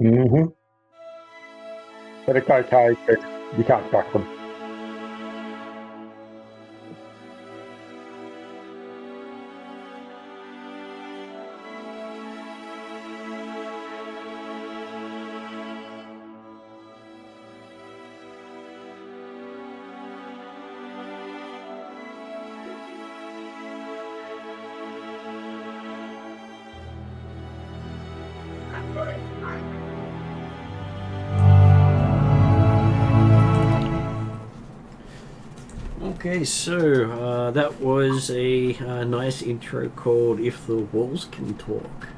Mm-hmm. But it's okay, because you can't trust them. Okay, so that was a nice intro called If the Walls Can Talk.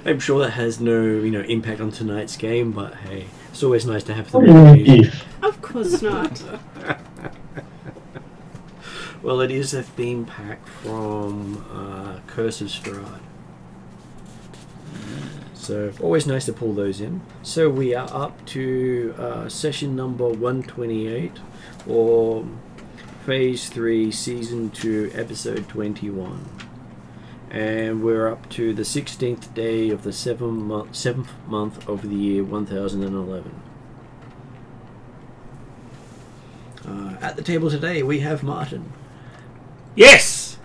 I'm sure that has no, impact on tonight's game, but hey, it's always nice to have the music. Of course not. Well, it is a theme pack from Curse of Strahd. So, always nice to pull those in. So, we are up to session number 128, or Phase 3, Season 2, Episode 21. And we're up to the 16th day of the 7th month of the year 1011. At the table today, we have Martin. Yes!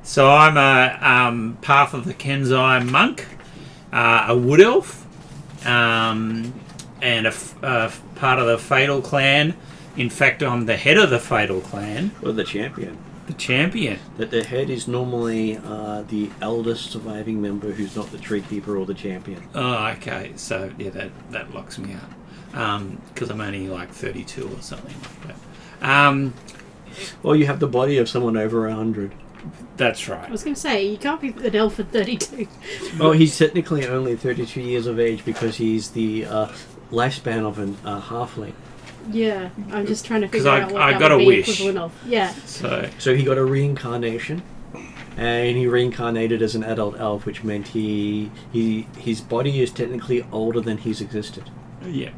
So I'm a Path of the Kenzai monk, a wood elf, and a part of the Fatal Clan. In fact, I'm the head of the Fatal Clan. Or the champion. The champion. That the head is normally the eldest surviving member who's not the tree keeper or the champion. Oh, okay. So, yeah, that locks me out. Because I'm only like 32 or something like that. Well, you have the body of someone over 100. That's right. I was going to say, you can't be an elf at 32. Oh, he's technically only 32 years of age because he's the lifespan of an halfling. Yeah, I'm just trying to figure out what I that got would a be wish. equivalent of. Yeah. So he got a reincarnation, and he reincarnated as an adult elf, which meant his body is technically older than he's existed. Yeah.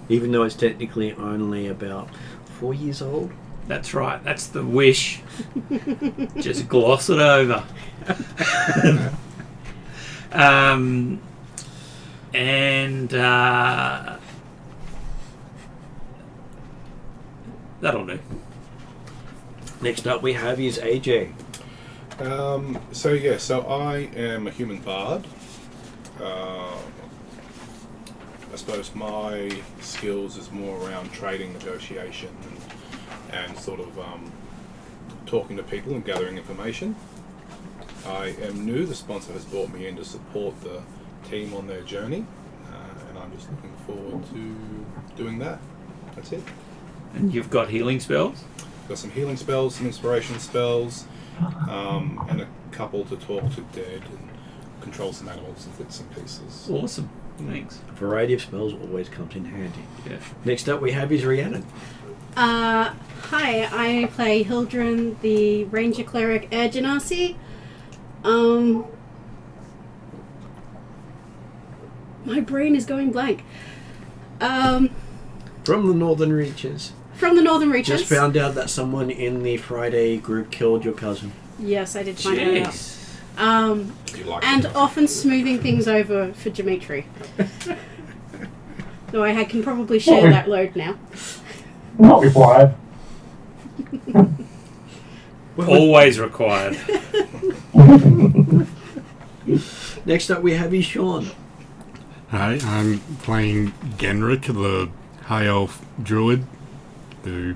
Even though it's technically only about 4 years old. That's right. That's the wish. Just gloss it over. That'll do. Next up we have is AJ. So I am a human bard. I suppose my skills is more around trading, negotiation, and sort of talking to people and gathering information. I am new. The sponsor has brought me in to support the team on their journey, and I'm just looking forward to doing that. That's it. And you've got healing spells? Got some healing spells, some inspiration spells, and a couple to talk to dead and control some animals and bits and pieces. Awesome. Thanks. A variety of spells always comes in handy. Yeah. Next up we have is Rhiannon. Hi, I play Hildren, the Ranger Cleric Air Genasi. My brain is going blank. From the Northern Reaches. From the Northern Reaches. Just found out that someone in the Friday group killed your cousin. Yes, I did find that out. Like and often smoothing things over for Dimitri. Though I can probably share that load now. Not required. Always required. Next up we have is Sean. Hi, I'm playing Genrick, the High Elf Druid, who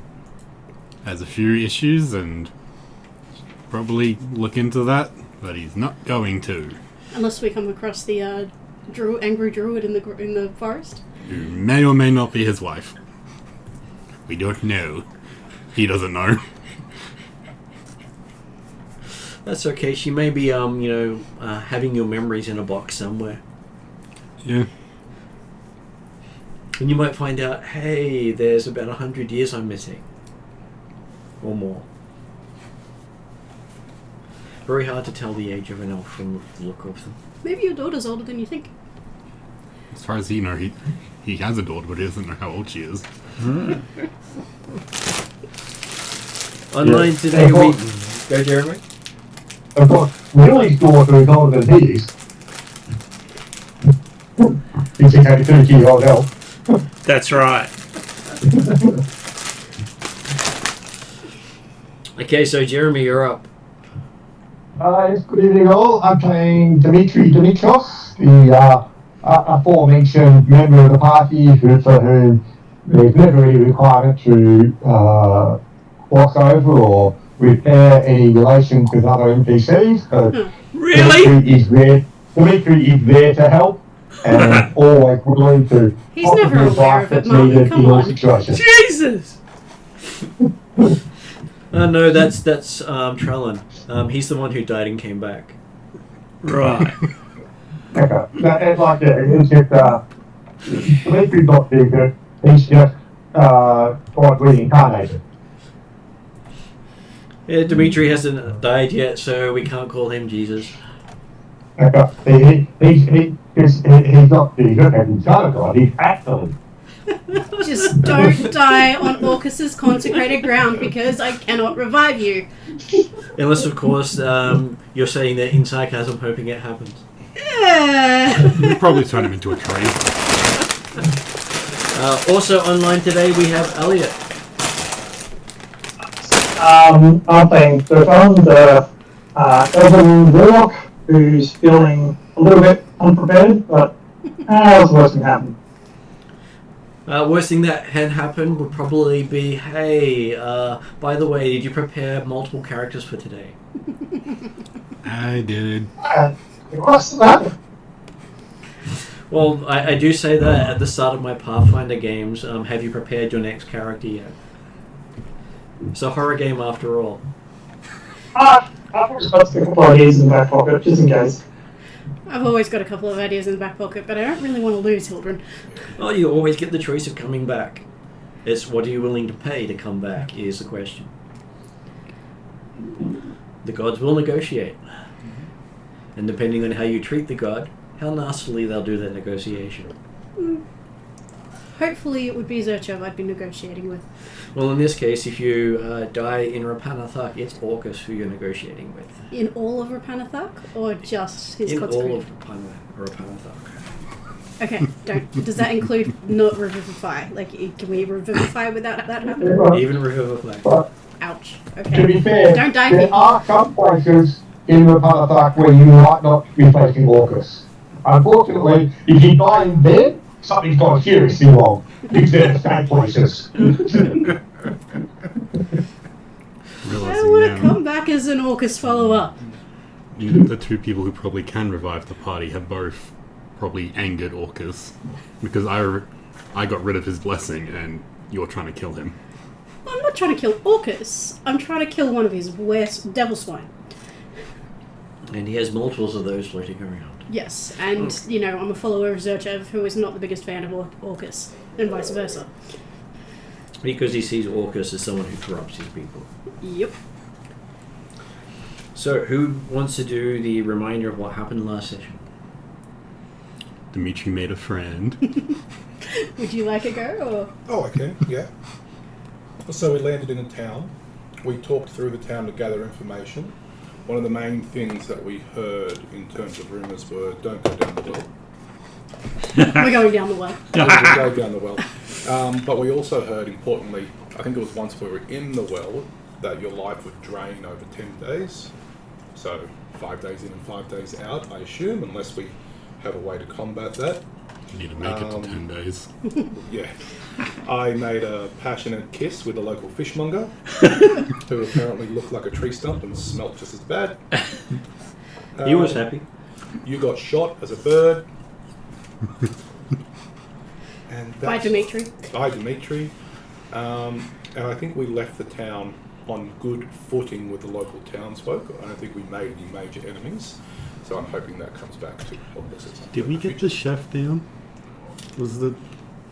has a few issues and probably look into that, but he's not going to. Unless we come across the angry druid in the forest. Who may or may not be his wife. We don't know. He doesn't know. That's okay. She may be, having your memories in a box somewhere. Yeah. And you might find out, hey, there's about 100 years I'm missing. Or more. Very hard to tell the age of an elf from the look of them. Maybe your daughter's older than you think. As far as you know, he has a daughter, but he doesn't know how old she is. Online today, we... Go, Jeremy? Of course, Willie's daughter is older than he is. He's a 30-year-old elf. That's right. Okay, so Jeremy, you're up. Yes, good evening all. I'm playing Dmitry Dimitrov, the aforementioned member of the party for whom there's never any requirement to cross over or repair any relations with other NPCs. So Really? Dmitry is there to help and always willing to He's offer never the aware advice of it, that's Martin, needed come in all on. situations. Jesus! No, that's Trellin. He's the one who died and came back. Right. Okay. It's like it's just Dimitri's not secret. He's just God reincarnated. Yeah, Dimitri hasn't died yet, so we can't call him Jesus. Okay. He's not Jesus and he's not a god. He's actually. Just don't die on Orcus's consecrated ground because I cannot revive you. Unless, of course, you're saying that in sarcasm, hoping it happens. We'll probably turn him into a tree. Also online today, we have Elliot. I'm playing Zerkon, the elven warlock, who's feeling a little bit unprepared, but what's the worst can happen? Worst thing that can happen would probably be, hey, by the way, did you prepare multiple characters for today? I did. What's that? Well, I do say that at the start of my Pathfinder games. Have you prepared your next character yet? It's a horror game after all. I've always got a couple of ideas in the back pocket, just in case. I've always got a couple of ideas in the back pocket, but I don't really want to lose Hildren. Well, you always get the choice of coming back. It's what are you willing to pay to come back is the question. The gods will negotiate. And depending on how you treat the god, how nastily they'll do that negotiation. Hopefully it would be Zerchev I'd be negotiating with. Well, in this case, if you die in Rapanathak, it's Orcus who you're negotiating with. In all of Rapanathak, or just his In consecrated? all of Rapanathak. Okay, does that include not revivify? Like, can we revivify without that happening? Even Revivify. Ouch. To Okay. be fair, Don't die, there people. are some places in the Pathak where you might not be facing Orcus. Unfortunately, if you die in there, something's gone seriously wrong. These are the same places. I Realizing want to now, come back as an Orcus follow-up. the two people who probably can revive the party have both probably angered Orcus. Because I got rid of his blessing and you're trying to kill him. I'm not trying to kill Orcus. I'm trying to kill one of his devil swine. And he has multiples of those floating around. Yes, and, you know, I'm a follower of Zerchev, who is not the biggest fan of Orcus, and vice versa. Because he sees Orcus as someone who corrupts his people. Yep. So, who wants to do the reminder of what happened last session? Dimitri made a friend. Would you like a go, or...? Oh, I can, yeah. So we landed in a town. We talked through the town to gather information. One of the main things that we heard in terms of rumours were don't go down the well. We're going down the well. We go down the well. But we also heard, importantly, I think it was once we were in the well, that your life would drain over 10 days. So 5 days in and 5 days out, I assume, unless we have a way to combat that. You need to make it to 10 days. Yeah. I made a passionate kiss with a local fishmonger, who apparently looked like a tree stump and smelt just as bad. He was happy. You got shot as a bird. And By that's Dimitri. By Dimitri. And I think we left the town on good footing with the local townsfolk. I don't think we made any major enemies. So I'm hoping that comes back to help us at some Did we point in get the chef down? Was the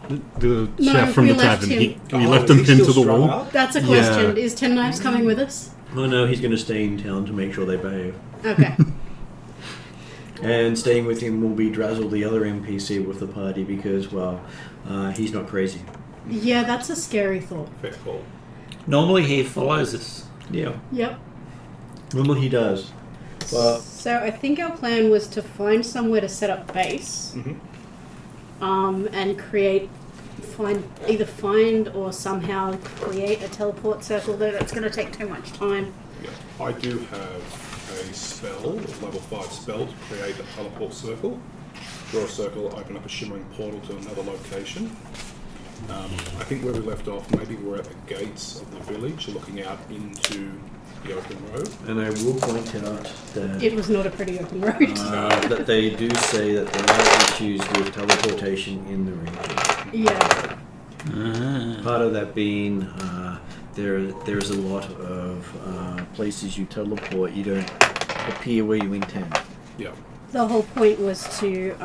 The No, chef from we the left tavern. him. We left him is he pinned still to the strung wall. up? That's a Yeah. question. Is Ten Knives coming with us? Oh no, he's going to stay in town to make sure they behave. Okay. And staying with him will be Drazzle, the other NPC with the party, because, well, he's not crazy. Yeah, that's a scary thought. Fair call. Normally he follows us. Yeah. Yep. Normally he does. Well, So I think our plan was to find somewhere to set up base, and either find or somehow create a teleport circle there. That's going to take too much time. Yeah. I do have a spell, a level 5 spell to create a teleport circle. Draw a circle, open up a shimmering portal to another location. I think where we left off, maybe we're at the gates of the village, looking out into the open road. and I will point out that It was not a pretty open road. that they do say that there are issues with teleportation in the region. Yeah. Part of that being there's a lot of places you teleport, you don't appear where you intend. Yeah. The whole point was to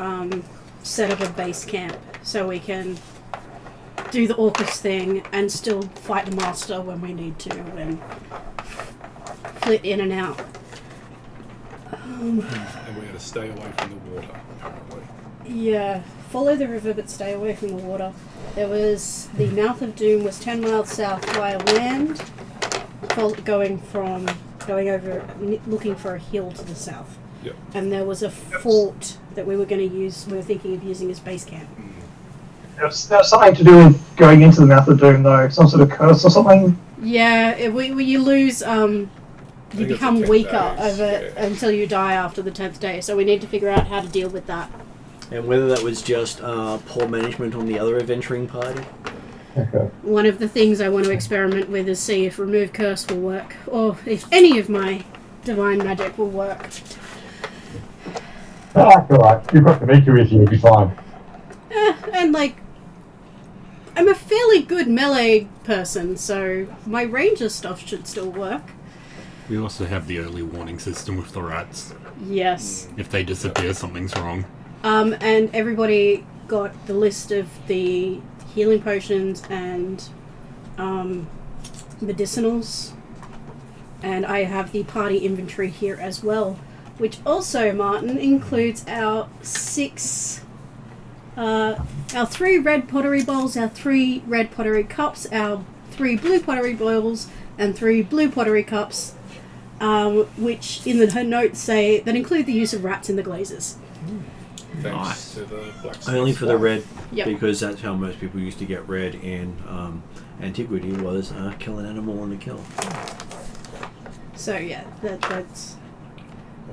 set up a base camp so we can do the Orcus thing and still fight the master when we need to and flit in and out. And we had to stay away from the water, apparently. Yeah, follow the river but stay away from the water. There was the Mouth of Doom was 10 miles south via land, going over, looking for a hill to the south. Yep. And there was a fort that we were going to use. We were thinking of using as base camp. There's something to do with going into the Mouth of Doom, though. Some sort of curse or something. Yeah, you lose. You think it's become 10 weaker days, over until you die after the 10th day. So we need to figure out how to deal with that. And whether that was just poor management on the other adventuring party. Okay. One of the things I want to experiment with is see if remove curse will work, or if any of my divine magic will work. That's alright. You've got Dimitri with you, you'll be fine. And I'm a fairly good melee person, so my ranger stuff should still work. We also have the early warning system with the rats. Yes. If they disappear, something's wrong. And everybody got the list of the healing potions and medicinals. And I have the party inventory here as well, which also, Martin, includes our 3 red pottery bowls, our 3 red pottery cups, our 3 blue pottery bowls, and 3 blue pottery cups, which in the notes say that include the use of rats in the glazes. Thanks to the blacksmith. Only for the red, Yep. because that's how most people used to get red in antiquity, was kill an animal on the kill. So yeah, that's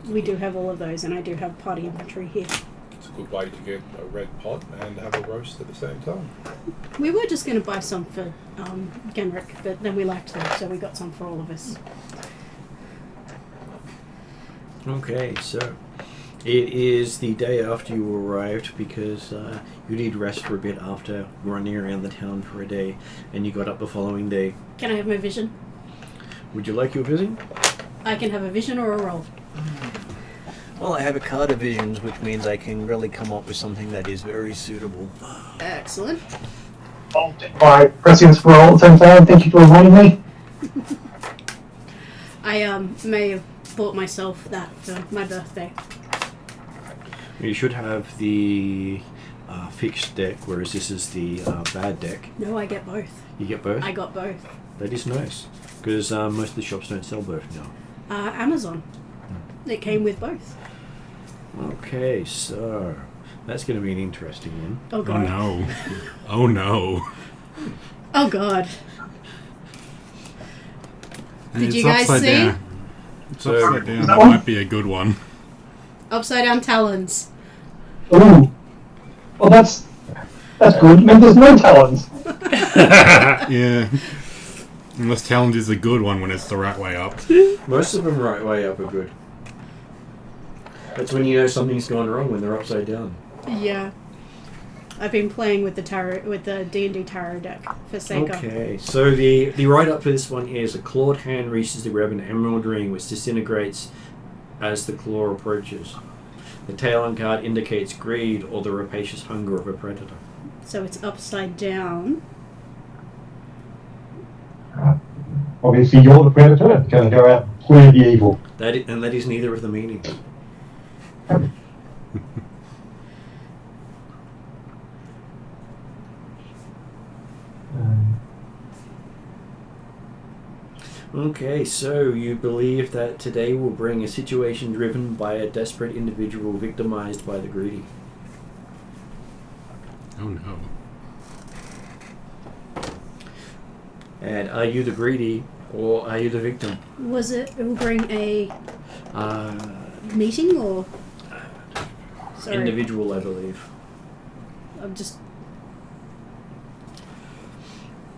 we do have all of those, and I do have party inventory here. It's a good way to get a red pot and have a roast at the same time. We were just going to buy some for Genrick, but then we liked them, so we got some for all of us. Okay, so it is the day after you arrived, because you need rest for a bit after running around the town for a day, and you got up the following day. Can I have my vision? Would you like your vision? I can have a vision or a roll. Well, I have a card of visions, which means I can really come up with something that is very suitable. Excellent. I'll take my prescience roll at the same time. Thank you for reminding me. I may have bought myself that for my birthday. You should have the fixed deck, whereas this is the bad deck. No, I get both. You get both? I got both. That is nice, because most of the shops don't sell both now. Amazon. It came with both. Okay, so that's going to be an interesting one. Oh Oh god. no. Oh no. Oh god. And Did it's you guys upside see? Down. It's So- upside down. That might be a good one. Upside down talons. Ooh. Well, that's good. Maybe there's no talons. Yeah. Unless talent is a good one when it's the right way up. Most of them right way up are good. That's when you know something's gone wrong, when they're upside down. Yeah. I've been playing with the tarot, with the D&D tarot deck for Seika. Okay, so the write-up for this one is: a clawed hand reaches the grab an emerald ring, which disintegrates as the claw approaches. The Talon card indicates greed or the rapacious hunger of a predator. So it's upside down. Obviously, you're the predator. Going to go out and clear the evil. That is neither of the meanings. Okay, so you believe that today will bring a situation driven by a desperate individual victimized by the greedy. Oh no. And are you the greedy or are you the victim? It will bring a meeting or? Sorry. Individual, I believe. I'm just.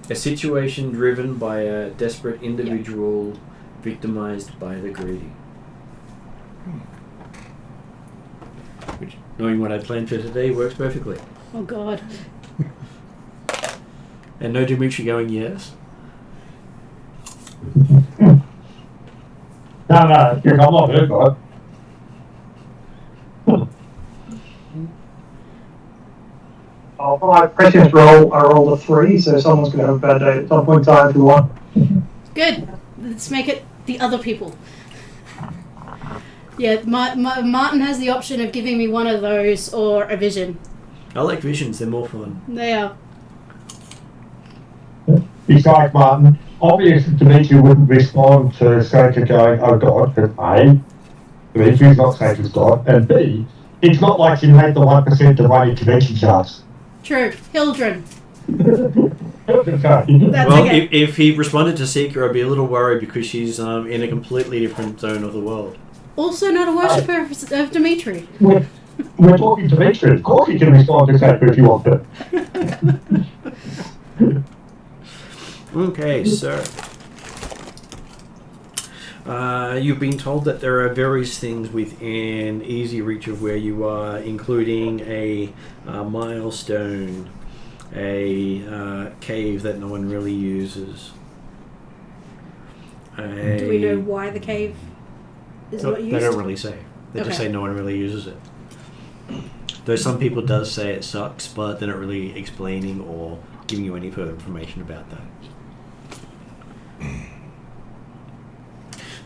A situation driven by a desperate individual victimized by the greedy. Which, knowing what I planned for today, works perfectly. Oh God. And no Dimitri going yes? No, I'm not hurt by it. Oh, for my prescience roll, I rolled a 3, so someone's going to have a bad day at some point in time if you want. Good. Let's make it the other people. Yeah, Martin has the option of giving me one of those or a vision. I like visions, they're more fun. They are. Besides Martin, obviously Dimitri wouldn't respond to Zelkor going, oh God, because A, Dimitri's not safe as God, and B, it's not like he made the 1% to run convention charts. True. Hildren. Okay. That's Well, okay. if he responded to Seeker, I'd be a little worried because she's in a completely different zone of the world. Also not a worshipper of Dimitri. We're talking Dimitri. Of course he can respond to Zelkor if you want to. Okay, so you've been told that there are various things within easy reach of where you are, including a milestone, a cave that no one really uses. Do we know why the cave is not used? They don't really say. They just say no one really uses it. Though some people does say it sucks, but they're not really explaining or giving you any further information about that.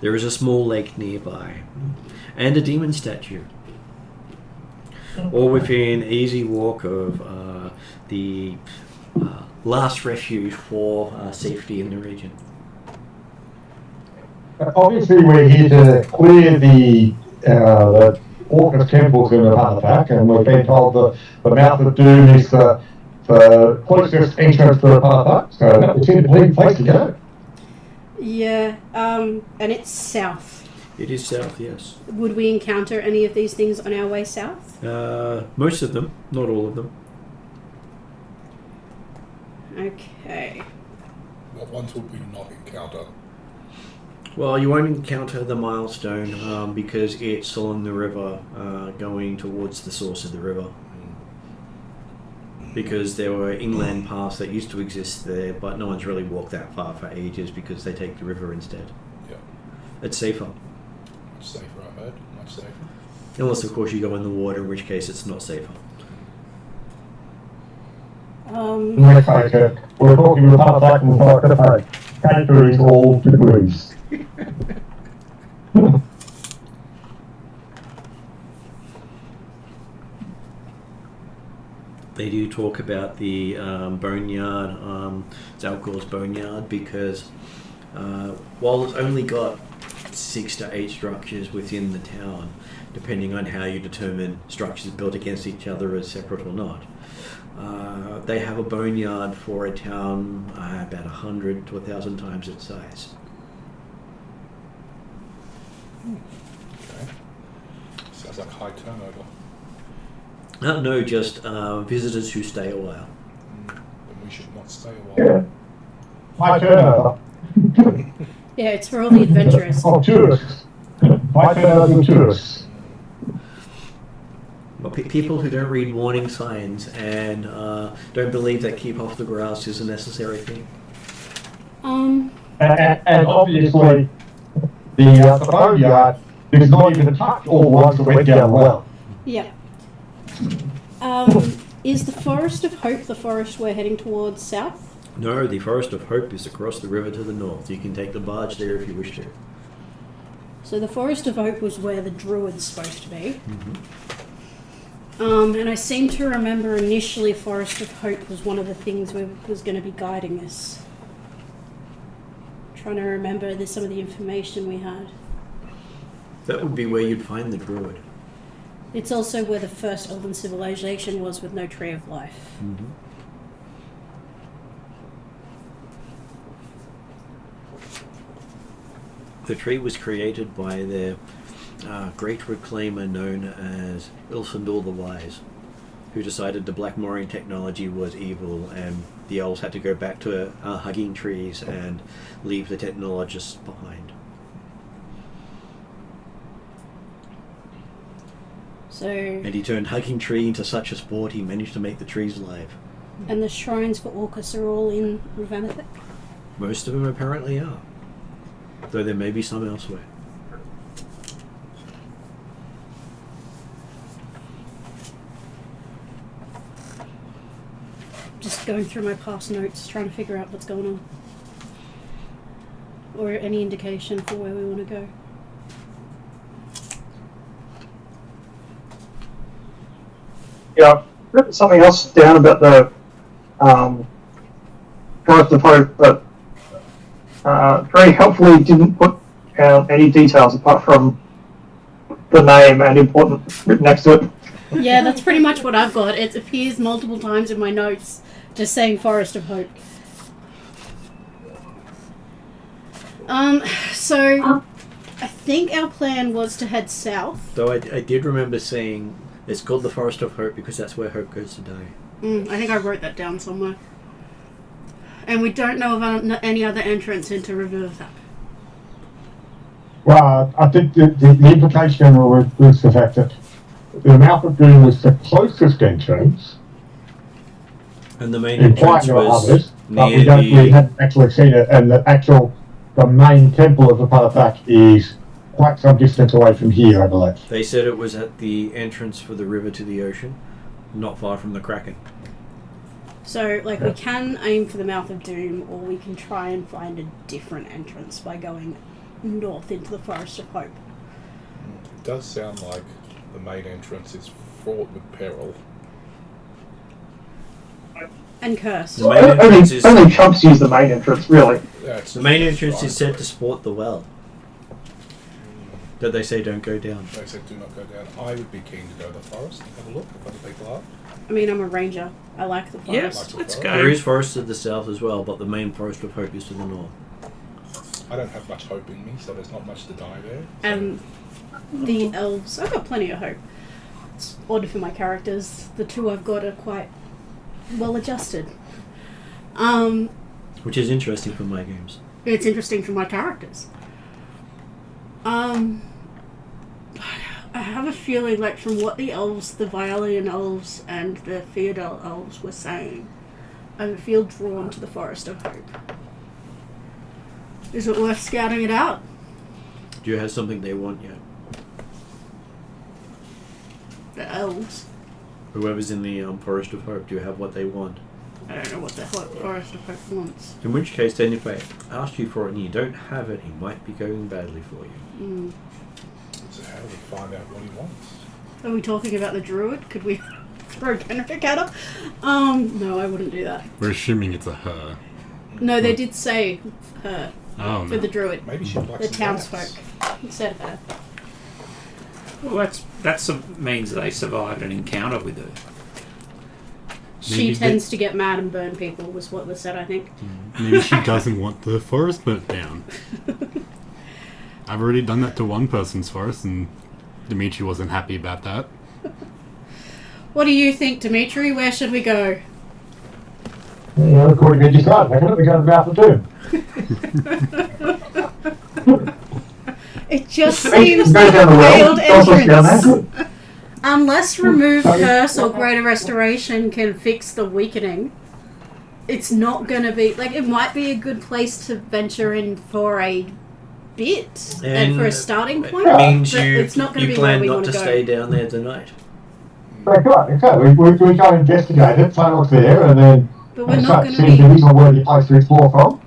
There is a small lake nearby, and a demon statue, all within easy walk of the last refuge for safety in the region. Obviously, we're here to clear the Orcus temples in the Pathak, and we've been told that the Mouth of Doom is the closest entrance to the Pathak, so that would seem to be the place to go. Yeah, and it's south. It is south, yes. Would we encounter any of these things on our way south? Most of them, not all of them. Okay. What ones would we not encounter? Well, you won't encounter the milestone because it's along the river, going towards the source of the river. Because there were inland paths that used to exist there, but no one's really walked that far for ages because they take the river instead. Yeah. It's safer. Much safer, I heard. Much safer. Unless, of course, you go in the water, in which case it's not safer. Next okay. We're talking about Pathak and Pathak. Categories all degrees. They do talk about the boneyard, Zelkor's boneyard, because while it's only got 6 to 8 structures within the town, depending on how you determine structures built against each other as separate or not, they have a boneyard for a town about 100 to 1,000 times its size. Okay. Sounds like high turnover. No, just visitors who stay a while. Then we should not stay a while. Yeah. My turnover. Yeah, it's for all the adventurers. Oh, tourists. My turnover tourists. Well, people who don't read warning signs and don't believe that keep off the grass is a necessary thing. And obviously, the boneyard is not even touched all the ones that went down well. Yeah. Is the Forest of Hope the forest we're heading towards south? No, the Forest of Hope is across the river to the north. You can take the barge there if you wish to. So the Forest of Hope was where the Druid's supposed to be. And I seem to remember initially Forest of Hope was one of the things that was going to be guiding us. Trying to remember some of the information we had. That would be where you'd find the Druid. It's also where the first Elven civilization was with no Tree of Life. The tree was created by their great reclaimer known as Ilfindor the Wise, who decided the black mooring technology was evil and the elves had to go back to hugging trees and leave the technologists behind. And he turned hugging tree into such a sport he managed to make the trees live. And the shrines for Orcus are all in Ravenethic? Most of them apparently are, though there may be some elsewhere. Just going through my past notes, trying to figure out what's going on. Or any indication for where we want to go. Yeah, I've written something else down about the Forest of Hope, but very helpfully didn't put down any details apart from the name and important written next to it. Yeah, that's pretty much what I've got. It appears multiple times in my notes, just saying Forest of Hope. So I think our plan was to head south. Though I did remember saying it's called the Forest of Hope because that's where hope goes to die. I think I wrote that down somewhere. And we don't know of any other entrance into Ravenethic. Well, I think the implication was the fact that the Mouth of Doom was the closest entrance. And the main entrance was others, but we haven't actually seen it, and the main temple of the Pathak is quite some distance away from here, I believe. They said it was at the entrance for the river to the ocean, not far from the Kraken. So, we can aim for the Mouth of Doom, or we can try and find a different entrance by going north into the Forest of Hope. It does sound like the main entrance is fraught with peril. And cursed. The main entrance is only chumps use the main entrance, really. the main entrance is said to support the well. That they say don't go down. They said do not go down. I would be keen to go to the forest and have a look if other people are. I mean, I'm a ranger. I like the forest. Yes, let's go. There is forest to the south as well, but the main Forest of Hope is to the north. I don't have much hope in me, so there's not much to die there. So. And the elves, I've got plenty of hope. It's odd for my characters. The two I've got are quite well adjusted. Which is interesting for my games. It's interesting for my characters. I have a feeling like from what the elves, the Violian elves and the Theodel elves were saying, I feel drawn to the Forest of Hope. Is it worth scouting it out? Do you have something they want yet? The elves. Whoever's in the Forest of Hope, do you have what they want? I don't know what the Forest of Hope wants. In which case, then if I asked you for it and you don't have it, he might be going badly for you. So how do we find out what he wants? Are we talking about the druid? Could we throw Genric at her? No, I wouldn't do that. We're assuming it's a her. No, they did say her Oh, for the druid. Maybe she likes The townsfolk said her. Well, that means they survived an encounter with her. She Maybe tends to get mad and burn people, was what was said, I think. Maybe she doesn't want the forest burnt down. I've already done that to one person's forest, and Dimitri wasn't happy about that. What do you think, Dimitri? Where should we go? Yeah, according to decide, we're going to go to the Mouth of Doom. It just seems Go like down a the well, failed don't down entrance. there. Unless remove curse or greater restoration can fix the weakening, it's not going to be... it might be a good place to venture in for a bit and for a starting point. It means but you it's not going to be where plan we not want to to go. stay down there tonight. Okay. We go investigate it, take a look there, and then But we're not going to see if be. there is a worthy place to explore from.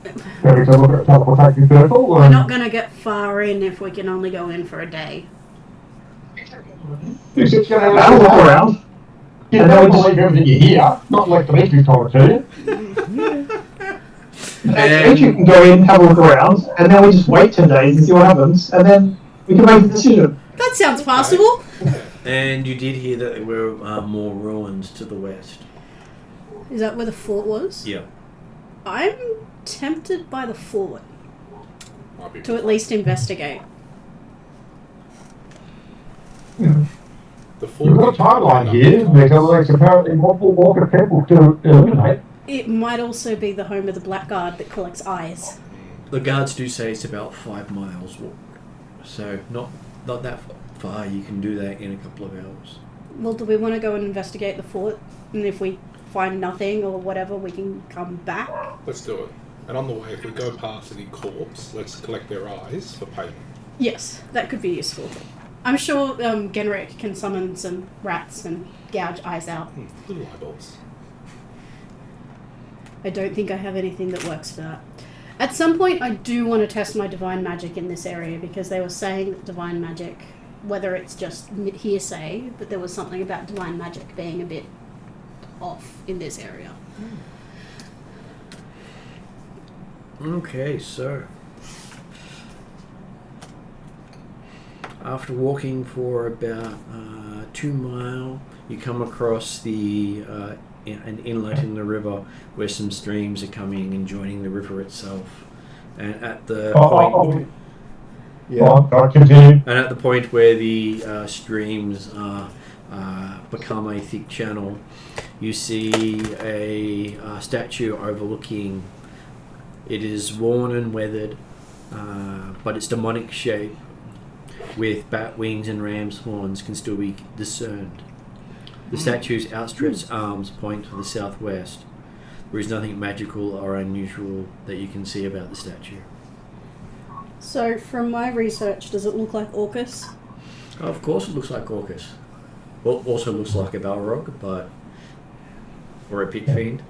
Then we can look at teleportation circle. We're not going to get far in if we can only go in for a day. It's just going I'll look around. You don't believe everything you hear, not like the Dimitri's told it to you. Next you can go in, have a look around, and then we just wait 10 days and see what happens, and then we can make a decision. That sounds possible. And you did hear that there were more ruins to the west. Is that where the fort was? Yeah. I'm tempted by the fort Might be to at least investigate. the We've got a timeline here, because there's apparently multiple Walker people to eliminate. It might also be the home of the Blackguard that collects eyes. The guards do say it's about 5 miles walk. So not that far. You can do that in a couple of hours. Well, do we want to go and investigate the fort? And if we find nothing or whatever, we can come back? Let's do it. And on the way, if we go past any corpse, let's collect their eyes for payment. Yes, that could be useful. I'm sure Genrick can summon some rats and gouge eyes out. Little eyeballs. I don't think I have anything that works for that. At some point, I do want to test my divine magic in this area, because they were saying that divine magic, whether it's just hearsay, but there was something about divine magic being a bit off in this area. Okay, so after walking for about 2 miles, you come across an inlet in the river where some streams are coming and joining the river itself. And at the point, Continue. and at the point where the streams become a thick channel, you see a statue overlooking. It is worn and weathered, but its demonic shape with bat wings and ram's horns can still be discerned. The statue's outstretched arms point to the southwest. There is nothing magical or unusual that you can see about the statue. So, from my research, does it look like Orcus? Of course it looks like Orcus. Well, also looks like a Balrog, or a pit fiend.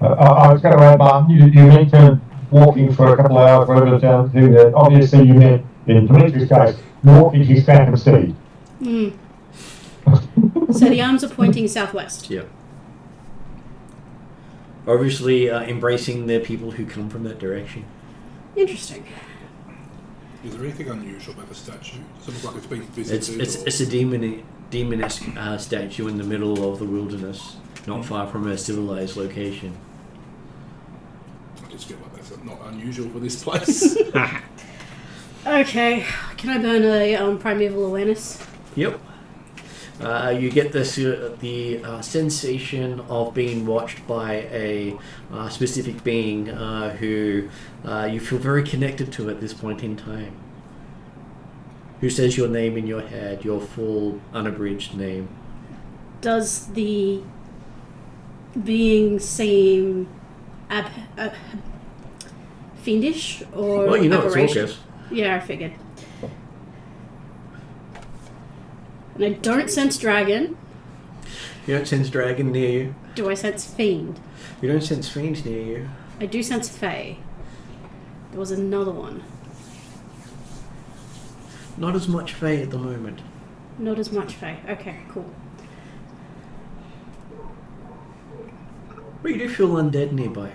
I was going to add, you mentioned walking for a couple of hours, whatever down to that. Obviously, you meant, in Dimitri's case, walking his phantom steed. So the arms are pointing southwest. Yeah. Obviously, embracing the people who come from that direction. Interesting. Is there anything unusual about the statue? Does it look like it's been visited? It's a demonesque statue in the middle of the wilderness, not far from a civilized location. I just feel like that's not unusual for this place. Okay, can I burn a primeval awareness? Yep. You get the sensation of being watched by a specific being who you feel very connected to at this point in time. Who says your name in your head, your full, unabridged name. Does the being seem fiendish or Well, you know it's aberration? Orcus. Yeah, I figured. And I don't sense dragon. You don't sense dragon near you. Do I sense fiend? You don't sense fiends near you. I do sense fae. There was another one. Not as much fae at the moment. Not as much fae. Okay, cool. But you do feel undead nearby.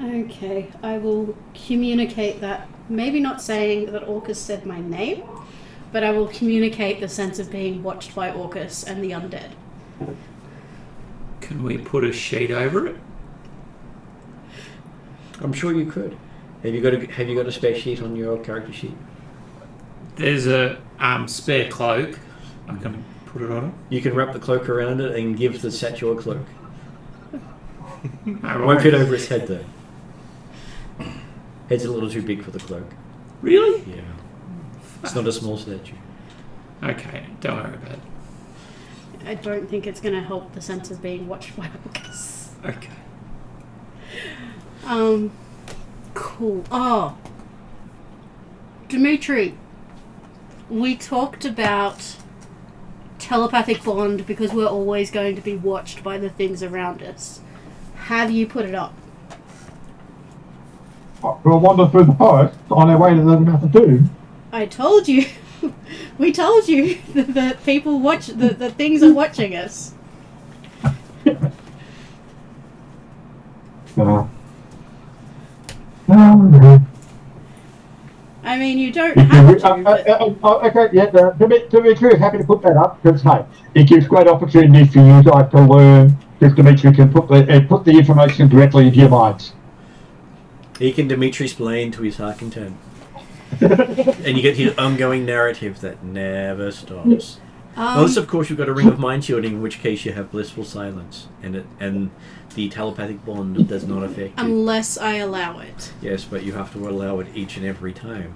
Okay, I will communicate that. Maybe not saying that Orcus said my name, but I will communicate the sense of being watched by Orcus and the undead. Can we put a sheet over it? I'm sure you could. Have you got a spare sheet on your character sheet? There's a spare cloak. I can put it on it. You can wrap the cloak around it and give the statue a cloak. All It won't fit right. over its head though. Head's a little too big for the cloak. Really? Yeah. It's not a small statue. Okay, don't worry about it. I don't think it's going to help the sense of being watched by Orcus. Okay. Cool. Oh, Dimitri, we talked about telepathic bond because we're always going to be watched by the things around us. Have you put it up? We'll wander through the forest on our way to the Mouth of Doom. I told you. We told you that the people watch the things are watching us. I mean, you don't have to. But... Okay, yeah, Dimitri is happy to put that up because, hey, it gives great opportunities for you guys to learn because Dimitri can put the information directly into your minds. He can Dimitri-splain to his heart content. And you get his ongoing narrative that never stops. Unless, of course, you've got a ring of mind shielding, in which case you have blissful silence, and the telepathic bond does not affect you. Unless I allow it. Yes, but you have to allow it each and every time.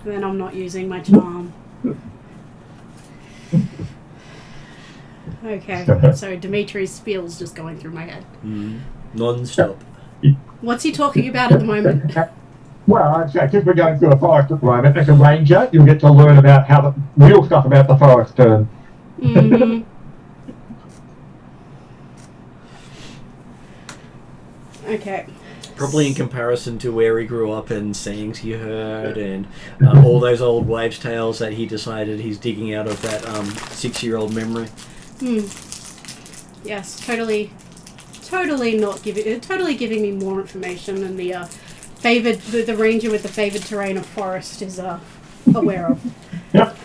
Then I'm not using my charm. Okay, so Dimitri's spiel's just going through my head. Non-stop. What's he talking about at the moment? Well, because we're going through a forest at the moment, as a ranger, you'll get to learn about how the real stuff about the forest turn. Mm-hmm. Okay. Probably in comparison to where he grew up and sayings he heard and all those old wives' tales that he decided he's digging out of that 6-year-old memory. Yes, totally not totally giving me more information than the the ranger with the favoured terrain of forest is aware of. Yep.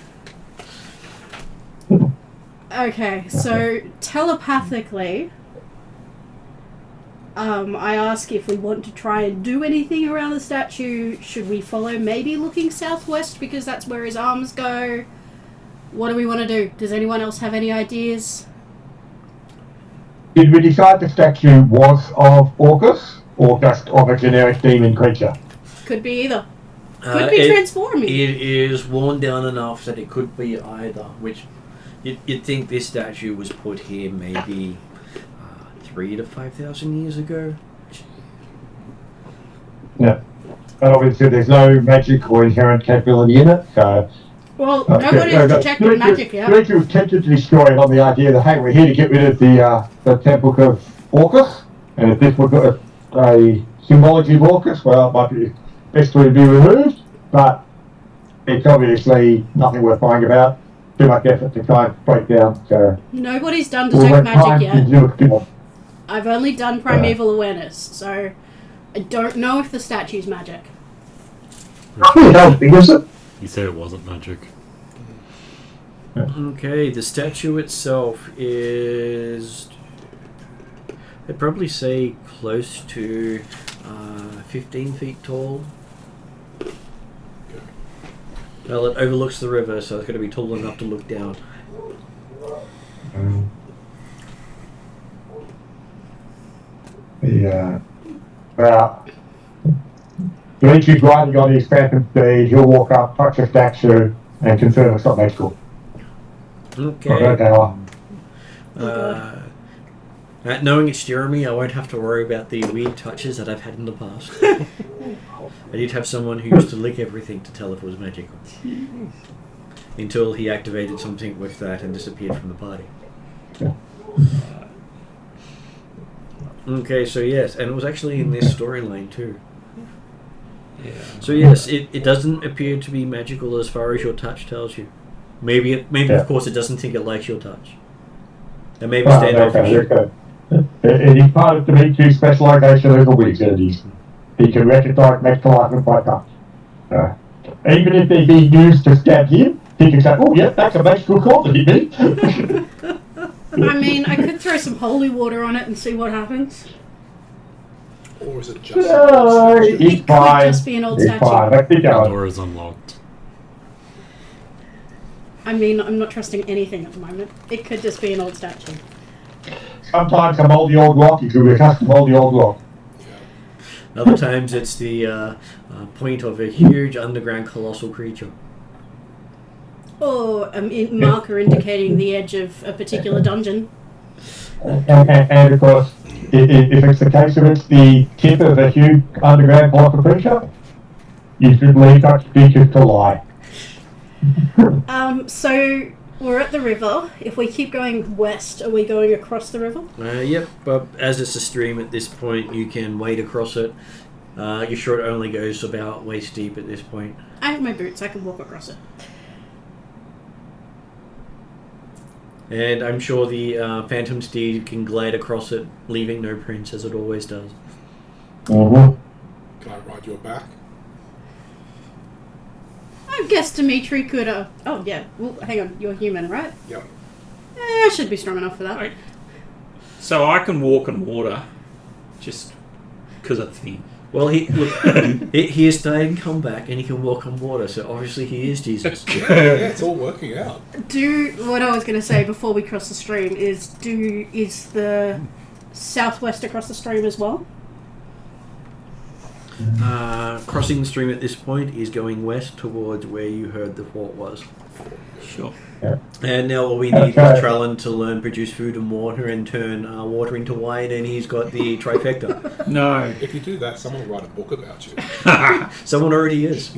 Okay, so telepathically, I ask if we want to try and do anything around the statue. Should we follow maybe looking southwest because that's where his arms go? What do we want to do? Does anyone else have any ideas? Did we decide the statue was of Orcus or just of a generic demon creature? Could be either. Could be transforming. It is worn down enough that it could be either, which you'd think this statue was put here maybe 3,000 to 5,000 years ago. Yeah. But obviously there's no magic or inherent capability in it, so... Well, nobody's detected magic yet. Dimitri was tempted to destroy it on the idea that, hey, we're here to get rid of the Temple of Orcus, and if this was a symbology of Orcus, well, it might be best to be removed, but it's obviously nothing worth worrying about. Too much effort to try and break down, so... Nobody's done detect magic yet. I've only done primeval awareness, so I don't know if the statue's magic. How big is it? You said it wasn't magic. Okay, the statue itself is... I'd probably say close to 15 feet tall. Well, it overlooks the river, so it's going to be tall enough to look down. Well, Dimitri's riding on his phantom steed, he'll walk up, touch the statue, and confirm it's not magical. Okay. Knowing it's Jeremy, I won't have to worry about the weird touches that I've had in the past. I did have someone who used to lick everything to tell if it was magical. Until he activated something with that and disappeared from the party. Yeah. Okay, so yes, and it was actually in this storyline too. Yeah. So yes, it doesn't appear to be magical as far as your touch tells you. Maybe of course it doesn't think it likes your touch. And maybe standoffish. Okay. It is part of Dimitri's specialisation over wizards. He can recognise magical items by touch. Even if they're being used to stab him, he can say, oh yeah, that's a magical quality, me. I mean, I could throw some holy water on it and see what happens. Or is it just It could just be an old statue. The door is unlocked. I mean, I'm not trusting anything at the moment. It could just be an old statue. Sometimes a mouldy old rock, you could cast a mouldy old rock. Other times it's the point of a huge underground colossal creature. Or a marker indicating the edge of a particular dungeon. And of course, if it's the case of it's the tip of a huge underground block of creature, you should leave such creatures to lie. So we're at the river. If we keep going west, are we going across the river? Yep, but as it's a stream at this point, you can wade across it. You're sure it only goes about waist deep at this point. I have my boots. I can walk across it. And I'm sure the Phantom Steed can glide across it, leaving no prints, as it always does. Mm-hmm. Can I ride your back? I guess Dimitri could. Oh yeah. Well, hang on. You're human, right? Yep. I should be strong enough for that. Right. So I can walk on water, just because I'm thin. Well, he has died and come back, and he can walk on water, so obviously he is Jesus. Yeah, it's all working out. What I was going to say before we cross the stream is the southwest across the stream as well? Crossing the stream at this point is going west towards where you heard the fort was. Sure. Yeah. And now all we need is Trellin to learn produce food and water and turn water into wine, and he's got the trifecta. No. If you do that, someone will write a book about you. Someone already is.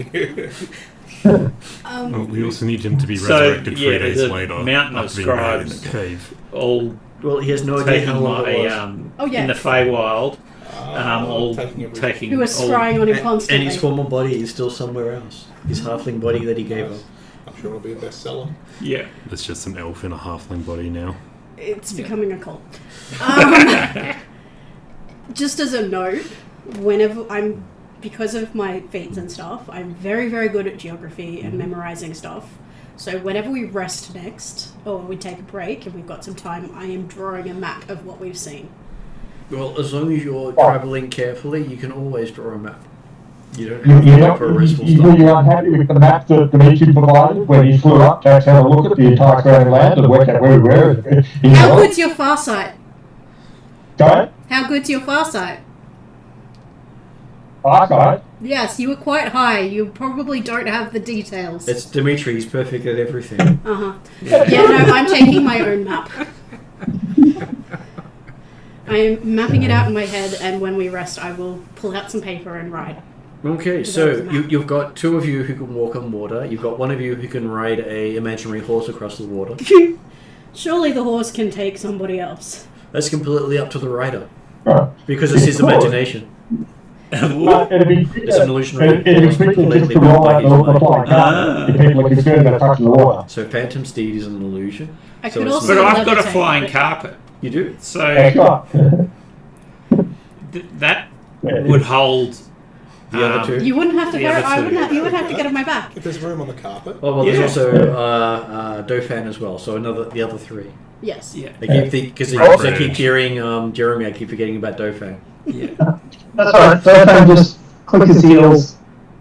Well, we also need him to be resurrected 3 days the later mountain of after being buried in scribes a cave. all Well, he has no idea taking how long my, it was. Oh, yeah. in the Feywild, all taking taking Who was all- scrying on him And constantly. his former body is still somewhere else. His halfling body that he gave up. I'm sure it'll be a bestseller. Yeah. There's just an elf in a halfling body now. It's becoming a cult. Just as a note, whenever because of my feats and stuff, I'm very, very good at geography and memorizing stuff. So whenever we rest next, or we take a break and we've got some time, I am drawing a map of what we've seen. Well, as long as you're travelling carefully, you can always draw a map. You don't have to You're look for a restful stop. you're unhappy with the map that Dimitri provided when he flew up to actually have a look at the entire surrounding land and work out where we were. How good's your farsight? Sorry? How good's your farsight? Farsight? Yes, you were quite high. You probably don't have the details. It's Dimitri, he's perfect at everything. Uh-huh. Yeah, no, I'm taking my own map. I am mapping it out in my head, and when we rest, I will pull out some paper and write. Okay, so you've got two of you who can walk on water. You've got one of you who can ride a imaginary horse across the water. Surely the horse can take somebody else. That's completely up to the rider, Right. because it's his imagination. It'd be It's an illusionary it'd be horse quicker just completely to built roll by out his the mind. flying car if people are concerned about touching the water. So Phantom Steed is an illusion. I So could it's also But I've got a levitate, flying but- carpet, You do. so That's right. that would hold The other two. You wouldn't have to The go. other two. You would have to get on my back. If there's room on the carpet, Oh well, Yeah. there's also Dauphin as well. So the other three. Yes. Yeah. I keep because Right. I keep hearing Jeremy. I keep forgetting about Dauphin. Yeah. That's alright. So Dauphin just click his heels,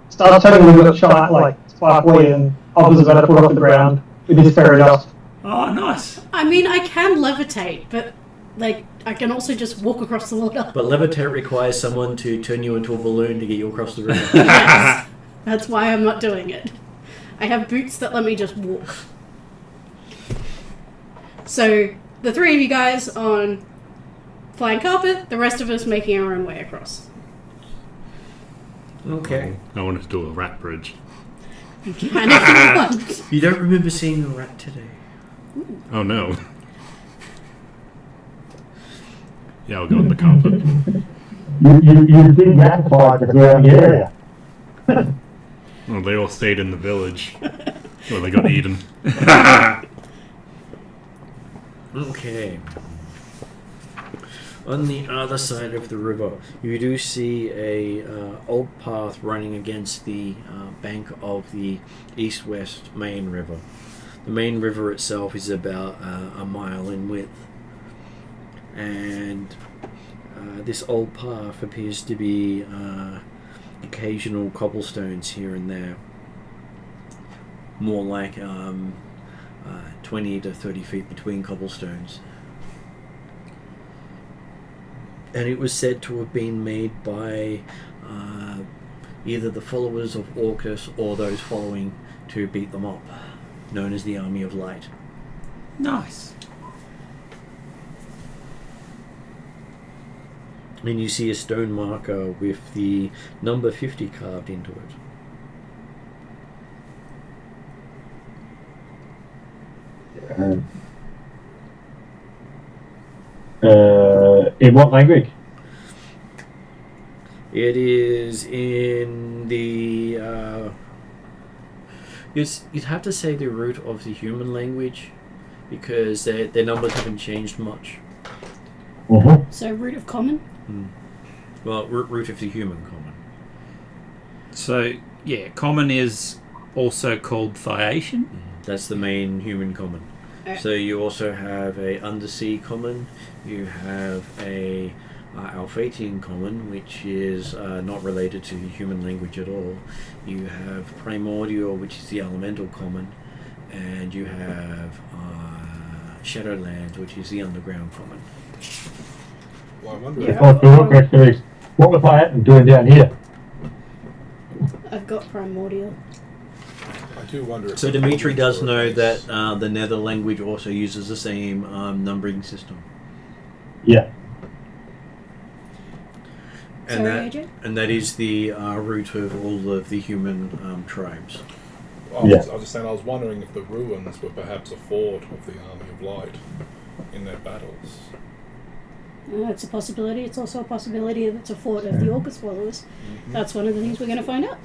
starts turning a little bit shy, like sparkly, and hovers about a foot off the ground with his fairy dust. Oh, nice. I mean, I can levitate, but like I can also just walk across the water. But levitate requires someone to turn you into a balloon to get you across the river. Yes. That's why I'm not doing it. I have boots that let me just walk. So the three of you guys on flying carpet, the rest of us making our own way across. Okay. I wanted to do a rat bridge. You can if you want. You don't remember seeing a rat today? Oh no. Yeah, I'll go on the carpet. You did ratify the surrounding area. Well, they all stayed in the village. Well, they got eaten. Okay. On the other side of the river, you do see a old path running against the bank of the east-west main river. The main river itself is about a mile in width, and this old path appears to be occasional cobblestones here and there, more like 20 to 30 feet between cobblestones. And it was said to have been made by either the followers of Orcus or those following to beat them up, known as the Army of Light. Nice. And you see a stone marker with the number 50 carved into it. In what language? It is in the... you'd have to say the root of the human language, because their numbers haven't changed much. Mm-hmm. So root of common. Well, root of the human common. So, yeah, common is also called Phaeacian. That's the main human common. So you also have a undersea common. You have a Alphatian common, which is not related to human language at all. You have primordial, which is the elemental common, and you have Shadowlands, which is the underground common. Well, I wonder Yeah. The real question is, what was I doing down here? I've got primordial. I do wonder if So the Dimitri comments does were a know base. that the Nether language also uses the same numbering system. Yeah. And Sorry, that AJ? and that is the root of all of the human tribes. I was just saying, I was wondering if the ruins were perhaps a fort of the Army of Light in their battles. It's a possibility. It's also a possibility that it's a fort of the Orcus followers. That's one of the things we're going to find out.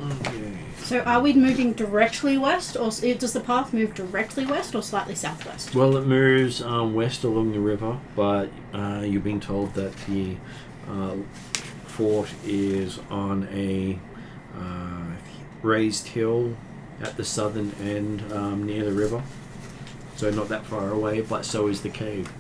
Okay. So are we moving directly west, or does the path move directly west or slightly southwest? Well, it moves west along the river, but you've been told that the fort is on a raised hill at the southern end near the river. So not that far away, but so is the cave.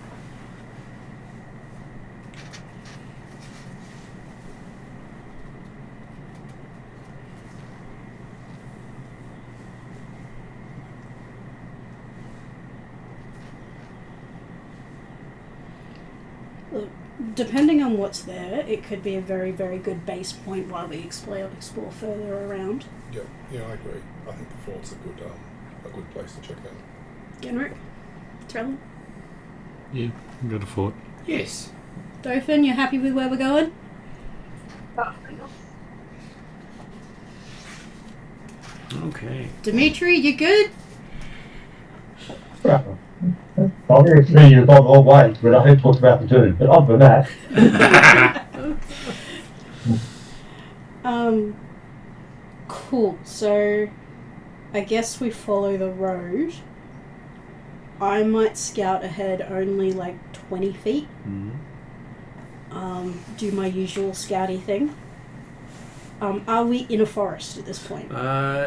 Look, depending on what's there, it could be a very, very good base point while we explore further around. Yeah, I agree. I think the fort's a good place to check out. Genrick? Trellin? Yeah, got a fort. Yes. Dothan, you happy with where we're going? Okay. Dimitri, you good? Obviously, you've gone the wrong way, but I think talked about the two. But other than that, Cool. So, I guess we follow the road. I might scout ahead only like 20 feet. Do my usual scouty thing. Are we in a forest at this point?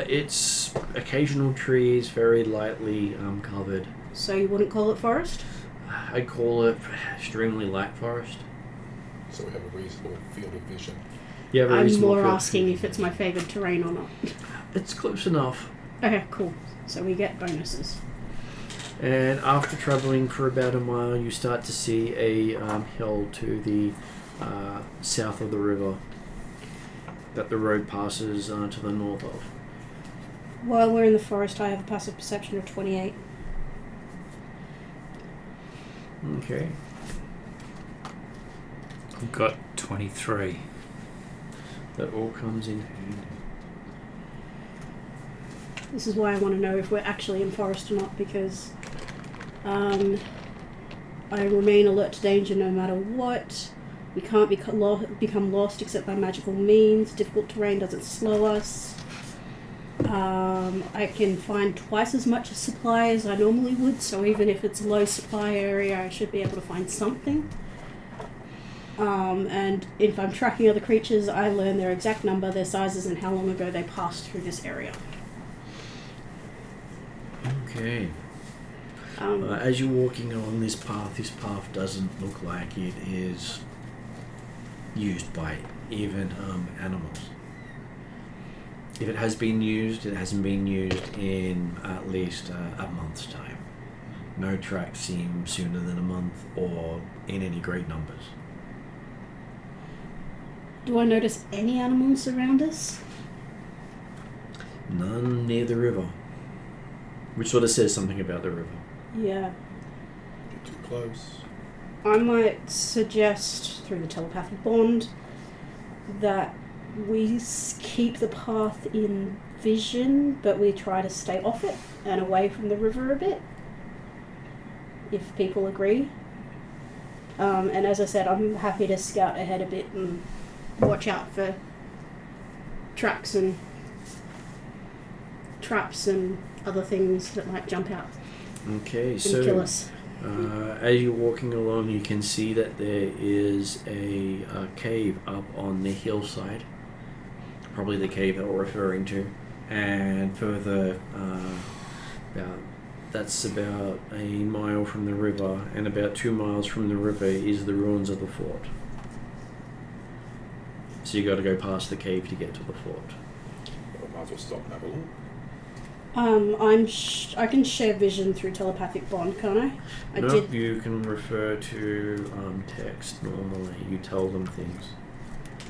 It's occasional trees, very lightly covered. So you wouldn't call it forest? I'd call it extremely light forest. So we have a reasonable field of vision. You have a I'm reasonable more field of asking view. if it's my favoured terrain or not. It's close enough. Okay, cool. So we get bonuses. And after travelling for about a mile, you start to see a hill to the south of the river that the road passes to the north of. While we're in the forest, I have a passive perception of 28. Okay. I've got 23. That all comes in handy. This is why I want to know if we're actually in forest or not, because I remain alert to danger no matter what. We can't become lost except by magical means. Difficult terrain doesn't slow us. I can find twice as much supply as I normally would, so even if it's a low supply area, I should be able to find something. And if I'm tracking other creatures, I learn their exact number, their sizes, and how long ago they passed through this area. Okay. As you're walking along this path doesn't look like it is used by even animals. If it has been used, it hasn't been used in at least a month's time. No tracks seem sooner than a month or in any great numbers. Do I notice any animals around us? None near the river. Which sort of says something about the river. Yeah. close? I might suggest, through the telepathic bond, that we keep the path in vision, but we try to stay off it and away from the river a bit, if people agree. And as I said, I'm happy to scout ahead a bit and watch out for tracks and traps and other things that might jump out Okay, and so kill us. as you're walking along, you can see that there is a cave up on the hillside. Probably the cave that we're referring to. And further, that's about a mile from the river, and about 2 miles from the river is the ruins of the fort. So you got to go past the cave to get to the fort. Well, I might as well stop and have a look. I can share vision through telepathic bond, can't I? No, you can refer to text normally. You tell them things.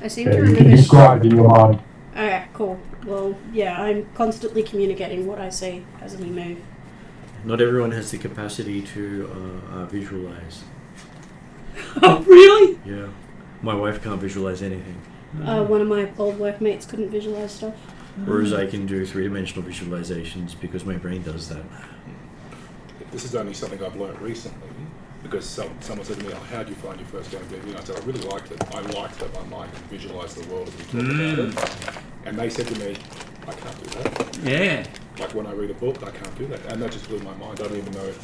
I seem Yeah, to you can remember. describe in your mind. Okay, cool. Well, yeah, I'm constantly communicating what I see as we move. Not everyone has the capacity to visualize. Oh, really? Yeah. My wife can't visualize anything. One of my old workmates couldn't visualize stuff. Whereas I can do three-dimensional visualizations because my brain does that. This is only something I've learnt recently because someone said to me, how did you find your first game of D&D? And I said, I really liked it. I liked that my mind could visualise the world as we talk about it. And they said to me, I can't do that. Yeah. Like when I read a book, I can't do that. And that just blew my mind. I don't even know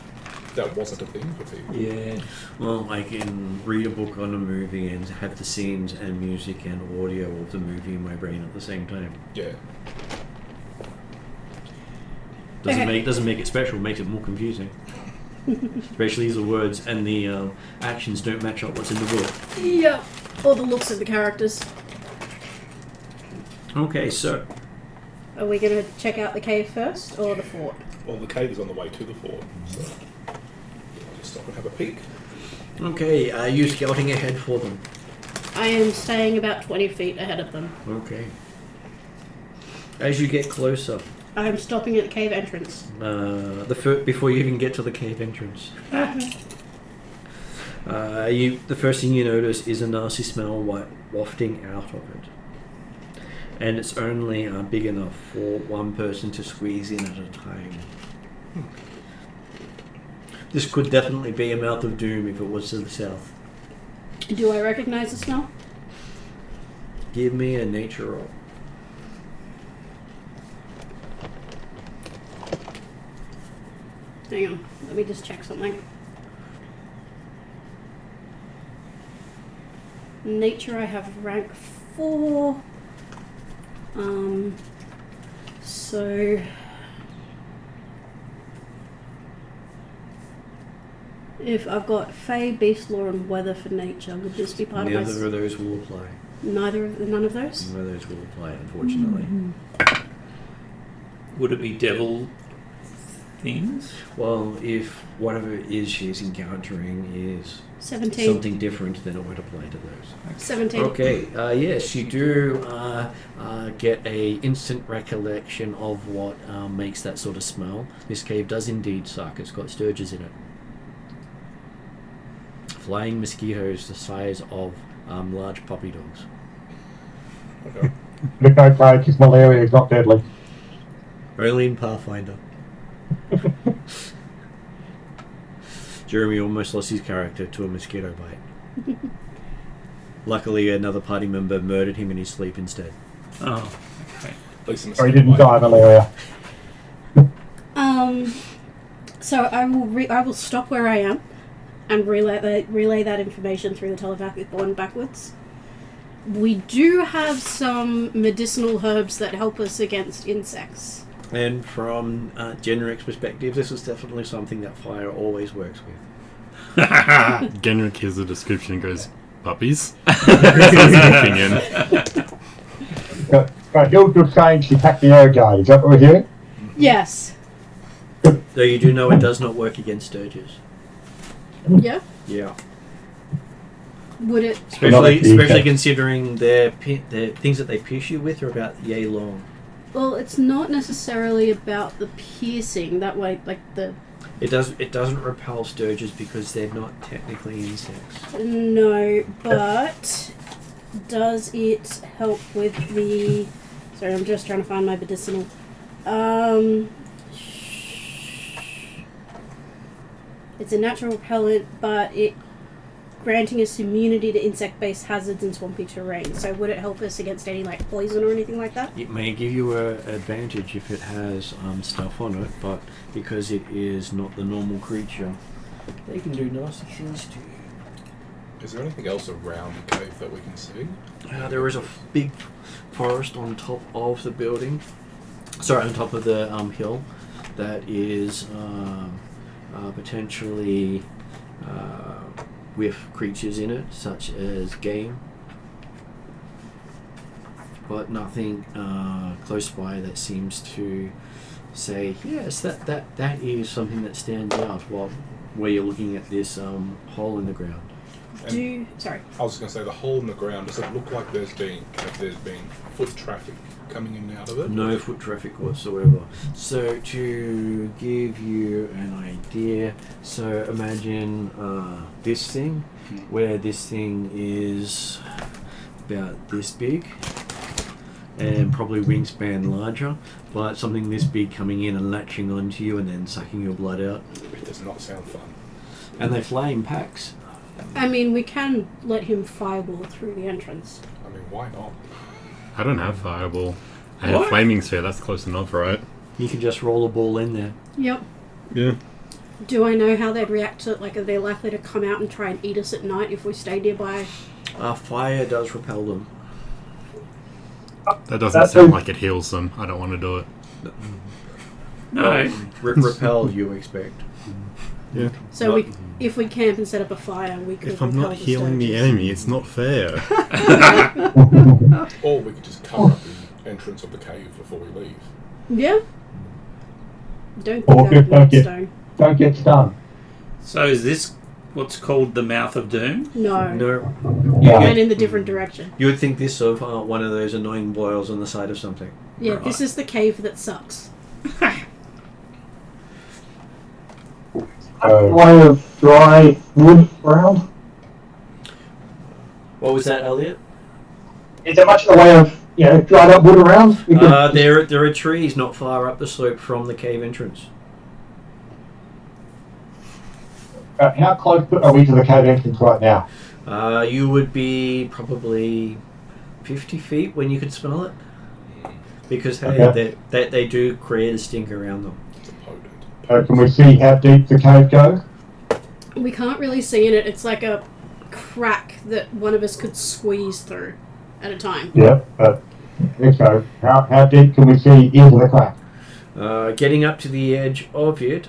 that wasn't a thing for people. Yeah. Well, I can read a book on a movie and have the scenes and music and audio of the movie in my brain at the same time. Yeah. Doesn't make it special, makes it more confusing. Especially as the words and the actions don't match up what's in the book. Yeah, or the looks of the characters. Okay, so Are we going to check out the cave first, or the fort? Well, the cave is on the way to the fort, so I'll just stop and have a peek. okay, are you scouting ahead for them? I am staying about 20 feet ahead of them. Okay. As you get closer, I am stopping at the cave entrance. before you even get to the cave entrance, the first thing you notice is a nasty smell wafting out of it, and it's only big enough for one person to squeeze in at a time. This could definitely be a mouth of doom if it was to the south. Do I recognize the smell? Give me a nature roll. Hang on, let me just check something. Nature, I have rank 4. So if I've got Fey, Beast Law, and Weather for nature, would this be part of my... Neither of those will apply. None of those? None of those will apply, unfortunately. Would it be devil things? Well, if whatever it is she's encountering is 17. something different, then it would apply to those. 17. Okay, yes, you do get a instant recollection of what makes that sort of smell. This cave does indeed suck. It's got sturges in it. Flying mosquitoes the size of large puppy dogs. Okay. Look, okay, because malaria is not deadly. Only in Pathfinder. Jeremy almost lost his character to a mosquito bite. Luckily, another party member murdered him in his sleep instead. Oh, okay. At least in the Or he second didn't die of malaria. So I will stop where I am and relay that information through the telepathic bond backwards. We do have some medicinal herbs that help us against insects. And from Genric's perspective, this is definitely something that fire always works with. Genric hears the description and goes, puppies? Looking in. Hildred's saying she packed the air guard. Is that what we're hearing? Yes. Though you do know it does not work against sturges. Yeah? Yeah. Would it... Especially considering their things that they pierce you with are about yay long. Well, it's not necessarily about the piercing. That way, like, the It doesn't repel sturges because they're not technically insects. No, but does it help with the... Sorry, I'm just trying to find my medicinal. It's a natural repellent, but it granting us immunity to insect-based hazards in swampy terrain. So would it help us against any like poison or anything like that? It may give you an advantage if it has stuff on it, but because it is not the normal creature, they can do nasty things to you. Is there anything else around the cave that we can see? There is a big forest on top of the building. Sorry, on top of the hill that is potentially with creatures in it, such as game, but nothing close by that seems to say, yes, that is something that stands out while where you're looking at this hole in the ground. Sorry. I was going to say, the hole in the ground, does it look like there's been foot traffic coming in and out of it? No foot traffic whatsoever. So to give you an idea, so imagine this thing, where this thing is about this big and probably wingspan larger, but something this big coming in and latching onto you and then sucking your blood out. It does not sound fun. And they fly in packs. I mean, we can let him fireball through the entrance. I mean, why not? I don't have fireball. I have flaming sphere. That's close enough, right? You can just roll a ball in there. Yep. Yeah. Do I know how they'd react to it? Like, are they likely to come out and try and eat us at night if we stay nearby? Fire does repel them. That doesn't sound like it heals them. I don't want to do it. No. Repel, you expect. Yeah. So if we camp and set up a fire, we could. If I'm repel not healing the sturges. enemy, it's not fair. Or we could just cover up the entrance of the cave before we leave. Yeah. Don't Or think don't get stung. So is this what's called the Mouth of Doom? No. No. You Yeah. went in the different direction. You would think this of one of those annoying boils on the side of something. Yeah, Right. this is the cave that sucks. Way of dry wood around? What was that, Elliot? Is there much in the way of dried up wood around? We could- There are trees not far up the slope from the cave entrance. How close are we to the cave entrance right now? You would be probably 50 feet when you could smell it. Because, hey, Okay. they do create a stink around them. It's a potent. Can we see how deep the cave goes? We can't really see in it. It's like a crack that one of us could squeeze through at a time. Yeah, but so how deep can we see into the crack? Getting up to the edge of it,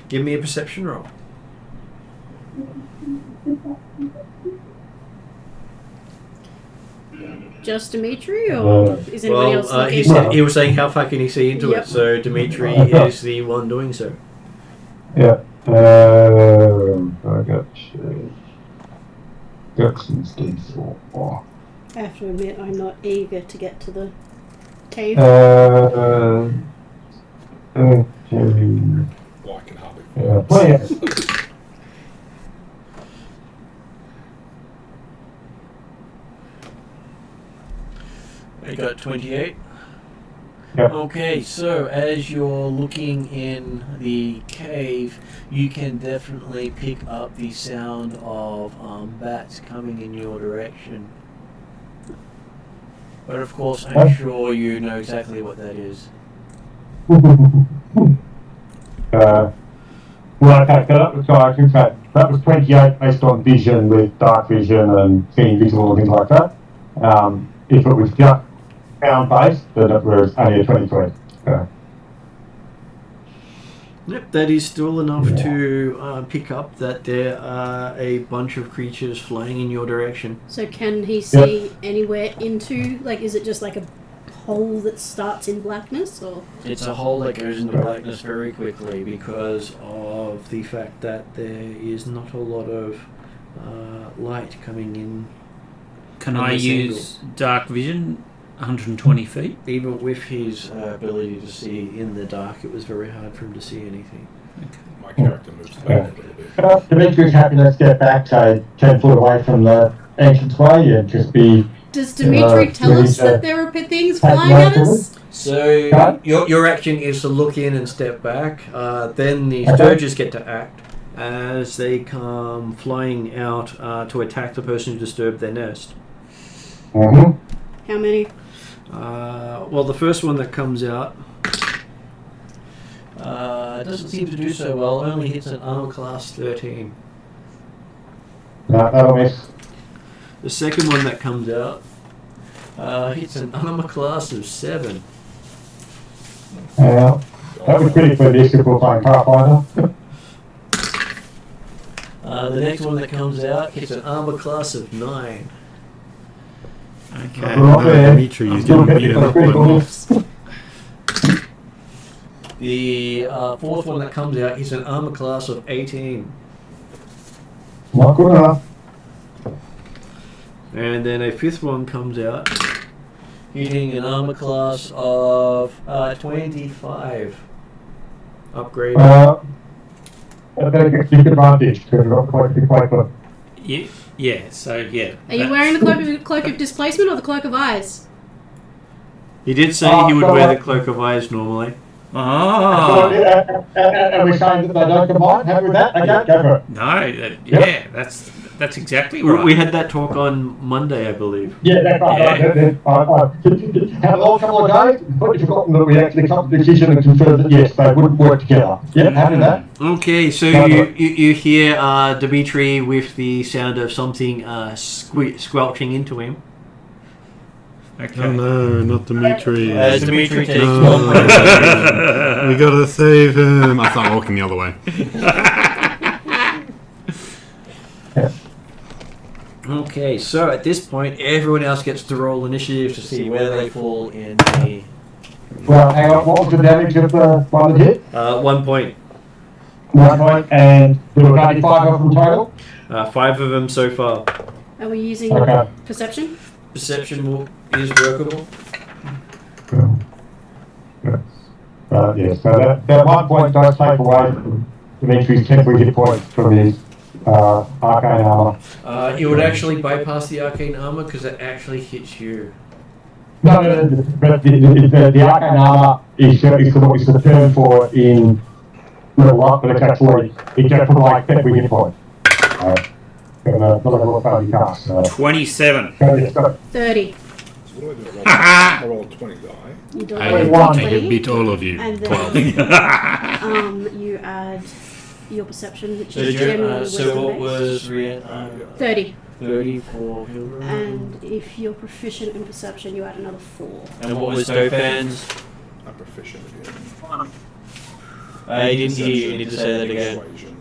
give me a perception roll. Just Dimitri, or is anybody else looking? He was saying how far can he see into Yep. it, so Dimitri is the one doing so. Yeah. I got some D4. I have to admit, I'm not eager to get to the cave. Well, I can hardly. I got 28. Yep. Okay, so as you're looking in the cave, you can definitely pick up the sound of bats coming in your direction. But of course, I'm sure you know exactly what that is. Well, okay, so I can say that was 28 based on vision with dark vision and seeing visual and things like that. If it was just sound based, then it was only a 23. Yep, that is still enough to pick up that there are a bunch of creatures flying in your direction. So can he see anywhere into, like, is it just like a hole that starts in blackness, or? It's a hole that goes into blackness very quickly because of the fact that there is not a lot of light coming in. Can On I this use dark vision 120 feet. Even with his ability to see in the dark, it was very hard for him to see anything. My character moves back a little bit. Dimitri's happy, let's get back, say, 10 foot away from the entranceway and just be... Does Dimitri tell us that there are things flying at us? So your action is to look in and step back. Then the Sturges get to act as they come flying out to attack the person who disturbed their nest. Mm-hmm. How many? Well, the first one that comes out doesn't seem to do so well. Only hits an armor class 13. No, that'll miss. The second one that comes out hits an armor class of 7. That was pretty for this if we're playing Pathfinder. The next one that comes out hits an armor class of 9. Okay. Right there. Dimitri is getting beaten up by mobs. The fourth one that comes out hits an armor class of 18. Not good enough. And then a fifth one comes out hitting an armor class of 25. Upgrade. That gets big advantage because we've got quite a big play for Yeah, so yeah. Are you wearing the cloak of displacement or the cloak of eyes? He did say he would wear the cloak of eyes normally. Oh. And we're saying that they don't combine? Happy with that? Okay, go for it. No, yeah, that's exactly right. We had that talk on Monday, I believe. Yeah, that's right. Have a long couple of days, but you've forgotten that we actually come to the decision and confirmed that yes, they wouldn't work together. Yeah, happy with that? Okay, so you hear Dimitri with the sound of something squelching into him. Okay. Oh no, not Dimitri. As Dimitri takes No. We gotta save him. I start walking the other way. Okay, so at this point, everyone else gets to roll initiative to see where they fall in the... Well, hang on, what was the damage of the one that hit? 1 point. 1 point, and there were only 5 of them total? 5 of them so far. Are we using Okay. perception? Perception is workable. Yes, so that 1 point does take away from Dimitri's temporary hit points from his arcane armor. It would actually bypass the arcane armor because it actually hits you. No, but the arcane armor is the term for it in level up, but it's actually, it just put like temporary hit points. Not a level of party cast. 27. 30. So what do I do? I roll a 20 die. You do I roll one. have 20, beat all of you. and 12. then you add your perception, which is generally so what wisdom-based. was 30. 30 for Hilda? And if you're proficient in perception, you add another 4. And what was Dophan's? I'm proficient again. I didn't hear you. You need to say that again. Persuasion.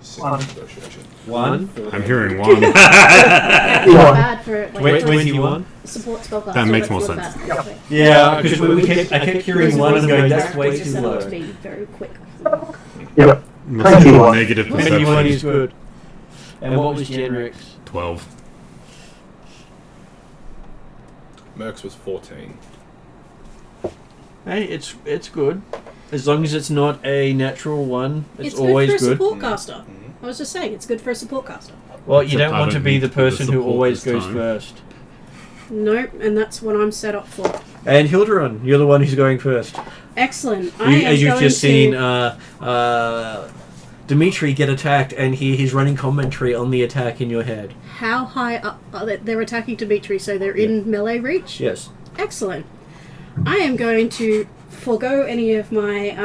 6 negotiation. 1? I'm hearing 1. Not bad for like 21? support spellcaster. That makes that's more not sense. bad, actually. Yeah, because I kept hearing 1 and going, that's way Just too allow it to low. be very quick. Yep. Must be a negative 21 perception. is good. And what was Genrix? 12. Mercs was 14. Hey, it's good. As long as it's not a natural one, it's good always for a good. support caster. I was just saying, it's good for a support caster. Well, you Except don't I want to don't be need the to do the person who support always this goes time. first. Nope, and that's what I'm set up for. And Hilderon, you're the one who's going first. Excellent. As you've just seen, to... Dimitri get attacked and hear his running commentary on the attack in your head. How high up are they? They're attacking Dimitri, so they're in melee reach? Yes. Excellent. I am going to forego any of my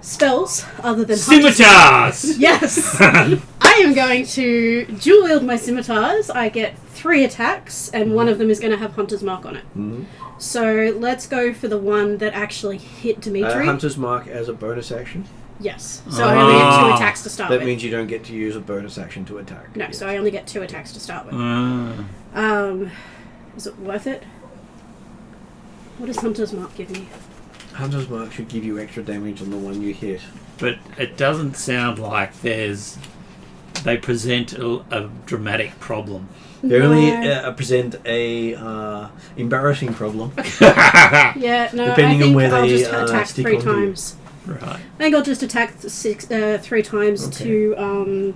spells other than Scimitars! Yes! I am going to dual wield my scimitars. I get 3 attacks, and one of them is going to have Hunter's Mark on it. Mm-hmm. So let's go for the one that actually hit Dimitri. Hunter's Mark as a bonus action. Yes. So I only get 2 attacks to start That with. means you don't get to use a bonus action to attack. No, Yes. so I only get 2 attacks to start with. Is it worth it? What does Hunter's Mark give me? Hunter's Mark should give you extra damage on the one you hit. But it doesn't sound like there's they present a dramatic problem. They only No. present a embarrassing problem. Yeah, no, Depending I on think where I'll they, just attack stick 3 onto you. times. Right. I think I'll just attack 3 times Okay. to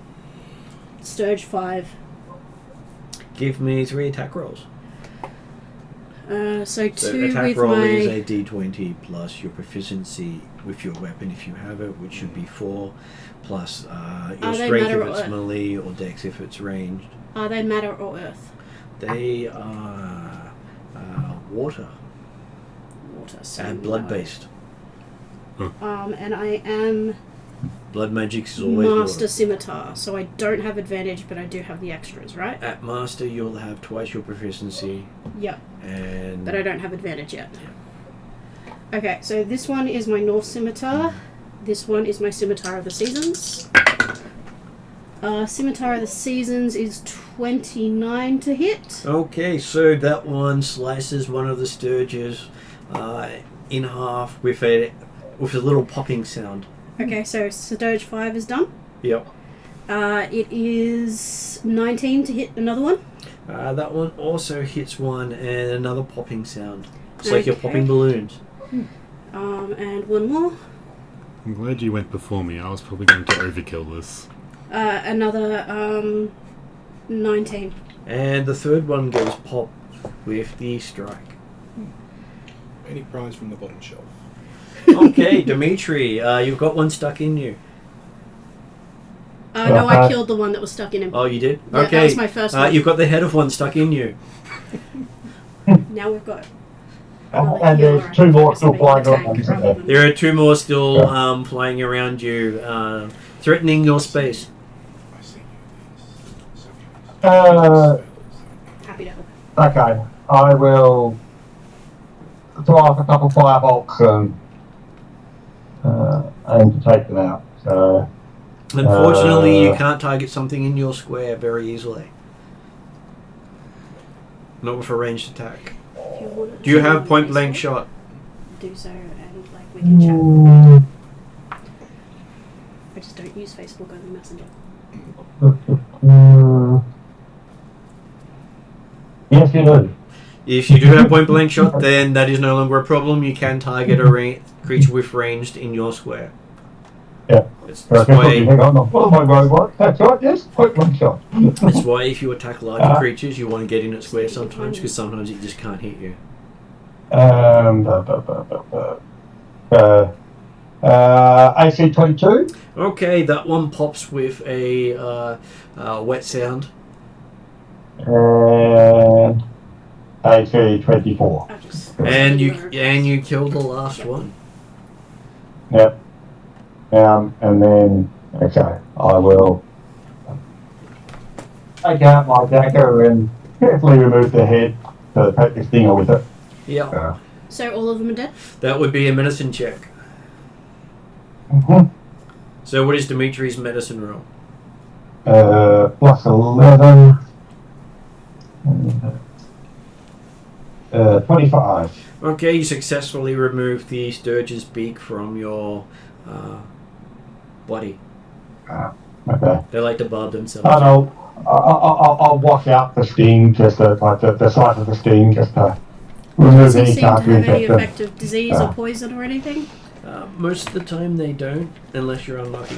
Sturge 5. Give me 3 attack rolls. So So 2 attack with roll my... is a d20 plus your proficiency with your weapon if you have it, which should be 4, plus your Are they strength matter if it's or- melee or dex if it's ranged. Are they matter or earth? They are water Water. So and blood based. And I am Blood magic is always Master water. Scimitar, so I don't have advantage, but I do have the extras, right? At master, you'll have twice your proficiency, Yep, and but I don't have advantage yet. Okay, so this one is my North Scimitar. This one is my Scimitar of the Seasons. Scimitar of the Seasons is 29 to hit. Okay, so that one slices one of the sturges in half with a little popping sound. Okay, so Sturge 5 is done. Yep. It is 19 to hit another one. That one also hits one and another popping sound. It's like you're Okay. popping balloons. And one more. I'm glad you went before me. I was probably going to overkill this. Another 19. And the third one goes pop with the strike. Any prize from the bottom shelf? Okay, Dimitri, you've got one stuck in you. No, I killed the one that was stuck in him. Oh, you did? Yeah, Okay. that was my first one. You've got the head of one stuck in you. Now we've got... And there's 2 more still flying around, isn't there? There are 2 more still flying around you, threatening your space. I see you. Happy to help. Okay, I will throw off a couple firebolts and aim to take them out. So, Unfortunately, you can't target something in your square very easily. Not with a ranged attack. If you want Do you to have point blank Facebook, shot? Do so, and like we can chat. I just don't use Facebook on the Messenger. yes, you do. If you do have point blank shot, then that is no longer a problem. You can target a creature with ranged in your square. Yeah. It's Hang why, on, what am I robot? That's right, yes, point one shot. it's why if you attack larger creatures, you want to get in its square sometimes, because sometimes it just can't hit you. AC 22. Okay, that one pops with a wet sound. And AC 24. I'll just And you kill the last one. Yep. And then, okay, I will take out my dagger and carefully remove the head to take this thing with it. Yeah. So all of them are dead? That would be a medicine check. Mhm. So what is Dimitri's medicine roll? Plus 11. 25. Okay, you successfully remove the sturge's beak from your body. Okay. They like to barb themselves. And I'll wash out the sting, just like the size of the sting, just to remove Does he any seem to have cartridge. any effect of disease or poison or anything? Most of the time they don't, unless you're unlucky.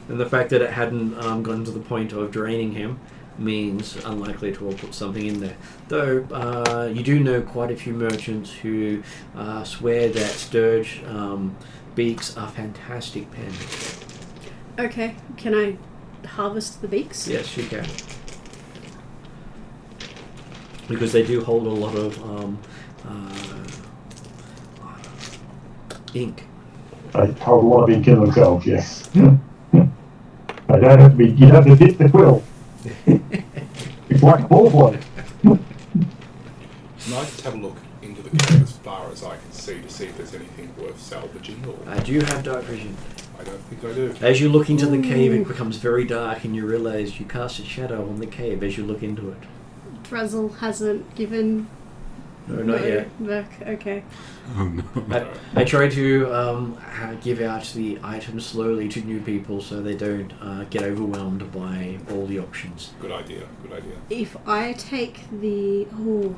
And the fact that it hadn't gone to the point of draining him means unlikely to have put something in there. Though you do know quite a few merchants who swear that sturge beaks are fantastic pens. Okay, can I harvest the beaks? Yes, you can. Because they do hold a lot of ink. They hold a lot of ink in themselves, yes. They don't have to be, you don't have to dip the quill. It's like a ball play. Can I just have a look into the cave as far as I can see to see if there's anything worth salvaging? Or Do you have dark vision? I don't think I do. As you look into the cave, it becomes very dark, and you realize you cast a shadow on the cave as you look into it. Drazzle hasn't given No, not yet. Look, okay. Oh no. I try to give out the items slowly to new people so they don't get overwhelmed by all the options. Good idea. If I take the... Oh,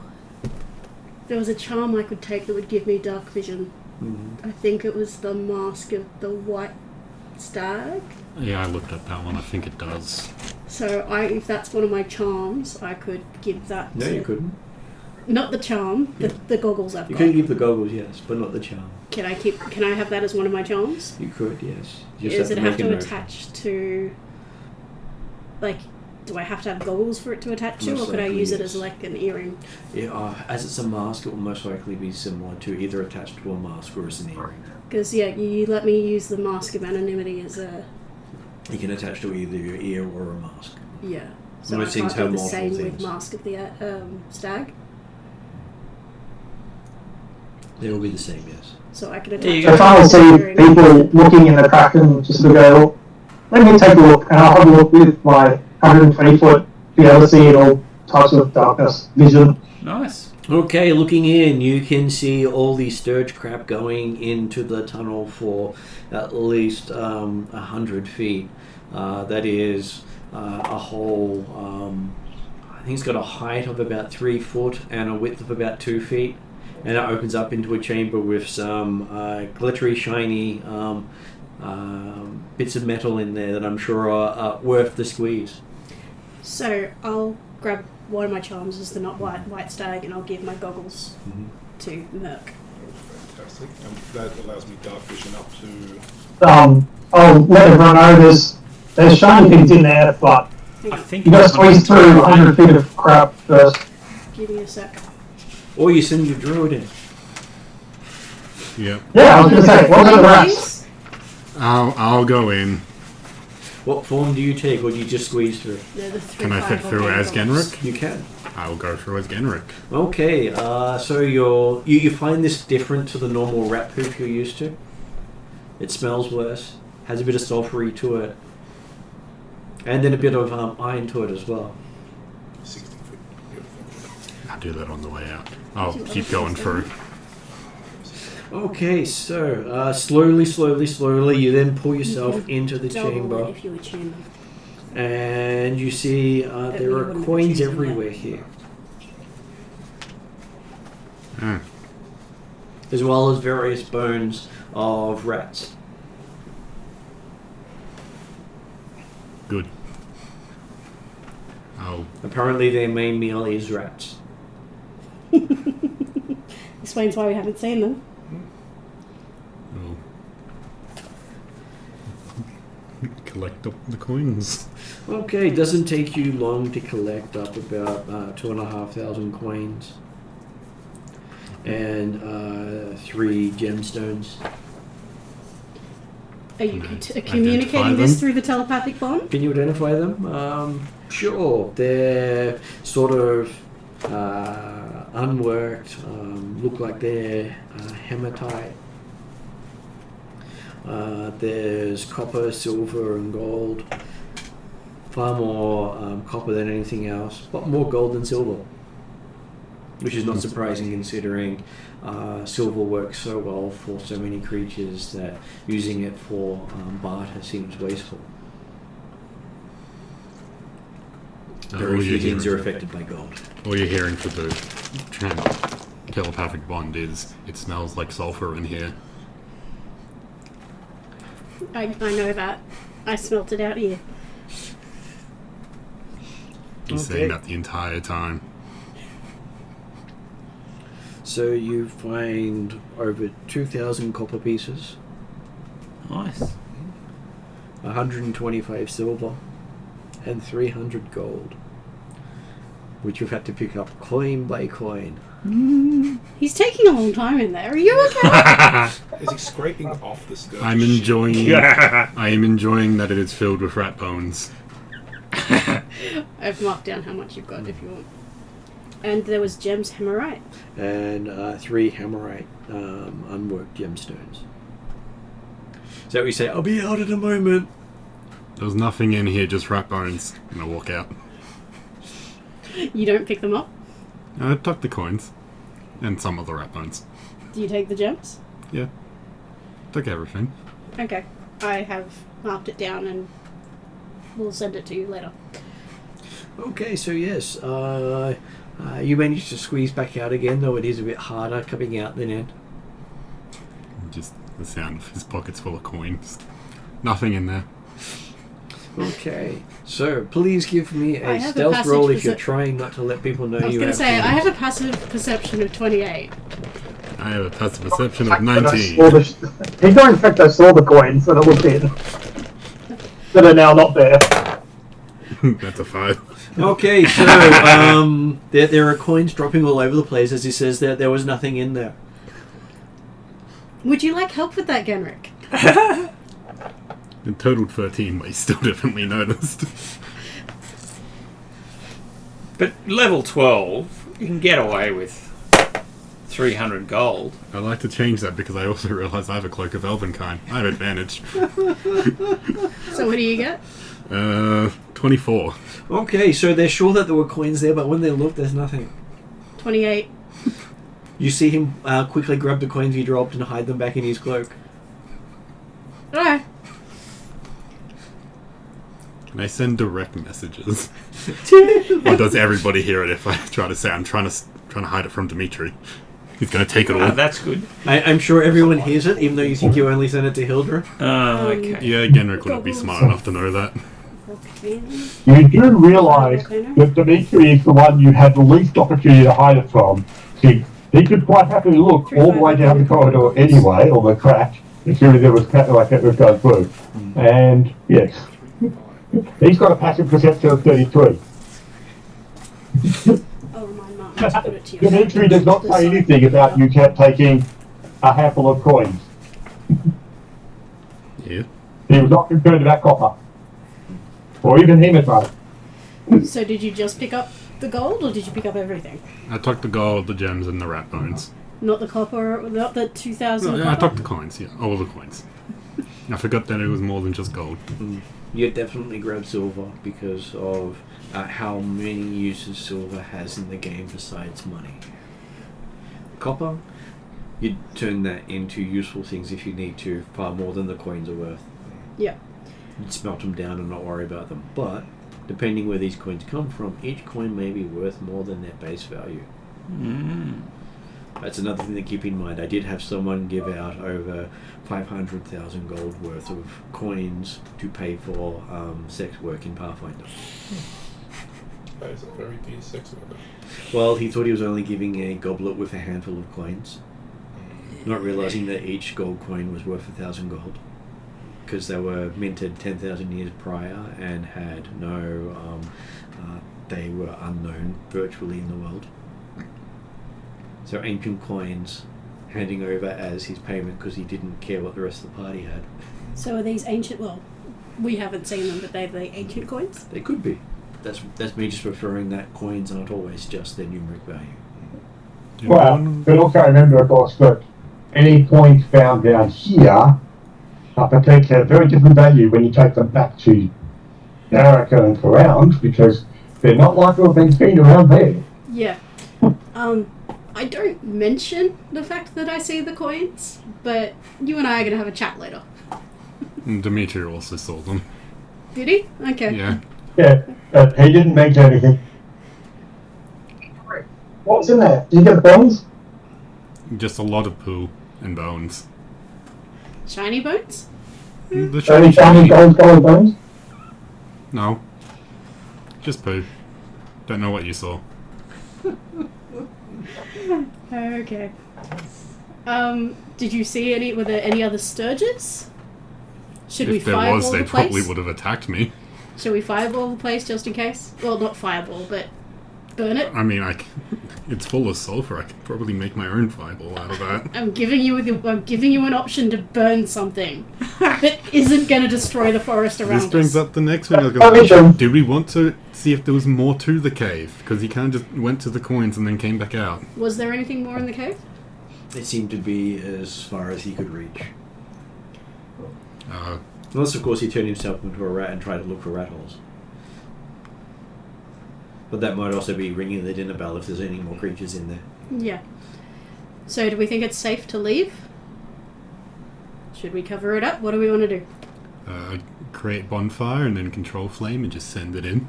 there was a charm I could take that would give me dark vision. Mm-hmm. I think it was the Mask of the White Stag. Yeah, I looked at that one. I think it does. So if that's one of my charms, I could give that No, to... you couldn't. Not the charm, the goggles I've You got. could give the goggles, yes, but not the charm. Can I have that as one of my charms? You could, yes. Does it have make a to note. attach to... Like, do I have to have goggles for it to attach to, Most or could I likely, use it yes. as like an earring? Yeah, as it's a mask, it will most likely be similar to either attached to a mask or as an earring. Because, yeah, you let me use the Mask of Anonymity as a... You can attach to either your ear or a mask. Yeah. So Most I things can't have do the multiple same with things. Mask of the Stag. They will be the same, yes. So I can attach There you it go. So if I see earring. people looking in the Kraken, just to go, let me take a look, and I'll have a look with my 120 foot, be able to see in all types of darkness vision. Nice. Okay, looking in, you can see all the sturge crap going into the tunnel for at least 100 feet. That is a hole, I think it's got a height of about 3 foot and a width of about 2 feet. And it opens up into a chamber with some glittery, shiny bits of metal in there that I'm sure are worth the squeeze. So I'll grab one of my charms as the not white stag, and I'll give my goggles to Merc. Fantastic. And that allows me dark vision up to... I'll let everyone know there's shiny things in there, but Hang I on, think you gotta squeeze through 100 feet of crap first. give me a sec. Or you send your druid in. Yep. Yeah, I was gonna say, what are the rats? Please? I'll go in. What form do you take, or do you just squeeze through? They're the three Can I fit five through volcano as goggles. Genrick? You can. I'll go through as Genrick. Okay, so you find this different to the normal rat poop you're used to. It smells worse, has a bit of sulfury to it, and then a bit of iron to it as well. 60 feet. Beautiful. I'll do that on the way out. I'll keep going through. Okay, so slowly, you then pull yourself into the Double chamber, if you were chamber. and you see you there are wouldn't coins choose everywhere that. here, Hmm. as well as various bones of rats. Good. I'll Apparently, their main meal is rats. Explains why we haven't seen them. collect up the coins. Okay, it doesn't take you long to collect up about 2,500 coins and 3 gemstones. Are you Identify communicating this them? through the telepathic bond? Can you identify them? Sure. They're sort of unworked, look like they're hematite. There's copper, silver, and gold. Far more copper than anything else, but more gold than silver. Which is not surprising considering silver works so well for so many creatures that using it for barter seems wasteful. Very few things are affected by gold. All you're hearing for the telepathic bond is it smells like sulfur in here. I know that. I smelt it out here. He's Okay. saying that the entire time. So you find over 2,000 copper pieces, Nice. 125 silver, and 300 gold, which you've had to pick up coin by coin. He's taking a long time in there. Are you okay? Is he scraping off the skirt? I'm enjoying. I am enjoying that it is filled with rat bones. I've marked down how much you've got if you want. And there was gems hemorrhite. And 3 hammerite unworked gemstones. So we say, I'll be out in a moment. There's nothing in here, just rat bones. And I walk out. You don't pick them up? I tuck the coins. And some of the rat bones. Do you take the gems? Yeah. Took everything. Okay. I have marked it down and we'll send it to you later. Okay, so yes, you managed to squeeze back out again, though it is a bit harder coming out than in. Just the sound of his pockets full of coins. Nothing in there. Okay, so please give me I a have a stealth passage roll if you're percep- trying not to let people know I was you going have to say, I coins. have a passive perception of 28. I have a passive perception of I 19. saw the, in fact, I saw the coins that I looked in. That are now not there. That's a 5. Okay, so there are coins dropping all over the place as he says that there was nothing in there. Would you like help with that, Genrick? It totaled 13, but he still definitely noticed. But level 12, you can get away with 300 gold. I'd like to change that because I also realise I have a cloak of Elvenkind. I have advantage. So what do you get? 24. Okay, so they're sure that there were coins there, but when they look, there's nothing. 28. You see him quickly grab the coins he dropped and hide them back in his cloak. Alright. Can I send direct messages? Or does everybody hear it if I try to say I'm trying to hide it from Dimitri? He's going to take it all. That's good. I'm sure everyone hears it, even though you think you only sent it to Hildra. Oh, okay. Yeah, Genrick wouldn't be smart enough to know that. You do realise that Dimitri is the one you had the least opportunity to hide it from. He could quite happily look all the way down the corridor anyway, or the crack, assuming there was like it was going through. And yes, he's got a passive perception of 33. I'll remind Martin to put it to you. Dimitri does not say anything about you taking a handful of coins. Yeah. He was not concerned about copper. Or even hematite. So did you just pick up the gold, or did you pick up everything? I took the gold, the gems, and the rat bones. Not the copper, not the 2,000 No, I copper? took the coins, yeah. All the coins. I forgot that it was more than just gold. You definitely grab silver because of how many uses silver has in the game besides money. Copper, you'd turn that into useful things if you need to, far more than the coins are worth. Yeah. You'd smelt them down and not worry about them. But, depending where these coins come from, each coin may be worth more than their base value. That's another thing to keep in mind. I did have someone give out over 500,000 gold worth of coins to pay for sex work in Pathfinder. That is a very dear sex worker. Well, he thought he was only giving a goblet with a handful of coins, not realizing that each gold coin was worth 1,000 gold, because they were minted 10,000 years prior and had no, they were unknown virtually in the world. So ancient coins handing over as his payment because he didn't care what the rest of the party had. So are these ancient, well, we haven't seen them, but they're the ancient coins? They could be. That's me just referring that coins aren't always just their numeric value. Well, but also remember, of course, that any coins found down here are potentially a very different value when you take them back to America and around, because they're not likely to have been seen around there. Yeah. I don't mention the fact that I see the coins, but you and I are going to have a chat later. And Dimitri also saw them. Did he? Okay. Yeah. Yeah, he didn't mention anything. What was in there? Did you get the bones? Just a lot of poo and bones. Shiny bones? The Shiny, shiny, gold bones? No. Just poo. Don't know what you saw. Okay. Did you see any, were there any other sturges? Should we If there fireball was, the they place? probably would have attacked me. Should we fireball the place just in case? Well, not fireball, but burn it? I mean, it's full of sulfur. I could probably make my own fireball out of that. I'm giving you an option to burn something that isn't going to destroy the forest around This brings us. up the next one. I was Mission. gonna say, did we want to see if there was more to the cave? Because he kind of just went to the coins and then came back out. Was there anything more in the cave? It seemed to be as far as he could reach. Uh, Unless, of course, he turned himself into a rat and tried to look for rat holes. But that might also be ringing the dinner bell if there's any more creatures in there. Yeah. So do we think it's safe to leave? Should we cover it up? What do we want to do? Create bonfire and then control flame and just send it in.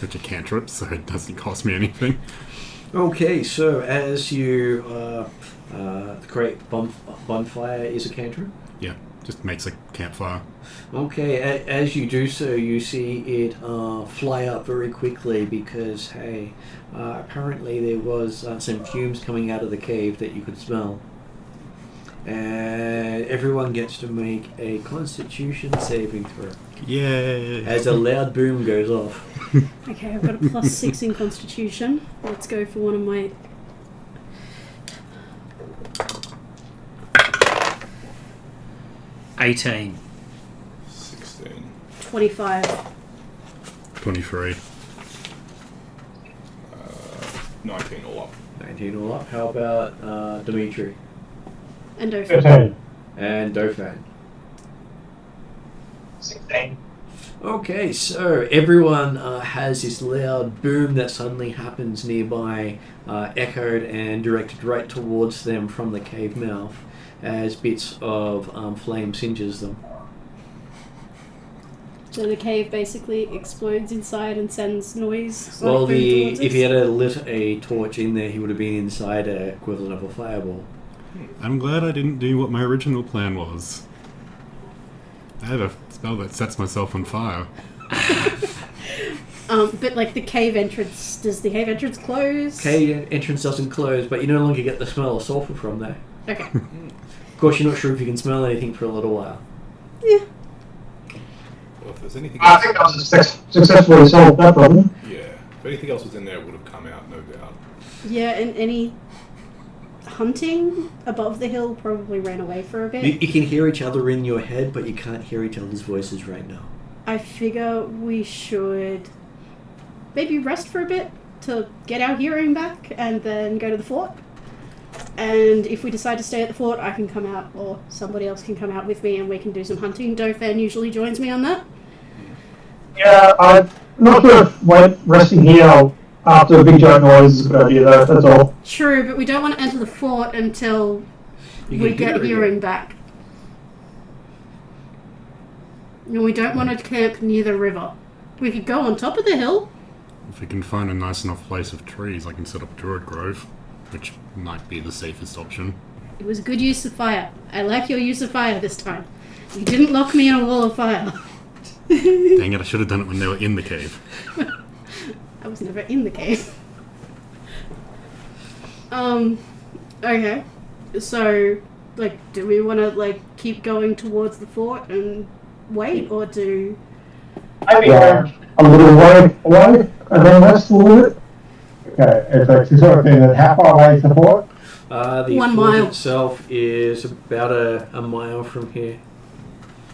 Which are cantrips, so it doesn't cost me anything. Okay, so as you create bonfire is a cantrip. Yeah, just makes a campfire. Okay, as you do so, you see it fly up very quickly because, hey, apparently there was some fumes coming out of the cave that you could smell. And everyone gets to make a Constitution saving throw. Yay! As a loud boom goes off. Okay, I've got a +6 in Constitution. Let's go for one of my... $18. 16. 25. 23. 19 all up. 19 all up. How about Dimitri? And Dophan. 15. And Dophan. 16. Okay, so everyone has this loud boom that suddenly happens nearby, echoed and directed right towards them from the cave mouth as bits of flame singes them. So the cave basically explodes inside and sends noise. Well, boom towards if us? he had lit a torch in there, he would have been inside an equivalent of a fireball. I'm glad I didn't do what my original plan was. I have a spell that sets myself on fire. But like the cave entrance, does the cave entrance close? Cave entrance doesn't close, but you no longer get the smell of sulfur from there. Okay. Of course, you're not sure if you can smell anything for a little while. Yeah. Well, if there's anything I else, think I was successfully solved that problem. yeah. If anything else was in there, it would have come out, no doubt. Yeah, and any hunting above the hill probably ran away for a bit. You can hear each other in your head, but you can't hear each other's voices right now. I figure we should maybe rest for a bit to get our hearing back and then go to the fort. And if we decide to stay at the fort, I can come out, or somebody else can come out with me and we can do some hunting. Dophan usually joins me on that. Yeah, I'm not sure if resting here after a big giant noise is a good idea, though, that's all. True, but we don't want to enter the fort until You we can get hear hearing again. back. And we don't want to camp near the river. We could go on top of the hill. If we can find a nice enough place of trees, I can set up a druid grove, which might be the safest option. It was a good use of fire. I like your use of fire this time. You didn't lock me in a wall of fire. Dang it, I should have done it when they were in the cave. I was never in the cave. Okay. So, like, do we want to, like, keep going towards the fort and wait, or do... Maybe a little way away, and then rest a little bit. Okay, it's like the sort of thing that how far away is the fort? The 1 fort mile. itself is about a mile from here.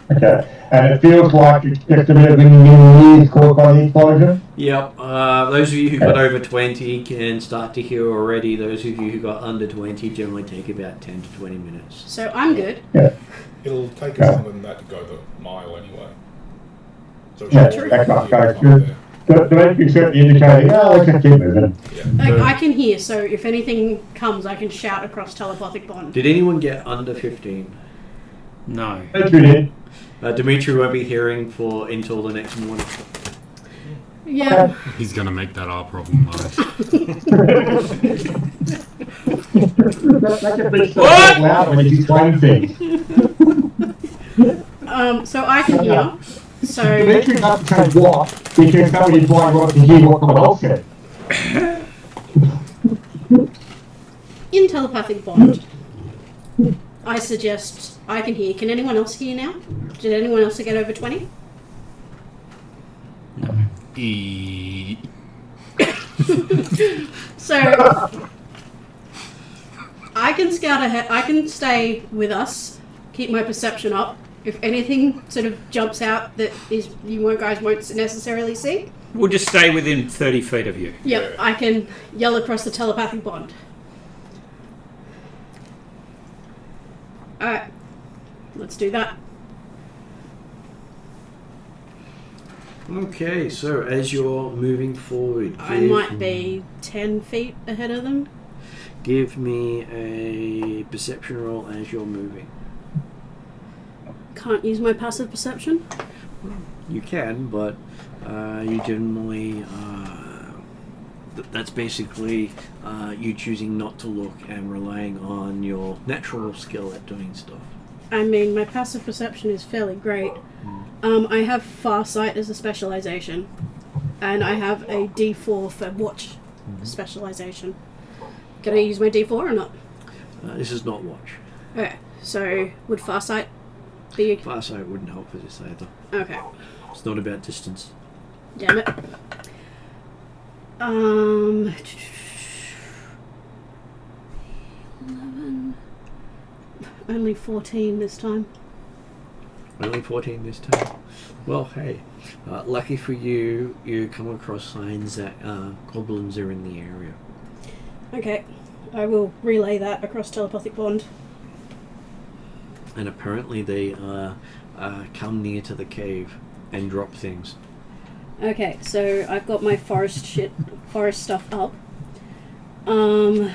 Okay, and it feels like it's just a bit of mini years caused by the explosion? Yep. Those of you who got over 20 can start to hear already. Those of you who got under 20 generally take about 10 to 20 minutes. So I'm good. Yeah. It'll take us longer than that to go the mile anyway. So Yeah, sure, that's we'll not be very fine good. there. The Dimitri certainly indicating, let's just keep moving. Yeah. I can hear, so if anything comes, I can shout across telepathic bond. Did anyone get under 15? No. Dimitri did. Dimitri won't be hearing until the next morning. Yeah. He's gonna make that our problem, though. That just makes so loud when you explain things. So I can hear. So Dimitri doesn't say what, because somebody's blind wants to hear what someone else said. in telepathic bond, I suggest I can hear. Can anyone else hear now? Did anyone else get over 20? So I can scout ahead. I can stay with us, keep my perception up. If anything sort of jumps out that is guys won't necessarily see, We'll just stay within 30 feet of you. yep, I can yell across the telepathic bond. Alright, let's do that. Okay, so as you're moving forward, I might be 10 feet ahead of them. Give me a perception roll as you're moving. Can't use my passive perception. You can, but you generally... that's basically you choosing not to look and relying on your natural skill at doing stuff. I mean, my passive perception is fairly great. I have Farsight as a specialization, and I have a D4 for watch specialization. Can I use my D4 or not? This is not watch. Okay, so would Farsight be... Farsight wouldn't help with this either. Okay. It's not about distance. Damn it. Um... 11... Only 14 this time. Only 14 this time. Well, hey, lucky for you, you come across signs that goblins are in the area. Okay, I will relay that across telepathic bond. And apparently they come near to the cave and drop things. Okay, so I've got my forest stuff up. My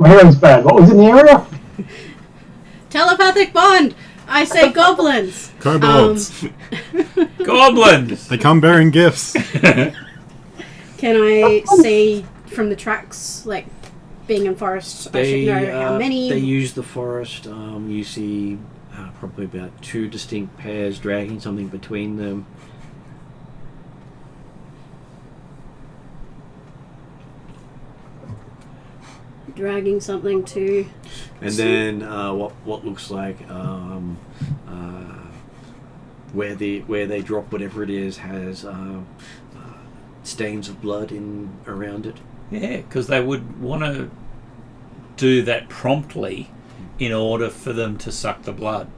hearing's bad. What was in the area? Telepathic bond! I say goblins! Kobolds. Goblins! They come bearing gifts. Can I see from the tracks, like, being in forest, I should know how many? They use the forest. You see probably about 2 distinct pairs dragging something between them. Dragging something to... And then what looks like where they drop whatever it is has stains of blood around it. Yeah, because they would want to do that promptly in order for them to suck the blood.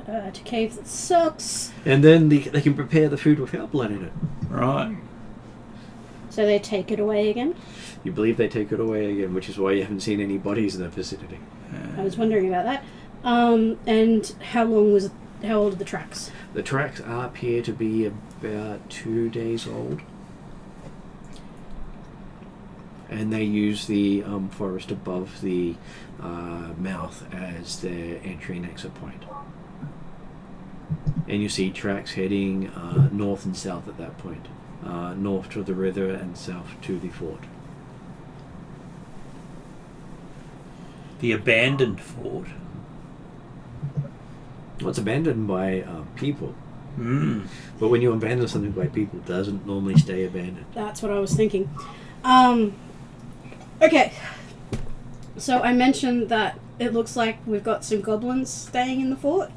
To cave that sucks. And then they can prepare the food without blood in it. Right. So they take it away again? You believe they take it away again, which is why you haven't seen any bodies in the vicinity. I was wondering about that. And how old are the tracks? The tracks appear to be about 2 days old. And they use the forest above the mouth as their entry and exit point. And you see tracks heading north and south at that point. North to the river and south to the fort. The abandoned fort. Well, it's abandoned by people. Mm. But when you abandon something by people, it doesn't normally stay abandoned. That's what I was thinking. Okay. So I mentioned that it looks like we've got some goblins staying in the fort.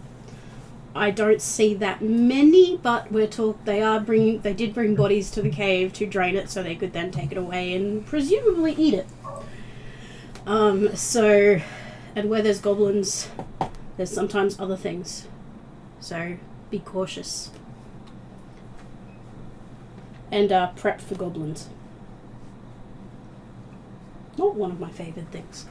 I don't see that many, but they did bring bodies to the cave to drain it so they could then take it away and presumably eat it. And where there's goblins, there's sometimes other things. So be cautious. And prep for goblins. Not one of my favoured things.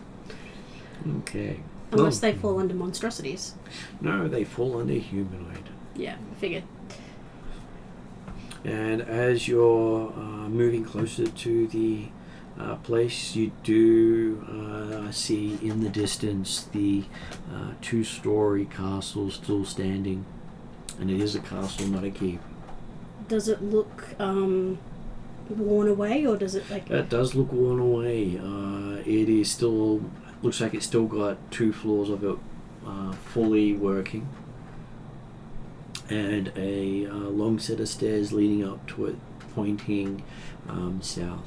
Okay. Unless they fall under monstrosities. No, they fall under humanoid. Yeah, I figured. And as you're moving closer to the place, you do see in the distance the 2-story castle still standing. And it is a castle, not a keep. Does it look worn away, or does it like... It does look worn away. It is still... Looks like it's still got 2 floors of it fully working. And a long set of stairs leading up to it, pointing south.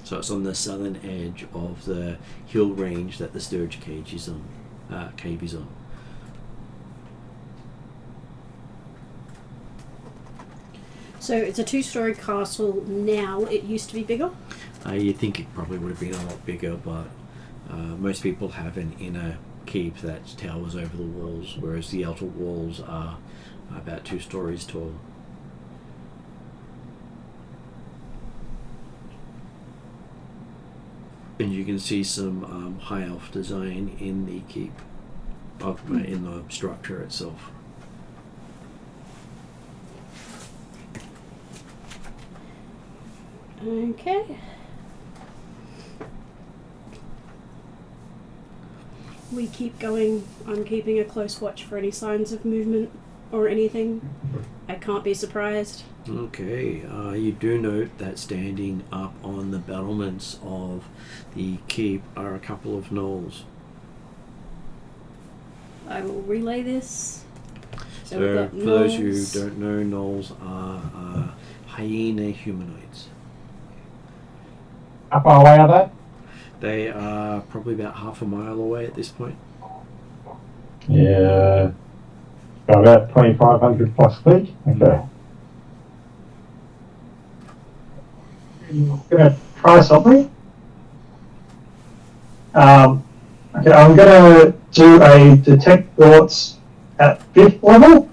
So it's on the southern edge of the hill range that the Sturge cave is on. So it's a 2-story castle now. It used to be bigger? You think it probably would have been a lot bigger, but most people have an inner keep that towers over the walls, whereas the outer walls are about 2 stories tall. And you can see some high elf design in the keep, in the structure itself. Okay. We keep going. I'm keeping a close watch for any signs of movement or anything. I can't be surprised. Okay, you do note that standing up on the battlements of the keep are a couple of gnolls. I will relay this. So, we've got for those who gnolls. don't know, gnolls are hyena humanoids. How far away are they? They are probably about half a mile away at this point. Yeah. So about 2,500 plus feet. Okay. I'm gonna try something. Okay, I'm gonna do a detect thoughts at 5th level.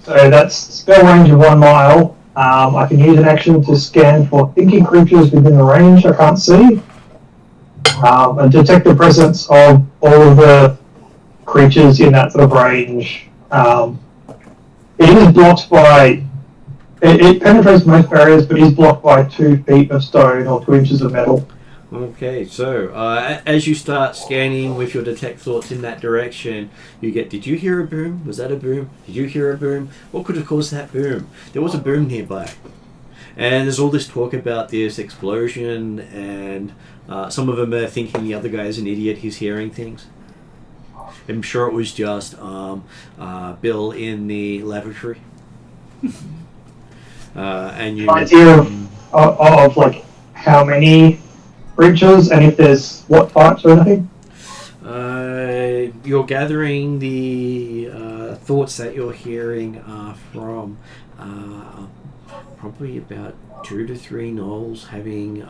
So that's spell range of 1 mile. I can use an action to scan for thinking creatures within the range I can't see. And detect the presence of all of the creatures in that sort of range. It is blocked by. It penetrates most barriers, but is blocked by 2 feet of stone or 2 inches of metal. Okay, so as you start scanning with your detect thoughts in that direction, you get, did you hear a boom? Was that a boom? Did you hear a boom? What could have caused that boom? There was a boom nearby. And there's all this talk about this explosion, and some of them are thinking the other guy's an idiot, he's hearing things. I'm sure it was just Bill in the lavatory. And you Idea of like how many creatures and if there's what types or anything. You're gathering the thoughts that you're hearing are from probably about 2 to 3 gnolls having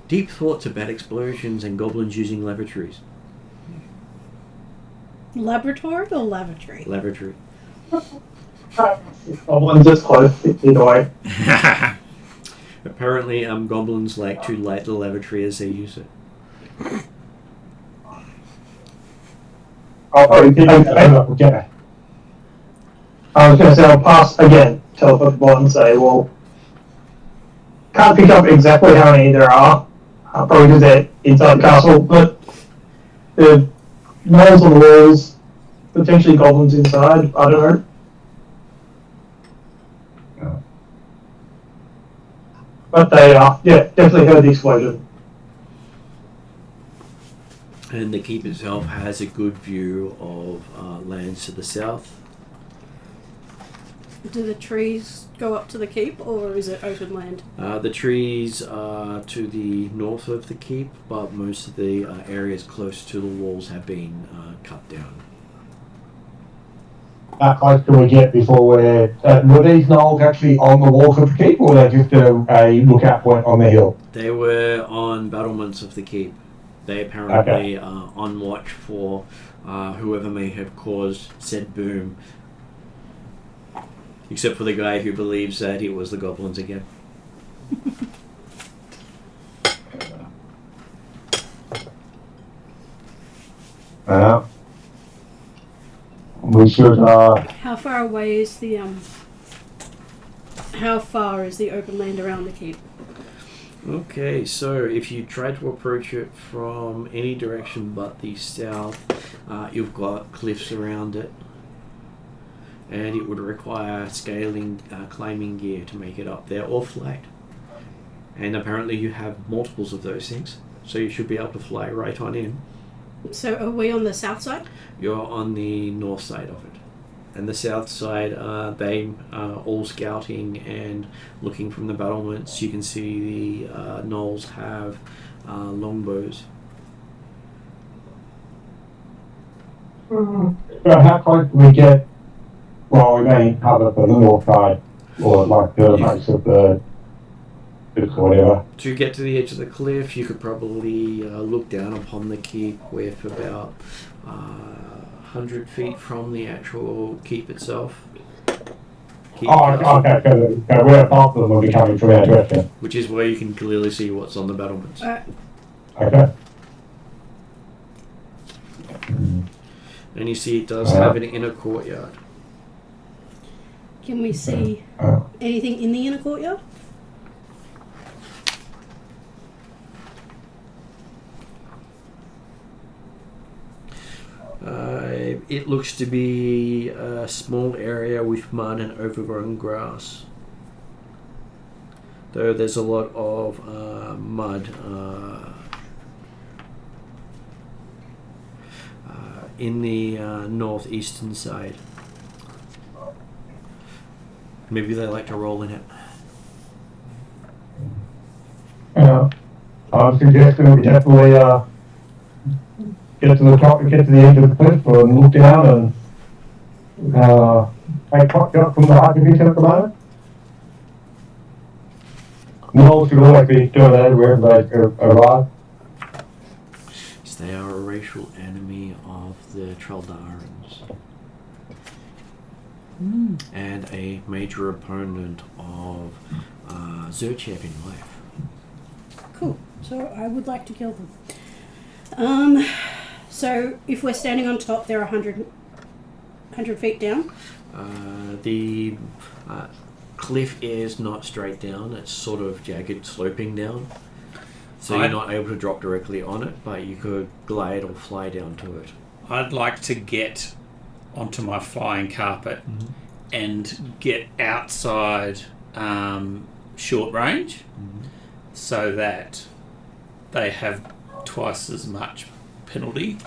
deep thoughts about explosions and goblins using lavatories. Laboratory or lavatory? Lavatory. One's just close, either way. Apparently, goblins like to light the lavatory as they use it. Okay. I was going to say I'll pass again, teleport the and say, well, can't pick up exactly how many there are, probably because they're inside the castle, but the gnolls on the walls, potentially goblins inside, I don't know. But they are, yeah, definitely heard the explosion. And the keep itself has a good view of lands to the south. Do the trees go up to the keep, or is it open land? The trees are to the north of the keep, but most of the areas close to the walls have been cut down. How close do we get before we're... were these gnolls actually on the walls of the keep, or were they just a lookout point on the hill? They were on battlements of the keep. They apparently are on watch for whoever may have caused said boom. Except for the guy who believes that it was the goblins again. We should... How far away is the How far is the open land around the keep? Okay, so if you try to approach it from any direction but the south, you've got cliffs around it, and it would require scaling, climbing gear to make it up there, or flight. And apparently you have multiples of those things, so you should be able to fly right on in. So are we on the south side? You're on the north side of it. And the south side, they are all scouting and looking from the battlements. You can see the gnolls have longbows. So how close do we get... Well, we may cover for the north side, or like the most of the... Just whatever. To get to the edge of the cliff, you could probably look down upon the keep with about 100 feet from the actual keep itself. Keep Okay, so we're above them will be coming from our direction. which is where you can clearly see what's on the battlements. Okay. And you see it does have an inner courtyard. Can we see anything in the inner courtyard? It looks to be a small area with mud and overgrown grass. Though there's a lot of mud in the northeastern side. Maybe they like to roll in it. I'm suggesting we definitely get to the top, get to the edge of the cliff and look down and take pot shot from the high division at the moment. Knowles should always be doing that wherever they arrive. So they are a racial enemy of the Treldarans. And a major opponent of Zerchek in life. Cool. So I would like to kill them. So if we're standing on top, they're 100 feet down. The cliff is not straight down, it's sort of jagged, sloping down. So you're not able to drop directly on it, but you could glide or fly down to it. I'd like to get onto my flying carpet and get outside short range so that they have twice as much penalty.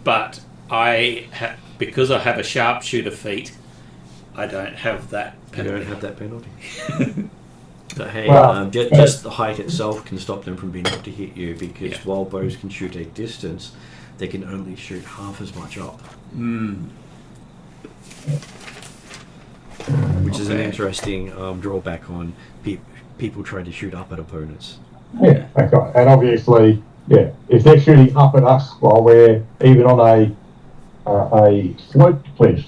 But because I have a sharpshooter feat, I don't have that penalty. You don't have that penalty. But hey, just the height itself can stop them from being able to hit you, because while bows can shoot a distance, they can only shoot half as much up. Which is an interesting drawback on people trying to shoot up at opponents. Yeah, that's right. And obviously, if they're shooting up at us while we're even on a sloped cliff,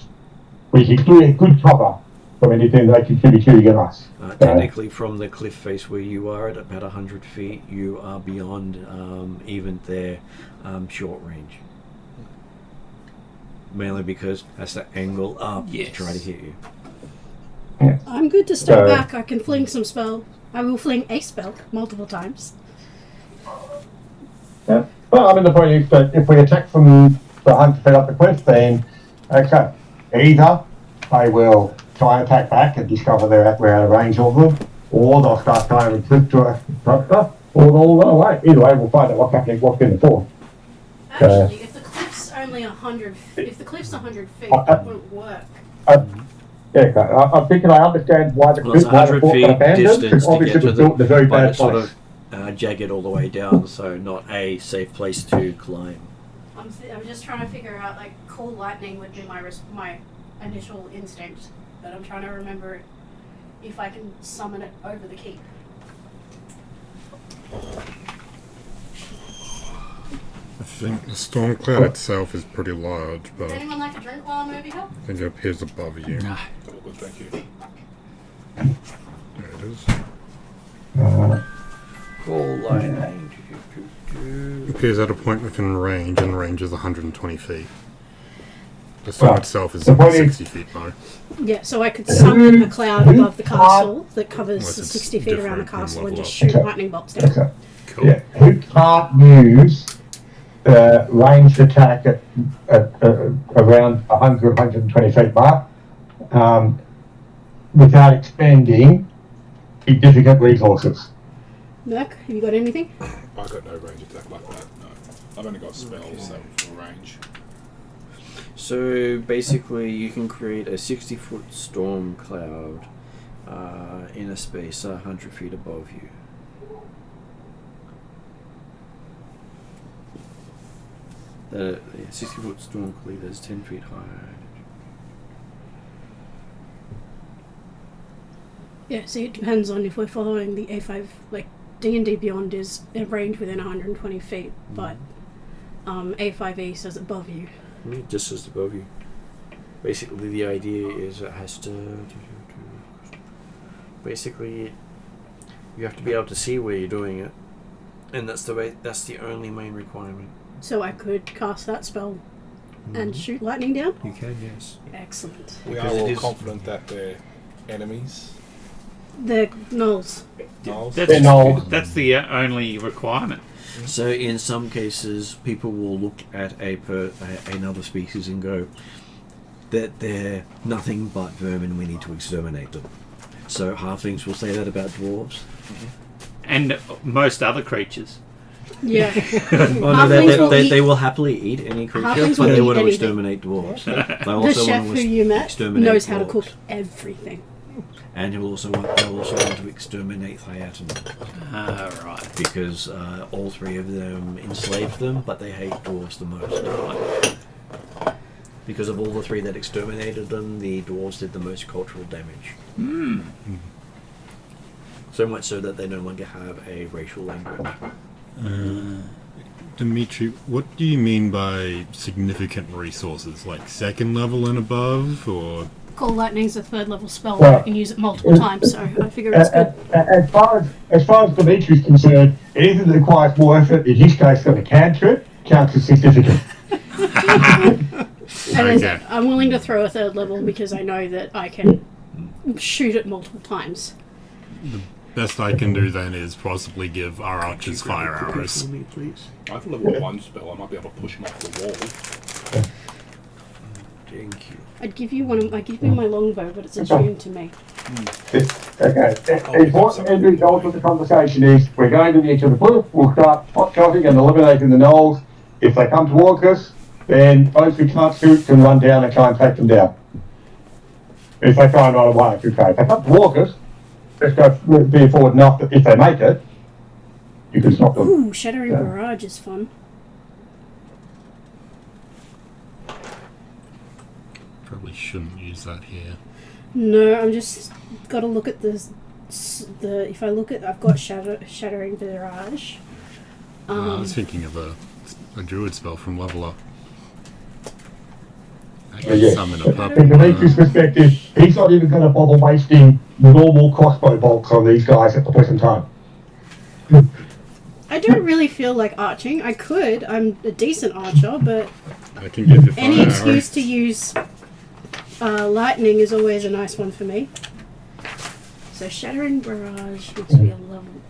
we can do good cover from anything they could be shooting at us. Technically, from the cliff face where you are at about 100 feet, you are beyond even their short range. Mainly because that's the angle up to try to hit you. Yeah. I'm good to step back. I can fling some spell. I will fling a spell multiple times. Yeah. Well, I mean, the point is that if we attack from the 100 feet up the cliff, then either they will try and attack back and discover we're out of range of them, or they'll start trying to retreat to a structure, or they'll run away. Either way, we'll find out what's happening, what's in the fort. Actually, if the cliff's only 100, if the cliff's 100 feet, that wouldn't work. I'm thinking I understand why the Well, it's 100 feet distance to get to them, the very but bad it's sort place. of jagged all the way down, so not a safe place to climb. I'm just trying to figure out, like, cool lightning would be my initial instinct, but I'm trying to remember if I can summon it over the keep. I think the storm cloud itself is pretty large, but Would anyone like a drink while I'm over here? I think it appears above you. Nah. Oh, good, thank you. There it is. Cool lightning. It appears at a point within range, and range is 120 feet. The storm itself is 60 feet though. Yeah, so I could summon a cloud above the castle that covers Unless the it's 60 feet around the different from castle and level just up. shoot lightning bolts down. Okay. Cool. Yeah, who can't use the ranged attack at around 100, 120 feet mark without expending significant resources? Merc, have you got anything? I've got no range attack like that, no. I've only got spells that for range. So basically, you can create a 60-foot storm cloud in a space 100 feet above you. The 60-foot storm cloud is 10 feet high. Yeah, see, it depends on if we're following the A5, like, D&D Beyond is a range within 120 feet, but A5E says above you. It just says above you. Basically, the idea is it has to. Basically, you have to be able to see where you're doing it, and that's the way. That's the only main requirement. So I could cast that spell and shoot lightning down? You can, yes. Excellent. We Because are it all is- confident that they're enemies. The gnolls. Gnolls. That's They're gnolls. the only requirement. So in some cases, people will look at another species and go, that they're nothing but vermin, we need to exterminate them. So halflings will say that about dwarves. And most other creatures. Yeah. Oh no, they will happily eat any creature, Halflings but will they eat want to anything. exterminate dwarves. They The also chef want who to you met exterminate knows how to dwarves. cook everything. And they'll also want to exterminate Thyatan. Right. Because all three of them enslaved them, but they hate dwarves the most. Because of all the three that exterminated them, the dwarves did the most cultural damage. So much so that they no longer have a racial language. Dimitri, what do you mean by significant resources? Like second level and above, or? Call Lightning's a 3rd level spell. Well, I can use it multiple times, so I figure it's good. As far as Dimitri's concerned, anything that requires more effort, in his case, than a cantrip, counts as significant. And Okay. I'm willing to throw a 3rd level because I know that I can shoot it multiple times. Best I can do then is possibly give our archers fire arrows. For me, please. I have a level 1 spell. I might be able to push him off the wall. Thank you. I'd give you my longbow, but it's attuned to me. Okay. Important end result of the conversation is we're going to the edge of the cliff. We'll start hot-shotting and eliminating the gnolls. If they come towards us, then those who can't shoot can run down and try and take them down. If they try and run away, I should say. If they come towards us, let's go be forward enough that if they make it, you can stop them. Ooh, Shattering Barrage is fun. Probably shouldn't use that here. No, I'm just got to look at the. If I look at, I've got Shattering Barrage. I was thinking of a druid spell from Level Up. I can Yes. summon a From puppy. Dimitri's perspective, he's not even going to bother wasting normal crossbow bolts on these guys at the present time. I don't really feel like arching. I could. I'm a decent archer, but I can give you fire any excuse arrows. to use lightning is always a nice one for me. So Shattering Barrage must be a level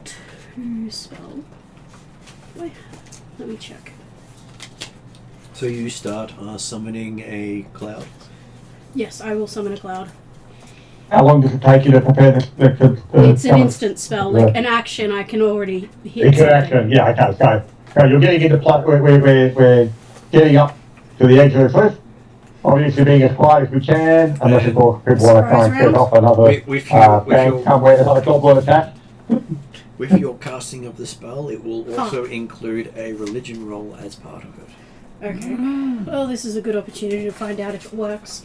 2 spell. Wait, let me check. So you start summoning a cloud. Yes, I will summon a cloud. How long does it take you to prepare the It's an summon? instant spell, like an action I can already hit. It's an something. action, yeah, okay, so you're getting into plot, we're getting up to the edge of the cliff, obviously being as quiet as we can, unless of course people want to try and Surprise set round? off another With your- somewhere, another goblin attack. With your casting of the spell, it will also include a religion roll as part of it. Okay. Well, this is a good opportunity to find out if it works.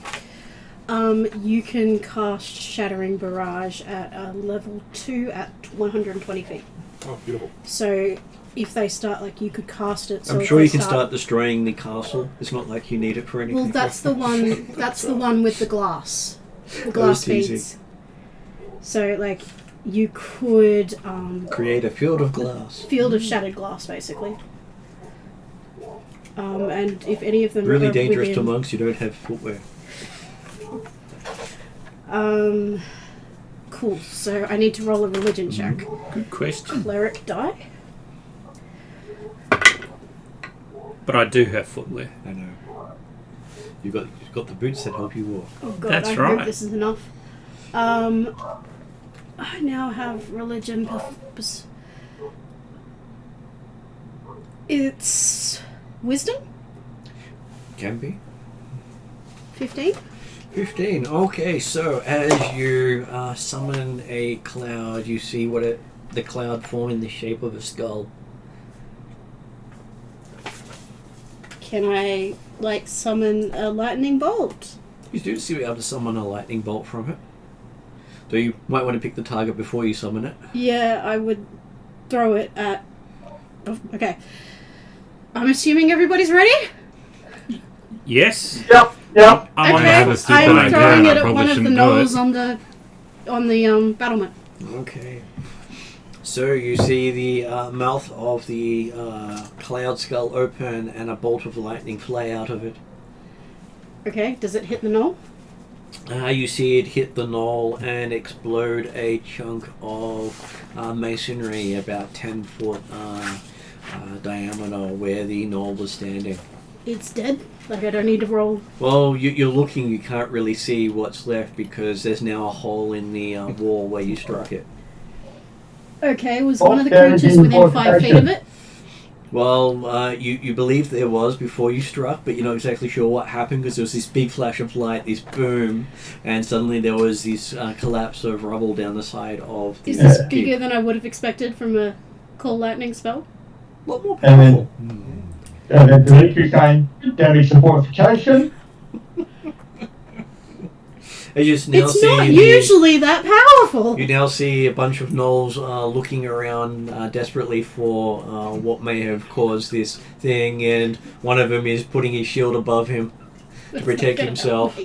You can cast Shattering Barrage at level 2 at 120 feet. Oh, beautiful. So if they start, like, you could cast it. So I'm if sure they you can start destroying the castle. It's not like you need it for anything. Well, that's the one. That's the one with the glass. The glass teasing. beads. So, like, you could Create a field of glass. field of shattered glass, basically. And if any of them Really are dangerous within, to monks. You don't have footwear. Cool. So I need to roll a religion check. Good question. Cleric die. But I do have footwear. I know. You've got the boots that help you walk. Oh god, That's I right. hope this is enough. I now have religion. It's wisdom. Can be. 15. 15. Okay, so as you summon a cloud, you see the cloud form in the shape of a skull. Can I, like, summon a lightning bolt? You do see able to summon a lightning bolt from it. So you might want to pick the target before you summon it. Yeah, I would throw it at... Oh, okay. I'm assuming everybody's ready? Yes. Yep. I'm I on have Okay, a stupid I'm idea, throwing and I it at probably one of the shouldn't do knolls it. on the battlement. Okay. So you see the mouth of the cloud skull open and a bolt of lightning fly out of it. Okay, does it hit the knoll? You see it hit the knoll and explode a chunk of masonry about 10 foot diameter where the knoll was standing. It's dead. Like I don't need to roll. Well, you're looking, you can't really see what's left because there's now a hole in the wall where you struck it. Okay, was one of the creatures within 5 feet of it? Well, you believe there was before you struck, but you're not exactly sure what happened because there was this big flash of light, this boom, and suddenly there was this collapse of rubble down the side of the... Is this bigger than I would have expected from a Call Lightning spell? A lot more powerful. And then Dimitri's saying, damage to fortification. It's not usually that powerful. You now see a bunch of gnolls looking around desperately for what may have caused this thing, and one of them is putting his shield above him to protect himself.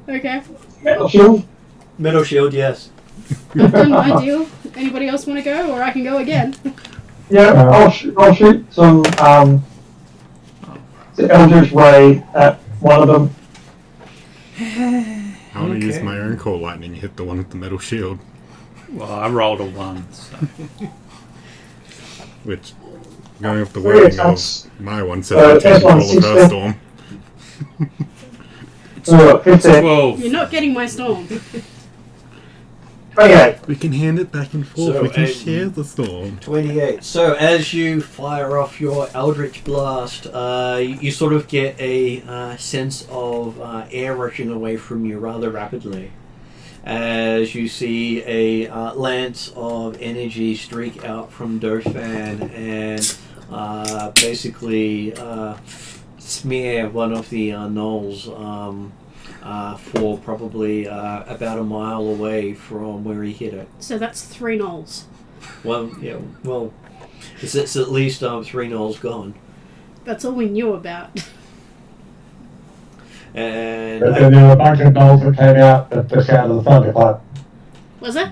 Okay. Metal shield. Metal shield, yes. I've done my deal. Anybody else want to go, or I can go again? Yeah, I'll shoot some Eldritch Ray at one of them. I want to use my own Call Lightning, hit the one with the metal shield. Well, I rolled a 1, so... Which, going off the wording of my one, says S1 roll a burst storm. 15. 12. You're not getting my storm. 28. We can hand it back and forth, So, we can share the storm. 28. So as you fire off your Eldritch Blast, you sort of get a sense of air rushing away from you rather rapidly. As you see a lance of energy streak out from Dauphin and basically smear one of the gnolls for probably about a mile away from where he hit it. So that's 3 gnolls. Well, yeah, well, it's at least 3 gnolls gone. That's all we knew about. And But then there were a bunch of gnolls that came out at the sound of the thunderclap. Was it?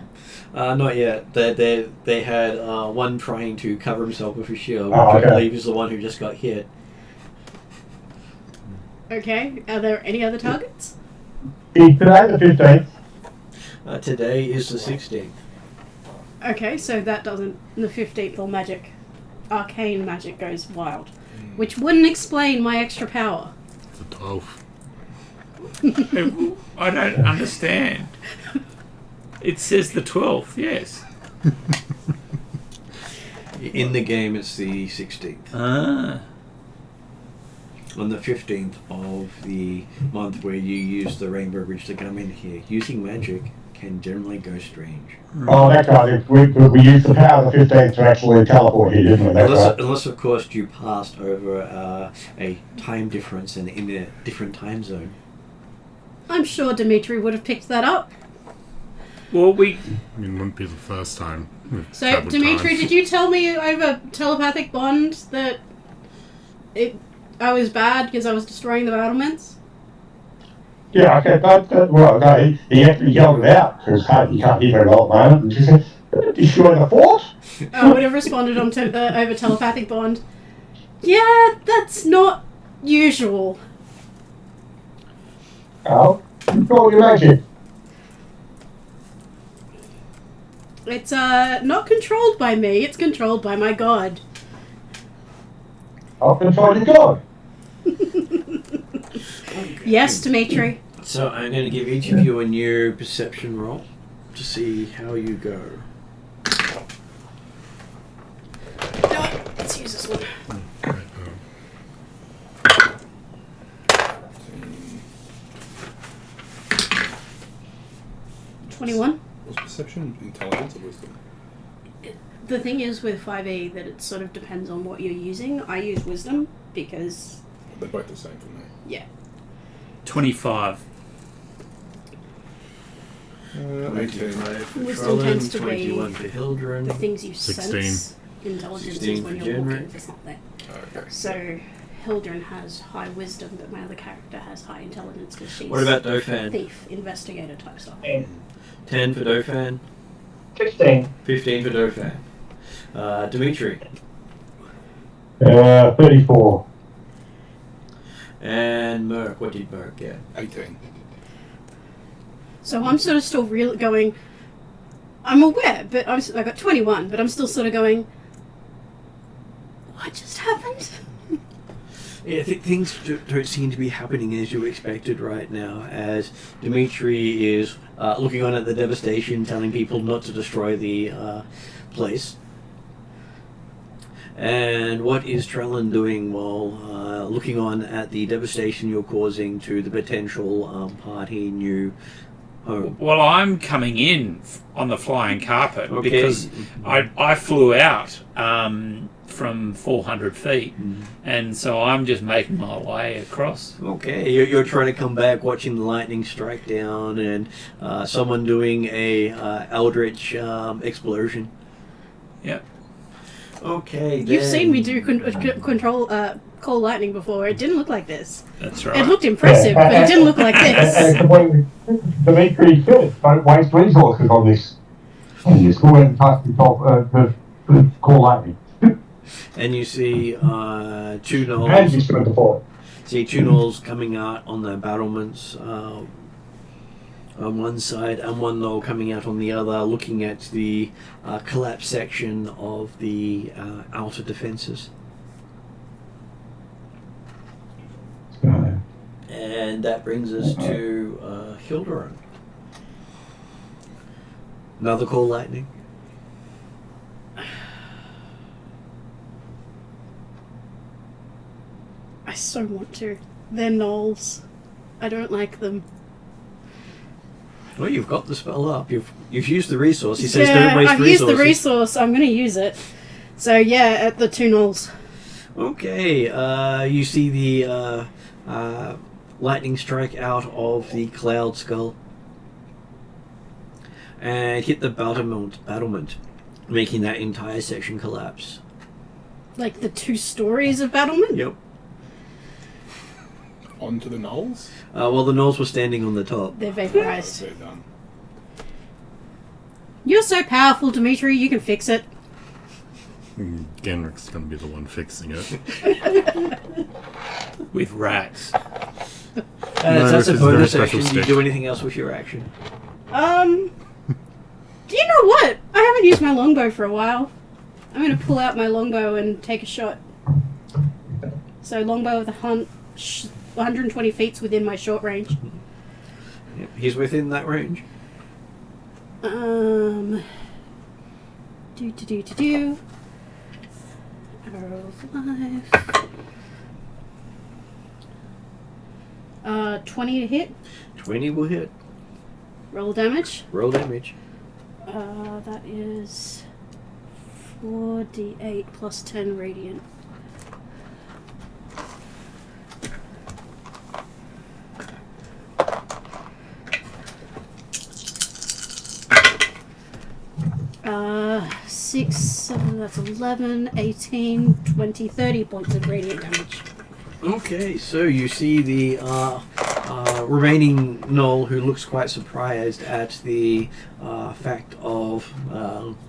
not yet. They had one trying to cover himself with his shield, Oh, which I okay. believe is the one who just got hit. Okay. Are there any other targets? Today, the 15th. Today is the 16th. Okay, so that doesn't... The 15th or magic. Arcane magic goes wild. Which wouldn't explain my extra power. It's a 12. I don't understand. It says the 12th, yes. In the game, it's the 16th. Ah. On the 15th of the month where you use the Rainbow Bridge to come in here, using magic can generally go strange. Oh, that's right. We used the power of the 15th to actually teleport here, didn't we? That's right. Unless, of course, you passed over a time difference and in a different time zone. I'm sure Dimitri would have picked that up. Well, I mean, it wouldn't be the first time. we've So, travelled Dimitri, time. did you tell me over telepathic bond that I was bad because I was destroying the battlements? Yeah, okay, but well, no, he actually yelled it out because you can't hear very well at the moment. And she said, "Destroy the fort." I would have responded on over telepathic bond. Yeah, that's not usual. Oh, control your magic. It's not controlled by me. It's controlled by my god. I'll control your god. Yes, Dimitri. So I'm going to give each of you a new perception roll to see how you go. No, let's use this one. $21. Was perception intelligence or wisdom? The thing is with 5e that it sort of depends on what you're using. I use wisdom because... They're both the same for me. Yeah. 25. 18. Wisdom tends to be 21 for Hildren. the things you 16. sense. Intelligence 16 is when for you're walking Jenric. for something. Okay. So Hildren has high wisdom, but my other character has high intelligence because she's What about Dauphin? thief, investigator type stuff. 10 for Dauphin. 16. 15 for Dauphin. Dimitri. 34. And Merc. What did Merc get? 18. So I'm sort of still going. I'm aware, but I got 21, but I'm still sort of going. What just happened? Yeah, things don't seem to be happening as you expected right now, as Dimitri is looking on at the devastation, telling people not to destroy the place. And what is Trellin doing while looking on at the devastation you're causing to the potential party new home? Well, I'm coming in on the flying carpet Okay. because I flew out from 400 feet, and so I'm just making my way across. Okay, you're trying to come back, watching the lightning strike down, and someone doing a eldritch explosion. Yep. Okay, You've then. seen me do control call lightning before. It didn't look like this. That's It right. looked impressive, but it didn't look like this. Dimitri said, don't waste resources on this. And you still went and touched the call lightning. And you see two And you gnolls. spent the point. See two gnolls coming out on the battlements on one side, and one gnoll coming out on the other, looking at the collapsed section of the outer defences. And that brings us to Hilderon. Another call lightning. I so want to. They're gnolls. I don't like them. Well, you've got the spell up. You've used the resource. He says Yeah, don't waste I've resources. used the resource. I'm going to use it. So yeah, at the two gnolls. Okay, you see the lightning strike out of the cloud skull and hit the battlement, making that entire section collapse. Like the 2 stories of battlement? Yep. Onto the gnolls. Well, the gnolls were standing on the top. They're vaporized. They're done. You're so powerful, Dimitri. You can fix it. Genric's going to be the one fixing it. With rats. So No, that's a this is very bonus special action. Do you stick. do anything else with your action? Do you know what? I haven't used my longbow for a while. I'm going to pull out my longbow and take a shot. So longbow of the hunt, 120 feet's within my short range. Yep. He's within that range. Do. Arrow of life. 20 to hit. 20 will hit. Roll damage. Roll damage. That is 4d8 plus 10 radiant. Six, 7, that's 11, 18, 20, 30 points of radiant damage. Okay, so you see the remaining gnoll who looks quite surprised at the fact of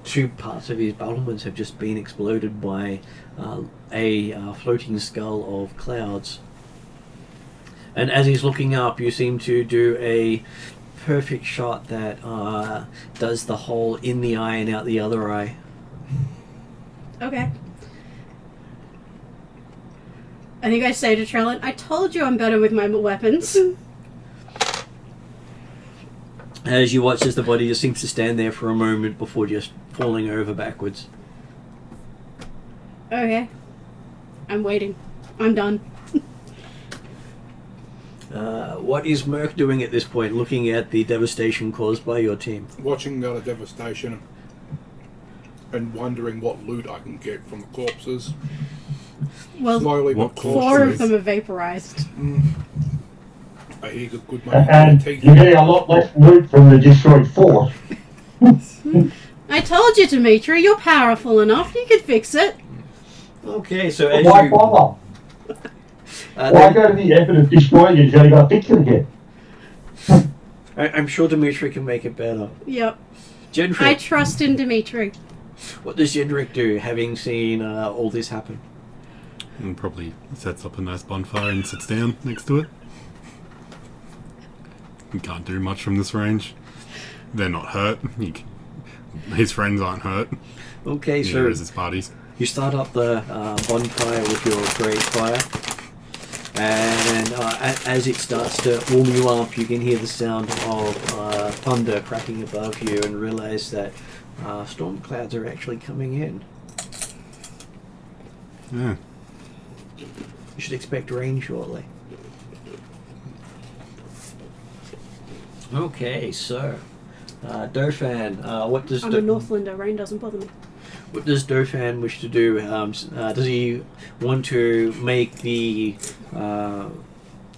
2 parts of his battlements have just been exploded by a floating skull of clouds. And as he's looking up, you seem to do a perfect shot that does the hole in the eye and out the other eye. Okay. I think I say to Trellin, I told you I'm better with my weapons. As you watch as the body just seems to stand there for a moment before just falling over backwards. Okay. I'm waiting. I'm done. What is Merc doing at this point, looking at the devastation caused by your team? Watching the devastation and wondering what loot I can get from the corpses. Well, Slowly What but 4 cautiously. of them are vaporized. I hear good money for And the teeth. you're getting a lot less loot from the destroyed fort. I told you, Dimitri, you're powerful enough. You could fix it. Okay, so as Why you... bother? Why then- go to the effort of destroying it? You've only got to fix it again. I'm sure Dimitri can make it better. Yep. Gendrick, I trust in Dimitri. what does Gendrick do, having seen all this happen? And probably sets up a nice bonfire and sits down next to it. He can't do much from this range. They're not hurt. His friends aren't hurt. Okay, Neither so is his parties. You start up the bonfire with your great fire, and as it starts to warm you up, you can hear the sound of thunder cracking above you, and realize that storm clouds are actually coming in. Yeah. You should expect rain shortly. Okay, so Dauphin, what does I'm a Northlander. Rain doesn't bother me. What does Dauphin wish to do? Does he want to make the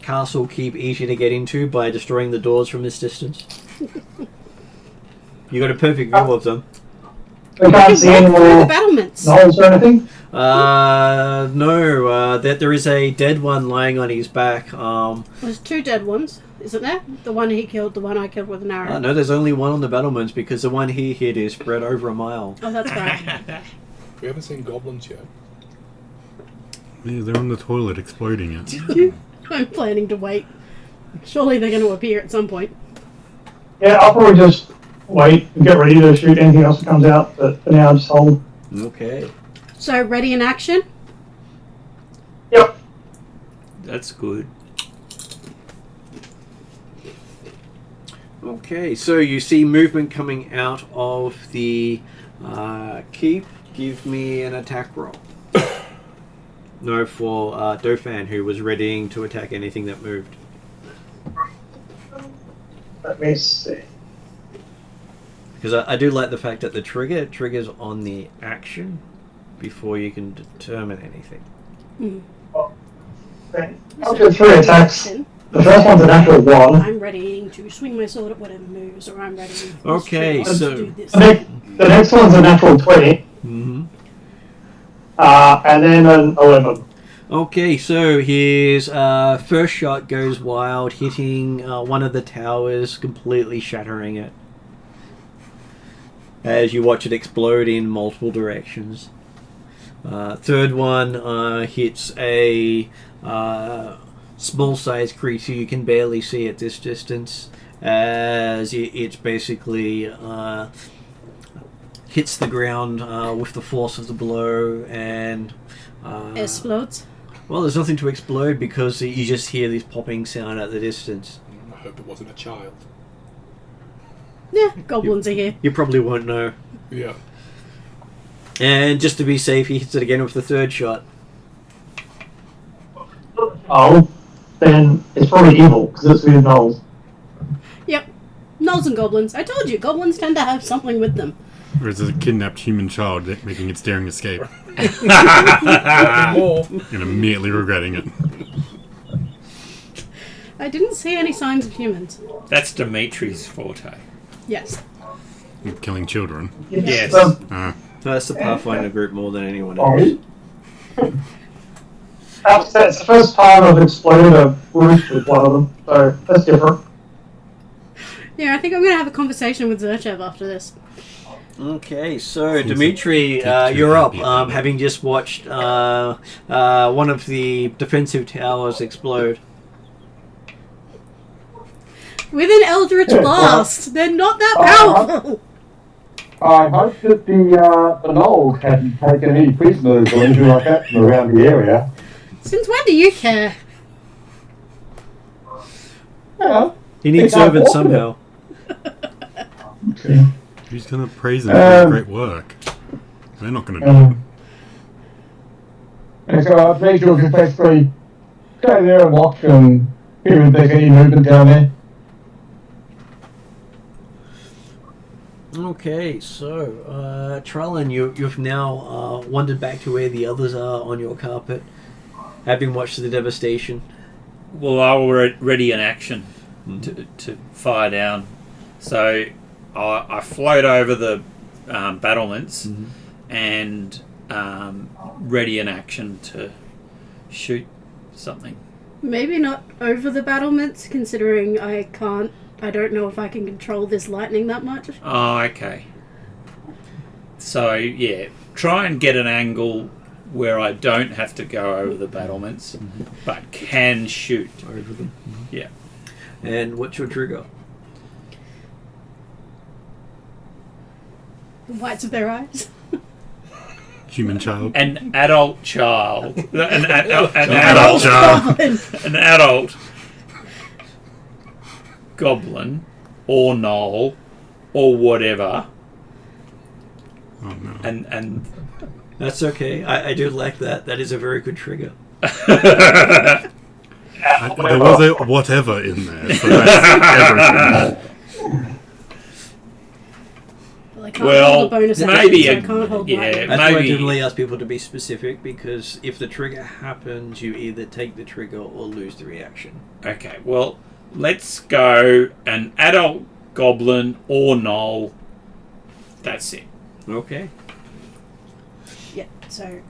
castle keep easier to get into by destroying the doors from this distance? You got a perfect view of them. We can't see any Walk through the more battlements. knolls or anything. No. That there is a dead one lying on his back. There's 2 dead ones, isn't there? The one he killed, the one I killed with an arrow. No, there's only one on the battlements because the one he hit is spread over a mile. Oh, that's right. We haven't seen goblins yet. Yeah, they're on the toilet exploding it. I'm planning to wait. Surely they're going to appear at some point. Yeah, I'll probably just wait and get ready to shoot anything else that comes out, but for now, just hold. Okay. So, ready in action? Yep. That's good. Okay, so you see movement coming out of the keep. Give me an attack roll. No, for Dauphin, who was readying to attack anything that moved. Let me see. Because I do like the fact that the trigger triggers on the action before you can determine anything. Okay. I'll do 3 attacks. Action. The first one's a natural 1. I'm ready to swing my sword at whatever moves, or I'm ready Okay, to so- do this. The next one's a natural 20, Mm-hmm. and then an 11. Okay, so his first shot goes wild, hitting one of the towers, completely shattering it. As you watch it explode in multiple directions. Third one hits a small-sized creature you can barely see at this distance, as it's basically hits the ground with the force of the blow and Explodes. well, there's nothing to explode because you just hear this popping sound at the distance. I hope it wasn't a child. Yeah, goblins are here. You probably won't know. Yeah. And just to be safe, he hits it again with the third shot. Oh, then it's probably evil, because it's with gnolls. Yep. Gnolls and goblins. I told you, goblins tend to have something with them. Or is it a kidnapped human child making its daring escape More. and immediately regretting it? I didn't see any signs of humans. That's Dimitri's forte. Yes. Killing children. Yes. That's the Pathfinder group more than anyone else. It's the first time I've exploded a roof with one of them, so that's different. Yeah, I think I'm going to have a conversation with Zerchev after this. Okay, so Seems Dimitri, like too you're up, happy about it. having just watched one of the defensive towers explode. With an Eldritch Blast! They're not that powerful! I hope that the gnolls haven't taken any prisoners or anything like that from around the area. Since when do you care? Yeah. He needs It's not servants fortunate. somehow. Who's going to praise him for his great work? They're not going to do it. And so I think you'll just basically stay there and watch and hear if there's any movement down there. Okay, so Trellin, you've now wandered back to where the others are on your carpet, having watched the devastation. Well, I was ready in action to fire down. So I float over the battlements and ready in action to shoot something. Maybe not over the battlements, considering I don't know if I can control this lightning that much. Oh, okay. So, yeah, try and get an angle where I don't have to go over the battlements, but can shoot. Over them. Yeah. And what's your trigger? The whites of their eyes. Human child. An adult child. An Adult adult child. Goblin. an adult goblin or gnoll or whatever. Oh no. And That's okay. I do like that. That is a very good trigger. There was a whatever in there, so that's everything. Well, I can't Well, hold a bonus action, maybe so I a- can't hold yeah. mine. That's why I Maybe- generally ask people to be specific, because if the trigger happens, you either take the trigger or lose the reaction. okay, well, let's go an adult goblin or gnoll. That's it. Okay. Yeah, so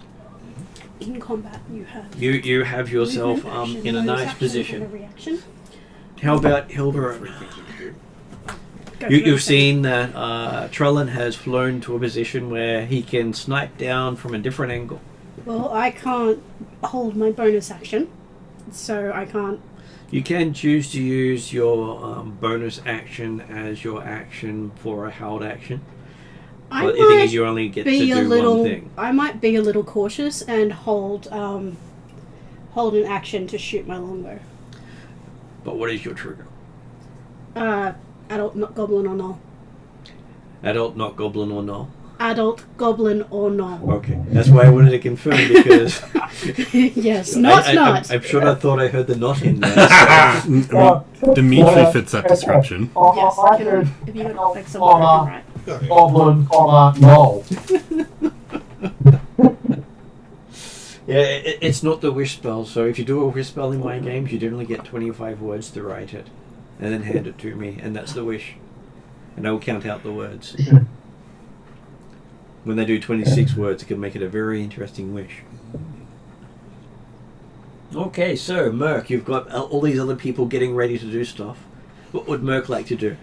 in combat you have You have yourself movement action, in a bonus nice action, and a position. reaction. How about Hilbert? Go for it. You've seen that Trellin has flown to a position where he can snipe down from a different angle. Well, I can't hold my bonus action, so I can't. You can choose to use your bonus action as your action for a held action. I But the thing might is, you only get to be a do little. one thing. I might be a little cautious and hold an action to shoot my longbow. But what is your trigger? Adult, not goblin or null. Adult, not goblin or null? Adult, goblin or null. Okay. That's why I wanted to confirm, because Yes, not. I'm sure I thought I heard the not in there. So. Dimitri fits that description. Yes, I can, if you got like someone right. Goblin, no. Yeah, it's not the wish spell, so if you do a wish spell in my games, you generally get 25 words to write it, and then hand it to me, and that's the wish. And I will count out the words. When they do 26 words, it can make it a very interesting wish. Okay, so Merc, you've got all these other people getting ready to do stuff. What would Merc like to do?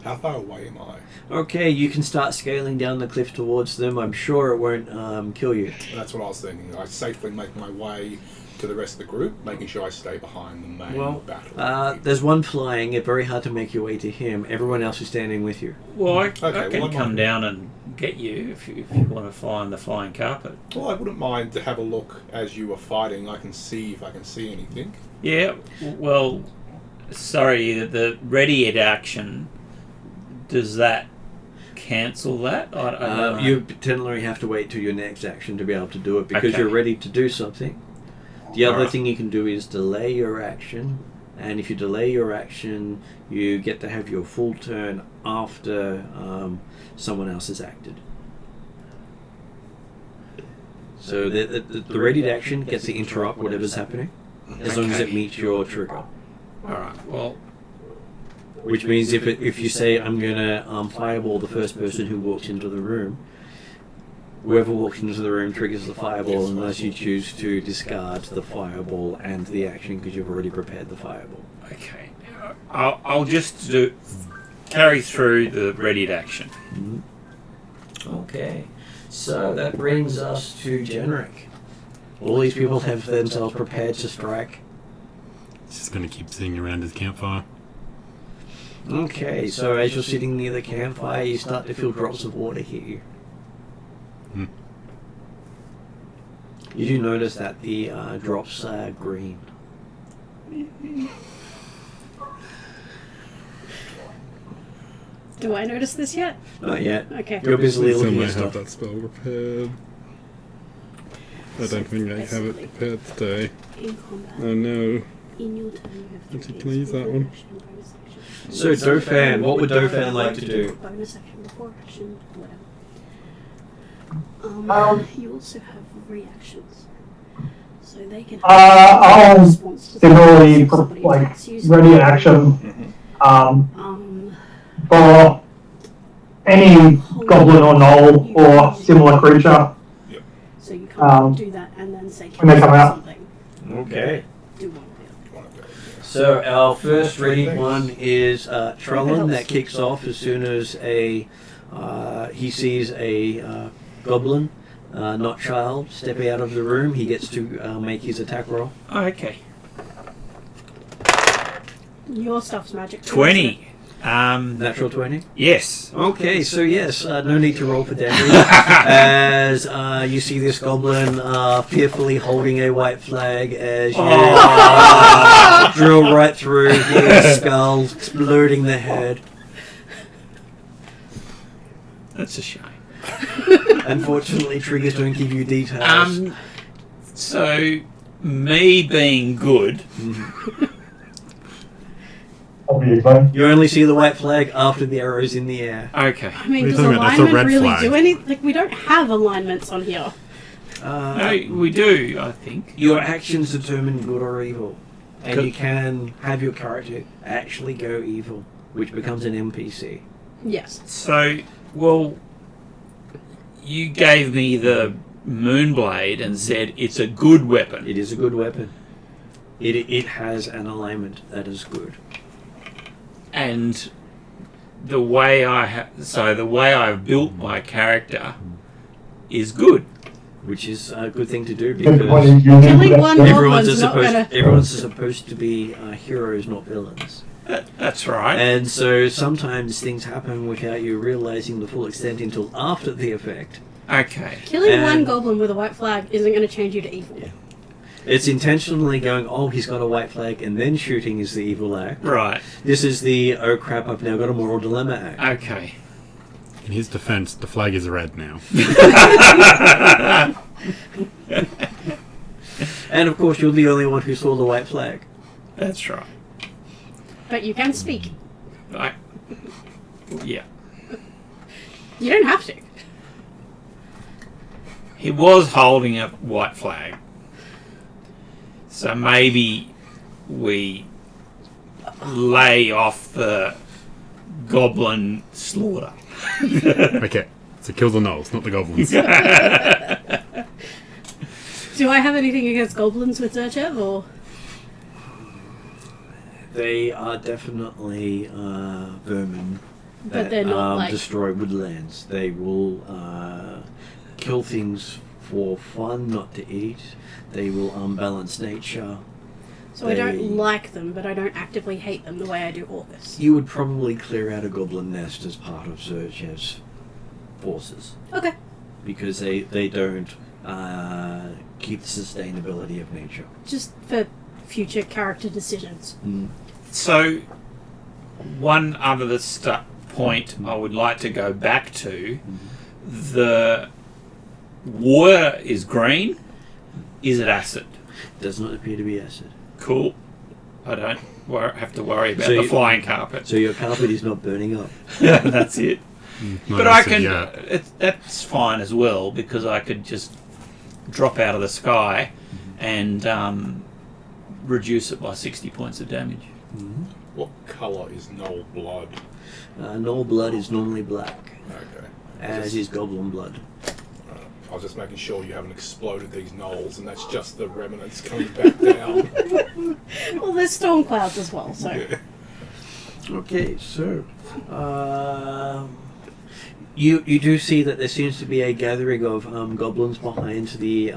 How far away am I? Okay, you can start scaling down the cliff towards them. I'm sure it won't kill you. That's what I was thinking. I safely make my way to the rest of the group, making sure I stay behind the main battle. There's one flying. It's very hard to make your way to him. Everyone else is standing with you. Well, I Okay, can well, come down and get you if you want to fly on the flying carpet. Well, I wouldn't mind to have a look as you were fighting. I can see if I can see anything. Yeah, well, sorry, the ready it action, does that cancel that? I don't know. You generally have to wait till your next action to be able to do it, because Okay. you're ready to do something. The other Alright. thing you can do is delay your action, and if you delay your action, you get to have your full turn after someone else has acted. So the ready action gets to interrupt whatever's happening, as long as it meets your trigger. Alright, well, Which means if you say, I'm going to fireball the first person who walks into the room, whoever walks into the room triggers the fireball unless you choose to discard the fireball and the action because you've already prepared the fireball. okay. I'll just carry through the ready action. Okay, so that brings us to Generic. All these people have themselves prepared to strike. He's just going to keep sitting around his campfire. Okay, so as you're sitting near the campfire, you start to feel drops of water hit you. You do notice that the drops are green. Do I notice this yet? Not yet. Okay. You're busily looking Somewhere at have stuff. that spell prepared. I don't think I have it prepared today. In combat, Oh no. in your turn, you have Actually, to can I use that one? So Dauphin, what would Dauphin like to do? Bonus action, before action, whatever. You also have reactions, so they can. I'll response to generally somebody like attacks you, ready action Um, for any goblin or gnoll or similar creature. so you can't do that and then say when they come out. something. Okay. Do one of the other. So our first ready one is Trellin, that kicks off as soon as he sees a goblin, not child, stepping out of the room. He gets to make his attack roll. Okay. Your stuff's magic. too, 20. Natural 20? Yes. Okay, so yes, no need to roll for damage. As you see this goblin fearfully holding a white flag as you drill right through his skull, exploding the head. That's a shame. Unfortunately, triggers don't give you details. So, me being good, Obviously. You only see the white flag after the arrow's in the air. okay. I mean, What are you does talking about? That's a alignment red really flag. do any? Like, we don't have alignments on here. No, we do, I think. Your actions determine good or evil. And you can have your character actually go evil, which becomes an NPC. Yes. So, well, you gave me the Moonblade and said it's a good weapon. It is a good weapon. It has an alignment that is good. And the way the way I've built my character is good. Which is a good thing to do Killing because one everyone's goblin's not gonna. supposed to be heroes, not villains. That's right. And so sometimes things happen without you realizing the full extent until after the effect. Okay. Killing one And- goblin with a white flag isn't going to change you to evil. Yeah. It's intentionally going, oh, he's got a white flag, and then shooting is the evil act. Right. This is the, oh crap, I've now got a moral dilemma act. Okay. In his defense, the flag is red now. And of course, you're the only one who saw the white flag. That's right. But you can speak. Yeah. You don't have to. He was holding a white flag. So maybe we lay off the goblin slaughter. Okay, so kill the gnolls, not the goblins. Do I have anything against goblins with Zerchev, or? They are definitely vermin But that they're not like. destroy woodlands. They will kill things for fun, not to eat. They will unbalance nature. So I don't like them, but I don't actively hate them the way I do August. You would probably clear out a goblin nest as part of Zerchev's forces. Okay. Because they don't keep the sustainability of nature. Just for future character decisions. So, one other point I would like to go back to. The water is green. Is it acid? Does not appear to be acid. Cool. I don't have to worry about So the you- flying carpet. So your carpet is not burning up. That's it. Not But I acid can. yet. That's fine as well because I could just drop out of the sky and reduce it by 60 points of damage. What colour is Gnoll blood? Gnoll blood is normally black, Okay. as is goblin blood. I was just making sure you haven't exploded these gnolls and that's just the remnants coming back down. Well, there's storm clouds as well, so. Yeah. Okay, so you do see that there seems to be a gathering of goblins behind the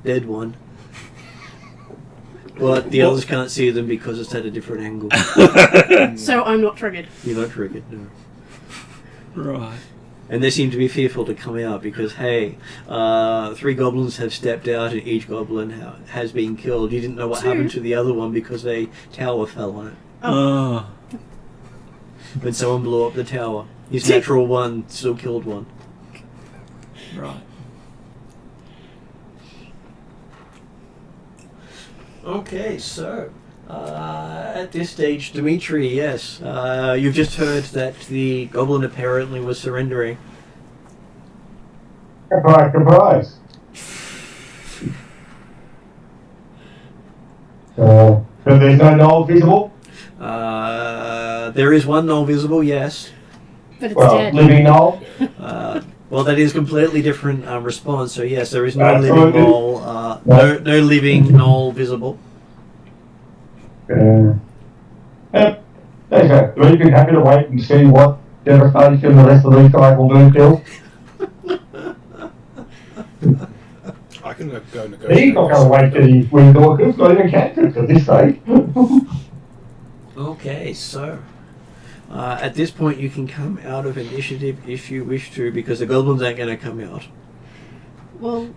dead one. But the others can't see them because it's at a different angle. So I'm not triggered. You're not triggered, no. Right. And they seem to be fearful to come out because, hey, 3 goblins have stepped out and each goblin has been killed. You didn't know what 2. happened to the other one because a tower fell on it. Oh. When someone blew up the tower. His 2. natural one still killed one. Right. Okay, so at this stage, Dimitri, yes, you've just heard that the goblin apparently was surrendering. Surprise, surprise. But there's no gnoll visible? There is one gnoll visible, yes. But it's Well, dead. living gnoll? Well, that is completely different response. So yes, there is no That's living what it is. gnoll. No living gnoll visible. Yeah. Okay, we've been happy to wait and see what devastation the rest of these guys will do, Phil. I can go negotiate. He's not going to wait till he's wins Orcus, not even cantrips at this stage. Okay, so At this point, you can come out of initiative if you wish to, because the goblins aren't going to come out. Well,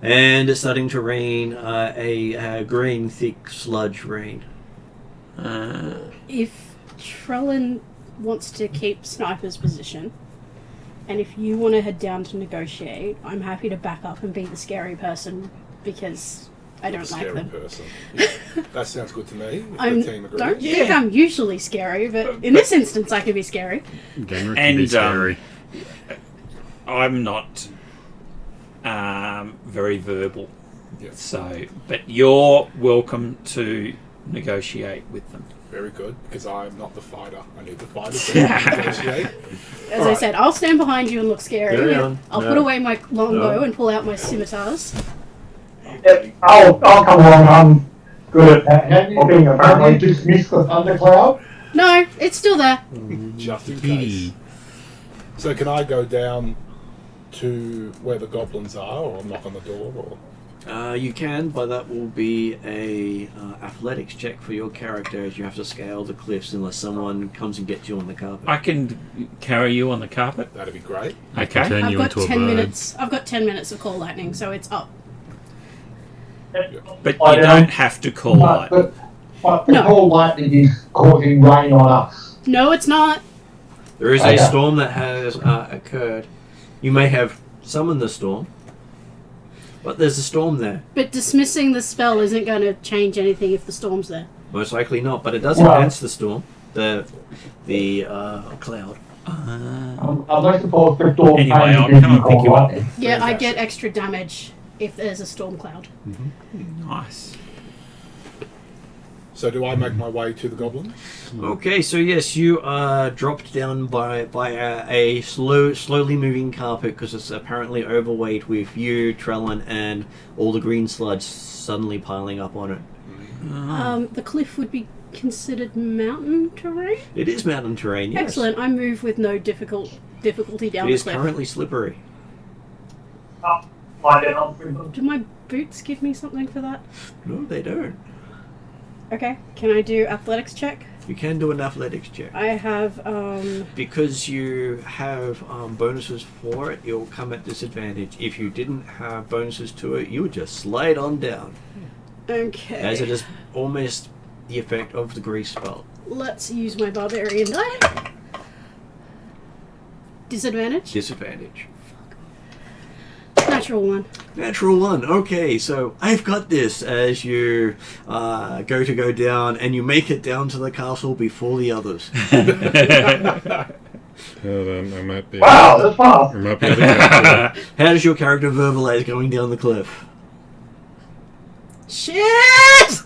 And it's starting to rain a green, thick sludge rain. if Trellin wants to keep Sniper's position, and if you want to head down to negotiate, I'm happy to back up and be the scary person because I don't like Scary them. person. That sounds good to me. If I the team agrees. don't think I'm usually scary, but in this instance I can be scary. Generic can And, be scary. I'm not very verbal, Yeah. so but you're welcome to negotiate with them. Very good, because I'm not the fighter. I need the fighter to negotiate. As I said, I'll stand behind you and look scary. Carry on. I'll No. put away my longbow No. and pull out my scimitars. Yep, I'll come along. I'm good at Have you, talking, have apparently. you dismissed the thundercloud? No, it's still there. Just in case. So can I go down to where the goblins are, or knock on the door, or... You can, but that will be a athletics check for your character, as you have to scale the cliffs unless someone comes and gets you on the carpet. I can carry you on the carpet. That'd be great. Okay. Turn I've you got into a 10 bird. minutes. I've got 10 minutes of call lightning, so it's up. But I you know. don't have to call But, lightning. but the No. cold lightning is causing rain on us. No, it's not. There is Okay. a storm that has occurred. You may have summoned the storm, but there's a storm there. But dismissing the spell isn't going to change anything if the storm's there. Most likely not, but it does Well- enhance the storm, the cloud. I don't suppose the storm Anyway, can I'll give come you and pick cold you up. lightning. Yeah, I Fantastic. get extra damage if there's a storm cloud. Nice. So do I make my way to the goblins? Okay, so yes, you are dropped down by a slowly moving carpet because it's apparently overweight, with you, Trellin, and all the green sludge suddenly piling up on it. The cliff would be considered mountain terrain? It is mountain terrain, yes. Excellent. I move with no difficulty down It the is cliff. currently slippery. Lie down. Do my boots give me something for that? No, they don't. Okay. Can I do athletics check? You can do an athletics check. I have, Because you have bonuses for it, it'll come at disadvantage. If you didn't have bonuses to it, you would just slide on down, okay. as it is almost the effect of the grease spell. Let's use my barbarian die. Disadvantage? Disadvantage. Natural one. Natural one. Okay, so I've got this as you go down, and you make it down to the castle before the others. Hold on, I might be. Wow, that's fast. I might be able to get to How does your character verbalize going down the cliff? Shit!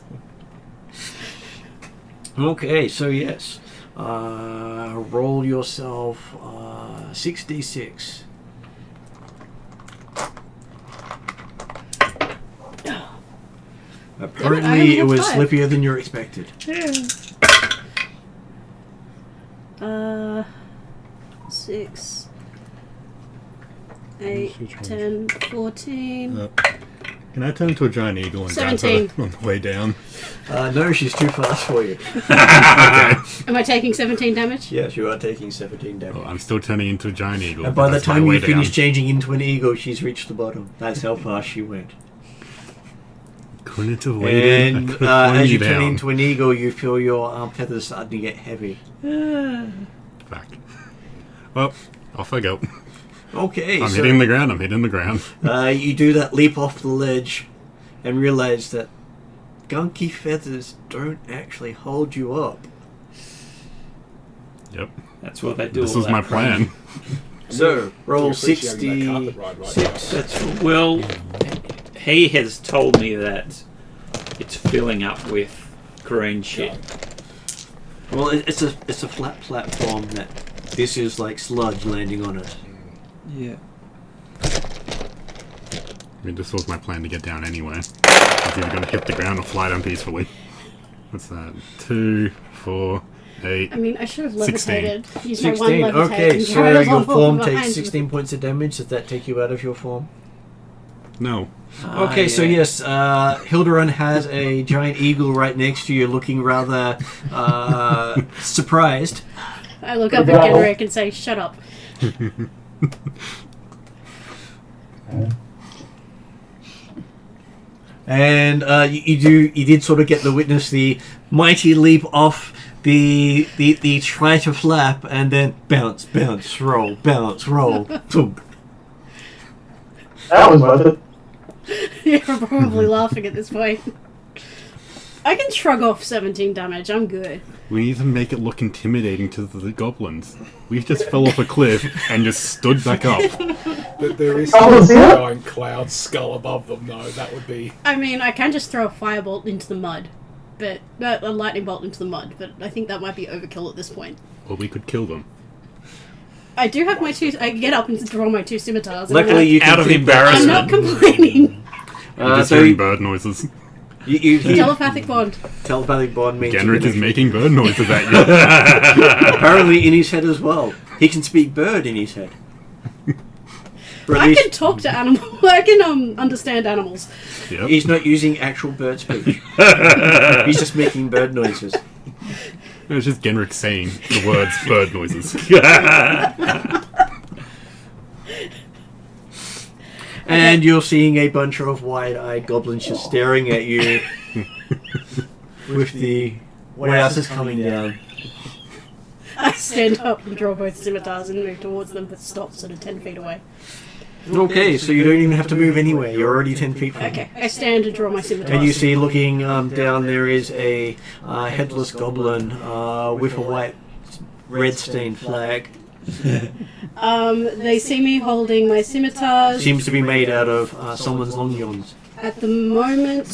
Okay, so yes. Roll yourself 6d6. Apparently, it was five. slippier than you expected. 6, 8, 10, 14. it. Can I turn into a giant eagle and 17. grab her on the way down? No, she's too fast for you. Am I taking 17 damage? Yes, you are taking 17 damage. Oh, I'm still turning into a giant eagle. And but by the that's my time way you finish down. changing into an eagle, she's reached the bottom. That's how fast she went. Couldn't have waited. And I could have as you flown turn down. into an eagle, you feel your feathers starting to get heavy. Fuck. Well, off I go. Okay, I'm so hitting the ground. I'm hitting the ground. you do that leap off the ledge and realize that gunky feathers don't actually hold you up. Yep. That's what they do. This all was my that training. plan. So, roll You're appreciating that carpet ride right now. 66. That's well. He has told me that it's filling up with green shit. Well, it's a flat platform that this is like sludge landing on it. Yeah. I mean, this was my plan to get down anyway. I was either going to hit the ground or fly down peacefully. What's that? 2, 4, 8. I mean, I should have 16. levitated. Use my one 16. levitate Okay, and so carry us your all form behind takes you. 16 points of damage. Does that take you out of your form? No. Okay, so yes, Hilderon has a giant eagle right next to you, looking rather surprised. I look up at Genrick and say, "Shut up." And you did sort of get to witness the mighty leap off the try to flap, and then bounce, roll, thump. That was worth it. You're probably laughing at this point. I can shrug off 17 damage. I'm good. We need to make it look intimidating to the goblins. We just fell off a cliff and just stood back up. But there is Oh, a is it? giant cloud skull above them, though. That would be. I mean, I can just throw a firebolt into the mud, but a lightning bolt into the mud. But I think that might be overkill at this point. Or we could kill them. I do have my 2. I can get up and draw my 2 scimitars. and Luckily, you can Out of see- I'm embarrassment. not complaining. We're just so hearing bird noises. you hear Telepathic bond. telepathic bond means Genrick is making bird noises at you. apparently in his head as well. He can speak bird in his head. Or at I least can talk to animals. I can understand animals. Yep. he's not using actual bird speech. He's just making bird noises. It's just Genrick saying the words bird noises. And you're seeing a bunch of wide-eyed goblins just staring at you with the what else is coming down. I stand up and draw both scimitars and move towards them, but stop sort of 10 feet away. Okay, so you don't even have to move anywhere. You're already 10 feet from Okay, I stand and draw my scimitars. And you see, looking down, there is a headless goblin with a white red stained flag. They see me holding my scimitars. Seems to be made out of someone's long johns. At the moment,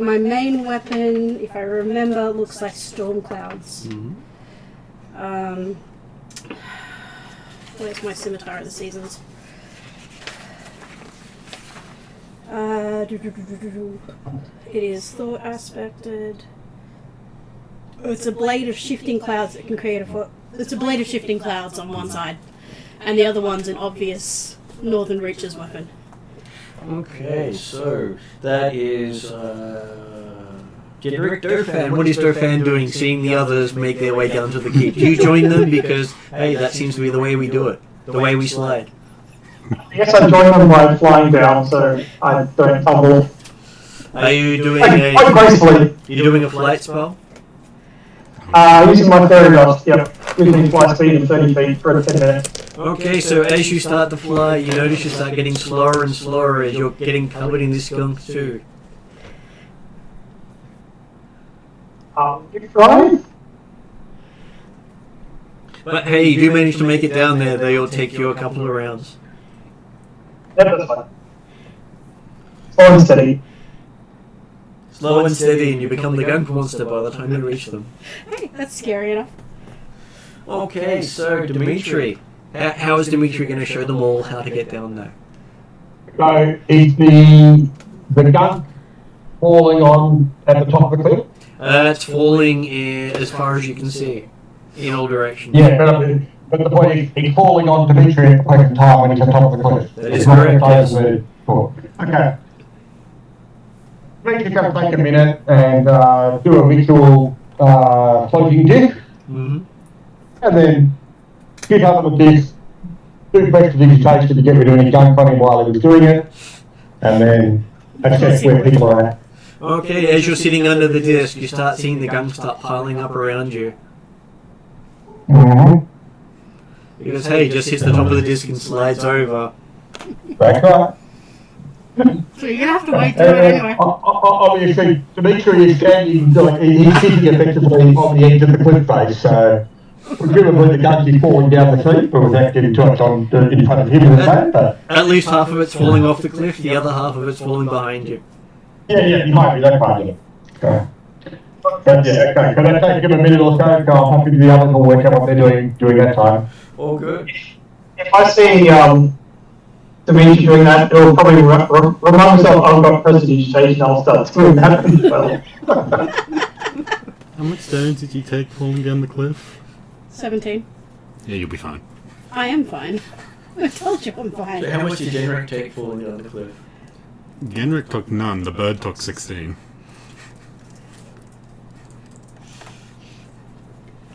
my main weapon, if I remember, looks like storm clouds. Mm-hmm. Where's my scimitar of the seasons? It is thought aspected. It's a blade of shifting clouds that can create a foot. It's a blade of shifting clouds on one side, and the other one's an obvious Northern Reacher's weapon. Okay, so that is Generic Dofan. What is Dofan doing, seeing the others make their way down to the keep? Do you join them? Because, hey, that seems to be the way we do it. The way we slide. I guess I join them by flying down, so I don't tumble. Are you doing Quite gracefully. You're doing a flight spell? Using my fairy dust, yep. Gives me flight speed of 30 feet for 10 minutes. Okay, so as you start to fly, you notice you start getting slower and slower as you're getting covered in this skunk too. Keep flying? But hey, you do manage to make it down there. They'll take you a couple of rounds. Yep, that's fine. Slow and steady. Slow and steady, and you become the gunk monster by the time you reach them. Hey, that's scary enough. Okay, so Dimitri. How is Dimitri going to show them all how to get down there? So is the gun falling on at the top of the cliff? It's falling as far as you can see, in all directions. Yeah, but the point is, it's falling on Dimitri at the present time when he's on top of the cliff. That is It's not correct, close yes. to the floor. Okay. Dimitri can take a minute and do a ritual floating disc, Mm-hmm. and then get up with this, do the best of his taste to get rid of any gunk on him while he was doing it, and then assess where people are at. Okay, as you're sitting under the disc, you start seeing the gunk start piling up around you. Mm-hmm. Because hey, just hits the top of the disc and slides over. That's right. So you're gonna have to wait through it anyway. Obviously, Dimitri is standing, like, he's sitting effectively on the edge of the cliff face, so presumably the gunk is falling down the cliff, or without getting too much on in front of him in the same, but At least half of it's falling off the cliff, the other half of it's falling behind you. yeah, you might be that part of it. Okay. But yeah, okay, but that takes him a minute or so, so I'm happy the others will work out what they're doing during that time. All good. If I see Dimitri doing that, it'll probably remind myself I've got prestidigitation, I'll start doing that as well. How much damage did you take falling down the cliff? 17. Yeah, you'll be fine. I am fine. I told you I'm fine. So how much did Generic take falling down the cliff? Genrick took none. The bird took 16.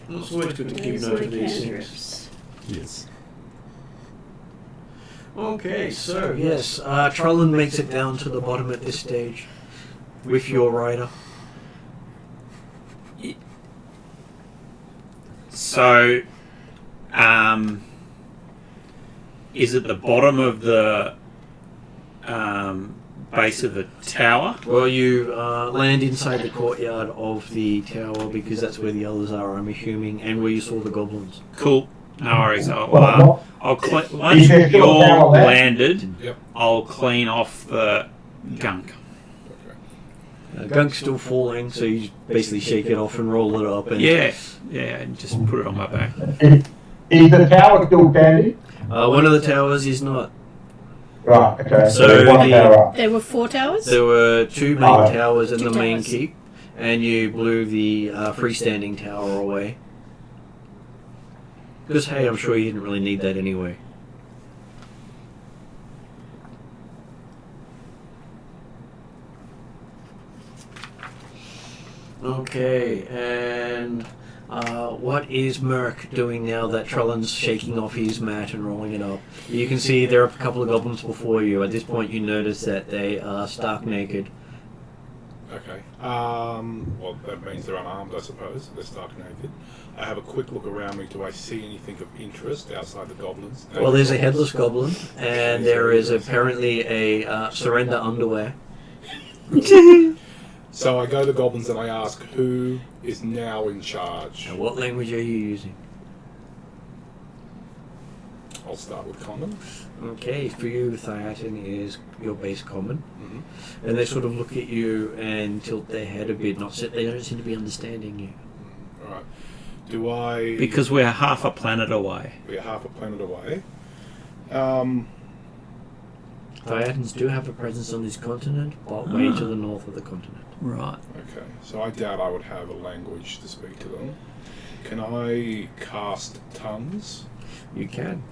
It's always good to keep There's note my of these things. cantrips. Yes. Okay, so yes, Trullan makes it down to the bottom at this stage with your rider. So, is it the bottom of the base of the tower? Well, you land inside the courtyard of the tower because that's where the others are, I'm assuming, and where you saw the goblins. Cool. No worries. Well, I'll once Is there still a you're tower there? landed, Yep. I'll clean off the gunk. Okay. Gunk's still falling, so you basically shake it off and roll it up. And Yeah, and just put it on my back. Is the tower still standing? one of the towers is not. Right, okay. So there's one the- tower up. There were 4 towers? There were 2 main Oh. towers in Two the main towers. keep, and you blew the freestanding tower away. Because, hey, I'm sure you didn't really need that anyway. Okay, and what is Merc doing now that Trullan's shaking off his mat and rolling it up? You can see there are a couple of goblins before you. At this point, you notice that they are stark naked. Okay. Well, that means they're unarmed, I suppose. They're stark naked. I have a quick look around me. Do I see anything of interest outside the goblins? Well, there's a headless goblin, and there is apparently a surrender underwear. So I go to the goblins and I ask who is now in charge. Now, what language are you using? I'll start with common. Okay, for you, Thiatin is your base common. Mm-hmm. And they sort of look at you and tilt their head a bit. They don't seem to be understanding you. All right. Do I? Because we're half a planet away. we're half a planet away. Thiatins do have a presence on this continent, but way to the north of the continent. Right. Okay. So I doubt I would have a language to speak to them. Can I cast tongues? You can.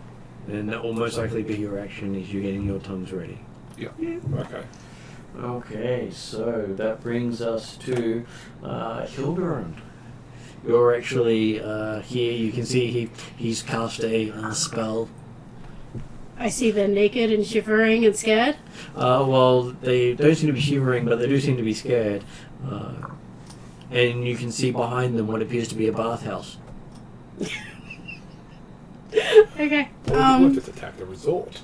And that will most likely be your action is you getting your tongues ready. Yeah. Okay. Okay, so that brings us to Hildebrand. You're actually here. You can see he's cast a spell. I see they're naked and shivering and scared. Well, they don't seem to be shivering, but they do seem to be scared. And you can see behind them what appears to be a bathhouse. Okay. Well, we've just attacked a resort.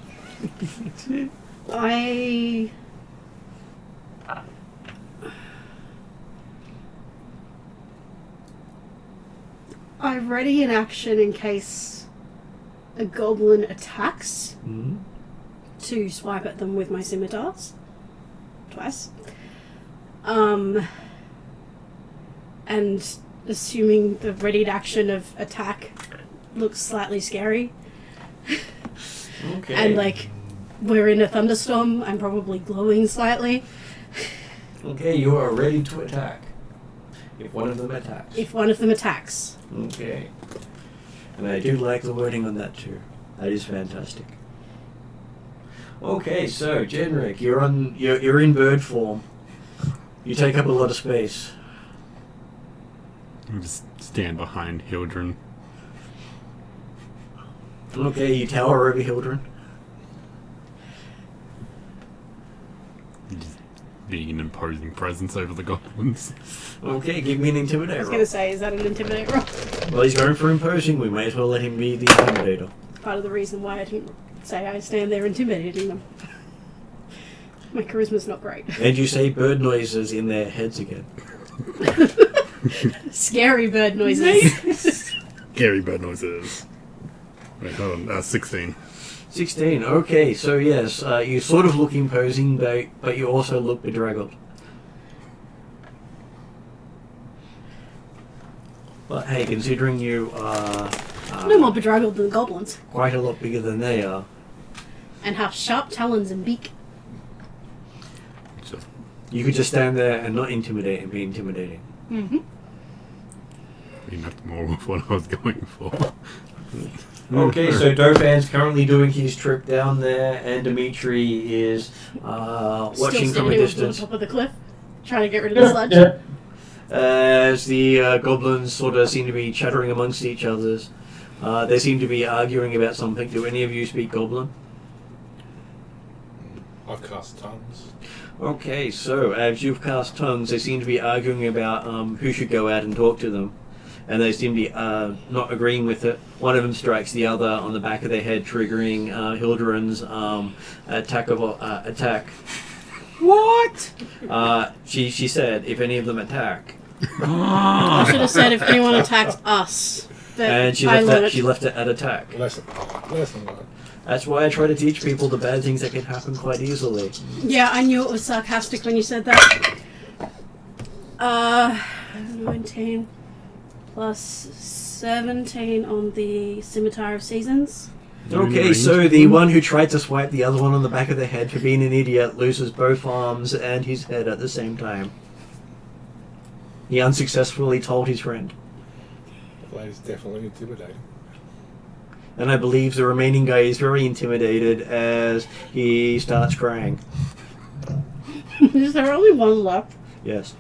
I ready an action in case a goblin attacks Mm-hmm. to swipe at them with my scimitars. Twice. And assuming the readied action of attack looks slightly scary. Okay. And like we're in a thunderstorm, I'm probably glowing slightly. Okay, you are ready to attack. If one of them attacks. If one of them attacks. Okay. And I do like the wording on that too. That is fantastic. Okay, so Jenrick, you're in bird form. You take up a lot of space. I'll just stand behind Hildren. Okay, you tower over Hildren. Just being an imposing presence over the goblins. Okay, give me an intimidator I was roll. gonna say, is that an intimidate roll? Well, he's going for imposing. We may as well let him be the intimidator. Part of the reason why I didn't say I stand there intimidating them. My charisma's not great. And you say bird noises in their heads again. Scary bird noises. Scary bird noises. Wait, hold on. 16. 16. Okay, so yes, you sort of look imposing, but you also look bedraggled. But hey, considering you are No more bedraggled than the goblins. quite a lot bigger than they are, And have sharp talons and beak. Just you could just stand there and not intimidate and be intimidating. Mm-hmm. being up more of what I was going for. Okay, so Dauphin's currently doing his trip down there, and Dimitri is Still watching from a standing on the distance top of the cliff, trying to get rid of the sludge. Yeah. as the goblins sort of seem to be chattering amongst each others. They seem to be arguing about something. Do any of you speak Goblin? I cast tongues. Okay, so as you've cast tongues, they seem to be arguing about who should go out and talk to them. And they seem to be not agreeing with it. One of them strikes the other on the back of their head, triggering Hildurin's attack. What? She said, if any of them attack. I should have said if anyone attacks us. But And she left it at attack. Lesson learned. That's why I try to teach people the bad things that can happen quite easily. Yeah, I knew it was sarcastic when you said that. 19 plus 17 on the Scimitar of Seasons. Okay, so the one who tried to swipe the other one on the back of the head for being an idiot loses both arms and his head at the same time. He unsuccessfully told his friend. That is definitely intimidating. And I believe the remaining guy is very intimidated as he starts crying. Is there only one left? Yes.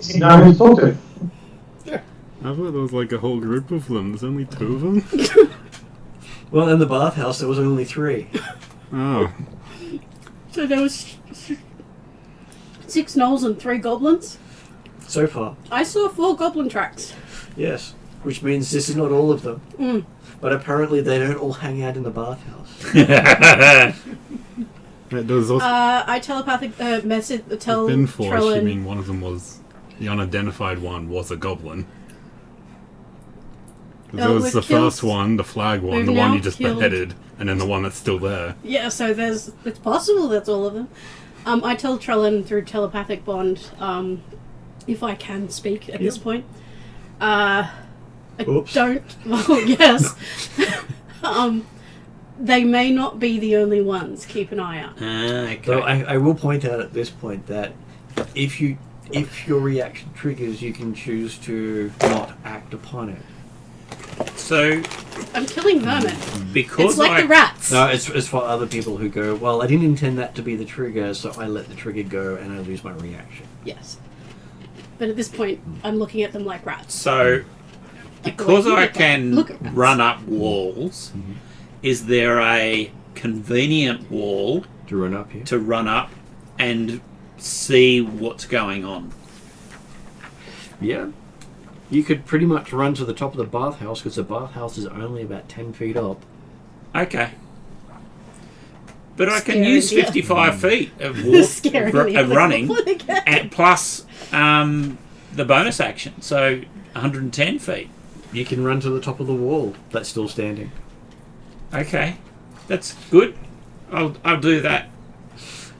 You know who to talk to. I thought there was like a whole group of them. There's only 2 of them. Well, in the bathhouse there was only 3. Oh. So there was 6 gnolls and 3 goblins. So far. I saw 4 goblin tracks. Yes. Which means this is not all of them. Mm. But apparently they don't all hang out in the bathhouse. There was also I telepathic message tell been 4, Trellin. assuming one of them was the unidentified one was a goblin. 'Cause there was we've the killed- first one, the flag one, we've the one now you just killed- beheaded, and then the one that's still there. Yeah, so it's possible that's all of them. I tell Trellin through telepathic bond, if I can speak at this point. I Oops. don't. Well, yes. They may not be the only ones. Keep an eye out. Okay. So I will point out at this point that if your reaction triggers, you can choose to not act upon it. So, I'm killing vermin. because It's like I the rats. No, it's for other people who go, well, I didn't intend that to be the trigger, so I let the trigger go and I lose my reaction. Yes. But at this point, I'm looking at them like rats. So, Like the because way you I look at- can look at rats. run up walls, is there a convenient wall To run up here. to run up and see what's going on? Yeah. You could pretty much run to the top of the bathhouse because the bathhouse is only about 10 feet up. Okay. But I can Scary use idea. 55 feet of, Scaring me of running, again. and plus the bonus action, so 110 feet. You can run to the top of the wall that's still standing. Okay, that's good. I'll do that